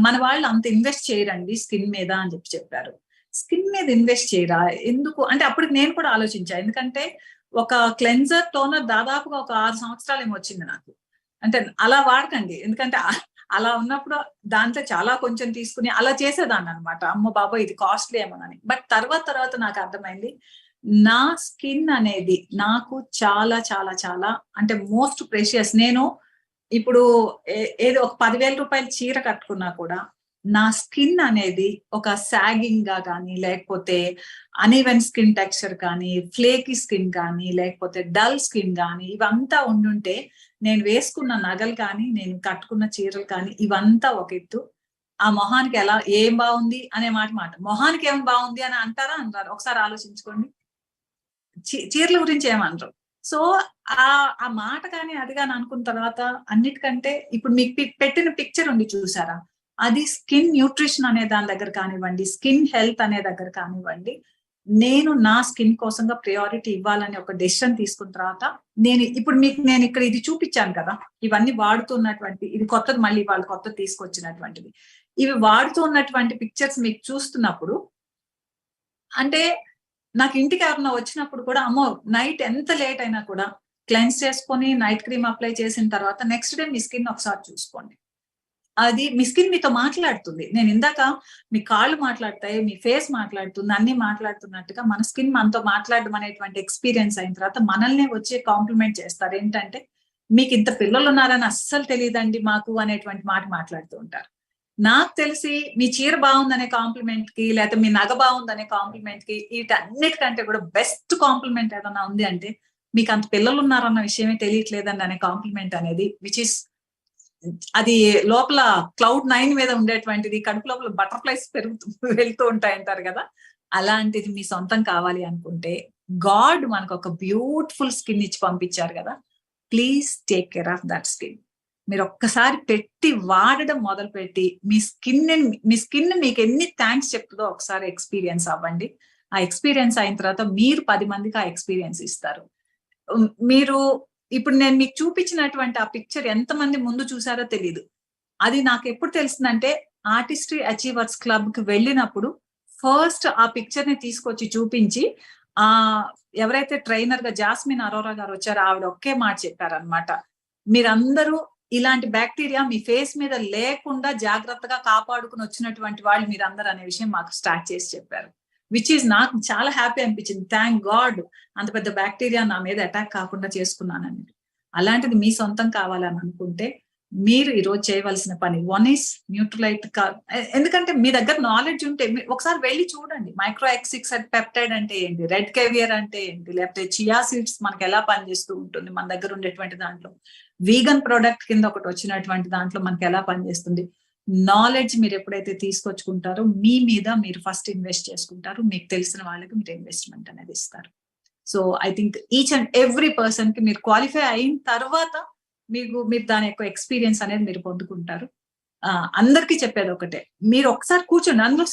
మన వాళ్ళు అంత ఇన్వెస్ట్ చేయరండి స్కిన్ మీద అని చెప్పారు. స్కిన్ మీద ఇన్వెస్ట్ చేయరా ఎందుకు అంటే అప్పటికి నేను కూడా ఆలోచించా. ఎందుకంటే ఒక క్లెన్జర్ టోనర్ దాదాపుగా ఒక 6 సంవత్సరాలు ఏమో వచ్చింది నాకు. అంటే అలా వాడకండి, ఎందుకంటే అలా ఉన్నప్పుడు దాంట్లో చాలా కొంచెం తీసుకుని అలా చేసేదాన్ని అనమాట. అమ్మ బాబా ఇది కాస్ట్లీ ఏమోనని. బట్ తర్వాత నాకు అర్థమైంది నా స్కిన్ అనేది నాకు చాలా చాలా చాలా అంటే మోస్ట్ ప్రెషియస్. నేను ఇప్పుడు ఏదో ఒక 10,000 రూపాయల చీర కట్టుకున్నా కూడా నా స్కిన్ అనేది ఒక సాగింగ్ గా కానీ, లేకపోతే అన్ఈవెన్ స్కిన్ టెక్స్చర్ కానీ, ఫ్లేకీ స్కిన్ కానీ, లేకపోతే డల్ స్కిన్ కానీ ఇవంతా ఉండుంటే నేను వేసుకున్న నగలు కానీ, నేను కట్టుకున్న చీరలు కానీ ఇవంతా ఒక ఎత్తు. ఆ మొహానికి ఏం బాగుంది అనే మాట మొహానికి ఏం బాగుంది అని అంటారా అంటారు? ఒకసారి ఆలోచించుకోండి. చీరల గురించి ఏమంటారు? సో ఆ మాట కానీ అది కానీ అనుకున్న తర్వాత అన్నిటికంటే ఇప్పుడు మీకు పెట్టిన పిక్చర్ ఉంది చూసారా, అది స్కిన్ న్యూట్రిషన్ అనే దాని దగ్గర కానివ్వండి, స్కిన్ హెల్త్ అనే దగ్గర కానివ్వండి, నేను నా స్కిన్ కోసంగా ప్రయారిటీ ఇవ్వాలని ఒక డెసిషన్ తీసుకున్న తర్వాత నేను ఇక్కడ ఇది చూపించాను కదా, ఇవన్నీ వాడుతున్నటువంటి, ఇది కొత్తది మళ్ళీ వాళ్ళు కొత్తది తీసుకొచ్చినటువంటిది, ఇవి వాడుతూ ఉన్నటువంటి పిక్చర్స్ మీకు చూస్తున్నప్పుడు అంటే నాకు ఇంటికి ఎవరన్నా వచ్చినప్పుడు కూడా అమ్మో నైట్ ఎంత లేట్ అయినా కూడా క్లెన్స్ చేసుకొని నైట్ క్రీమ్ అప్లై చేసిన తర్వాత నెక్స్ట్ డే మీ స్కిన్ ఒకసారి చూసుకోండి. అది మీ స్కిన్ మీతో మాట్లాడుతుంది. నేను ఇందాక మీ కాళ్ళు మాట్లాడతాయి, మీ ఫేస్ మాట్లాడుతుంది, అన్ని మాట్లాడుతున్నట్టుగా మన స్కిన్ మనతో మాట్లాడడం అనేటువంటి ఎక్స్పీరియన్స్ అయిన తర్వాత మనల్ని వచ్చి కాంప్లిమెంట్ చేస్తారు. ఏంటంటే మీకు ఇంత పిల్లలు ఉన్నారని అస్సలు తెలియదండి మాకు అనేటువంటి మాట మాట్లాడుతూ ఉంటారు. నాకు తెలిసి మీ చీర బాగుందనే కాంప్లిమెంట్ కి, లేకపోతే మీ నగ బాగుందనే కాంప్లిమెంట్ కి, వీటన్నిటికంటే కూడా బెస్ట్ కాంప్లిమెంట్ ఏదన్నా ఉంది అంటే మీకు అంత పిల్లలు ఉన్నారన్న విషయమే తెలియట్లేదండి అనే కాంప్లిమెంట్ అనేది, విచ్ ఇస్ అది లోపల క్లౌడ్ 9 మీద ఉండేటువంటిది, కడుపు లోపల బటర్ఫ్లైస్ వెళ్తూ ఉంటాయంటారు కదా, అలాంటిది మీ సొంతం కావాలి అనుకుంటే గాడ్ మనకు ఒక బ్యూటిఫుల్ స్కిన్ ఇచ్చి పంపించారు కదా, please take care of that skin. మీరు ఒక్కసారి పెట్టి వాడడం మొదలు పెట్టి మీ స్కిన్ మీకు ఎన్ని థ్యాంక్స్ చెప్తుందో ఒకసారి ఎక్స్పీరియన్స్ అవ్వండి. ఆ ఎక్స్పీరియన్స్ అయిన తర్వాత మీరు 10 మందికి ఆ ఎక్స్పీరియన్స్ ఇస్తారు. మీరు ఇప్పుడు నేను మీకు చూపించినటువంటి ఆ పిక్చర్ ఎంతమంది ముందు చూసారో తెలియదు. అది నాకు ఎప్పుడు తెలిసిందంటే ఆర్టిస్ట్రీ అచీవర్స్ క్లబ్ కి వెళ్ళినప్పుడు ఫస్ట్ ఆ పిక్చర్ ని తీసుకొచ్చి చూపించి ఎవరైతే ట్రైనర్ గా జాస్మిన్ అరోరా గారు వచ్చారో ఆవిడ ఒకే మాట చెప్పారనమాట, మీరందరూ ఇలాంటి బ్యాక్టీరియా మీ ఫేస్ మీద లేకుండా జాగ్రత్తగా కాపాడుకుని వచ్చినటువంటి వాళ్ళు మీరందరూ అనే విషయం మాకు స్టార్ట్ చేసి చెప్పారు. విచ్ ఈజ్ నాకు చాలా హ్యాపీ అనిపించింది. థ్యాంక్ గాడ్ అంత పెద్ద బ్యాక్టీరియా నా మీద అటాక్ కాకుండా చేసుకున్నానని. అలాంటిది మీ సొంతం కావాలని అనుకుంటే మీరు ఈరోజు చేయవలసిన పని 1 is న్యూట్రిలైట్. ఎందుకంటే మీ దగ్గర నాలెడ్జ్ ఉంటే ఒకసారి వెళ్ళి చూడండి, మైక్రో ఎక్సిక్స్ పెప్టైడ్ అంటే ఏంటి, రెడ్ కేవియర్ అంటే ఏంటి, లేకపోతే చియా సీడ్స్ మనకి ఎలా పనిచేస్తూ ఉంటుంది, మన దగ్గర ఉండేటువంటి దాంట్లో వీగన్ ప్రోడక్ట్ కింద ఒకటి వచ్చినటువంటి దాంట్లో మనకి ఎలా పనిచేస్తుంది. నాలెడ్జ్ మీరు ఎప్పుడైతే తీసుకొచ్చుకుంటారో మీ మీద మీరు ఫస్ట్ ఇన్వెస్ట్ చేసుకుంటారు, మీకు తెలిసిన వాళ్ళకి మీరు ఇన్వెస్ట్మెంట్ అనేది ఇస్తారు. So I think each and every person కి మీరు క్వాలిఫై అయిన తర్వాత మీరు దాని యొక్క ఎక్స్పీరియన్స్ అనేది మీరు పొందుకుంటారు. అందరికీ చెప్పేది ఒకటే, మీరు ఒకసారి కూర్చోండి. అందులో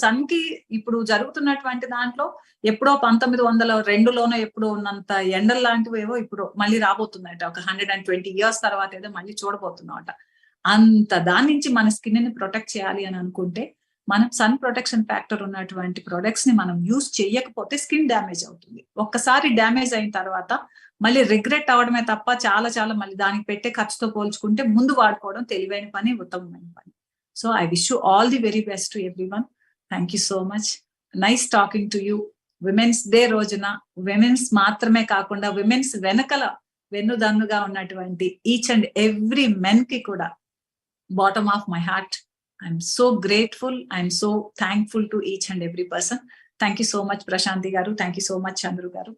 సన్ కి ఇప్పుడు జరుగుతున్నటువంటి దాంట్లో ఎప్పుడో 1902లోనో ఎప్పుడో ఉన్నంత ఎండలు లాంటివి ఏవో ఇప్పుడు మళ్ళీ రాబోతున్నాయట. ఒక 120 years తర్వాత ఏదో మళ్ళీ చూడబోతున్నామట. అంత దాని నుంచి మన స్కిన్ ని ప్రొటెక్ట్ చేయాలి అని అనుకుంటే మనం సన్ ప్రొటెక్షన్ ఫ్యాక్టర్ ఉన్నటువంటి ప్రొడక్ట్స్ ని మనం యూజ్ చేయకపోతే స్కిన్ డ్యామేజ్ అవుతుంది. ఒక్కసారి డ్యామేజ్ అయిన తర్వాత మళ్ళీ రిగ్రెట్ అవడమే తప్ప చాలా చాలా మళ్ళీ దానికి పెట్టే ఖర్చుతో పోల్చుకుంటే ముందు వాడుకోవడం తెలివైన పని, ఉత్తమమైన పని. So I wish you all the very best to everyone. Thank you so much. Nice talking to you. Women's day రోజున విమెన్స్ మాత్రమే కాకుండా విమెన్స్ వెనకల వెన్నుదన్నుగా ఉన్నటువంటి ఈచ్ అండ్ ఎవ్రీ మెన్ కి కూడా bottom of my heart I'm so grateful, I'm so thankful to each and every person. Thank you so much Prashanthi గారు. Thank you so much Chandru గారు.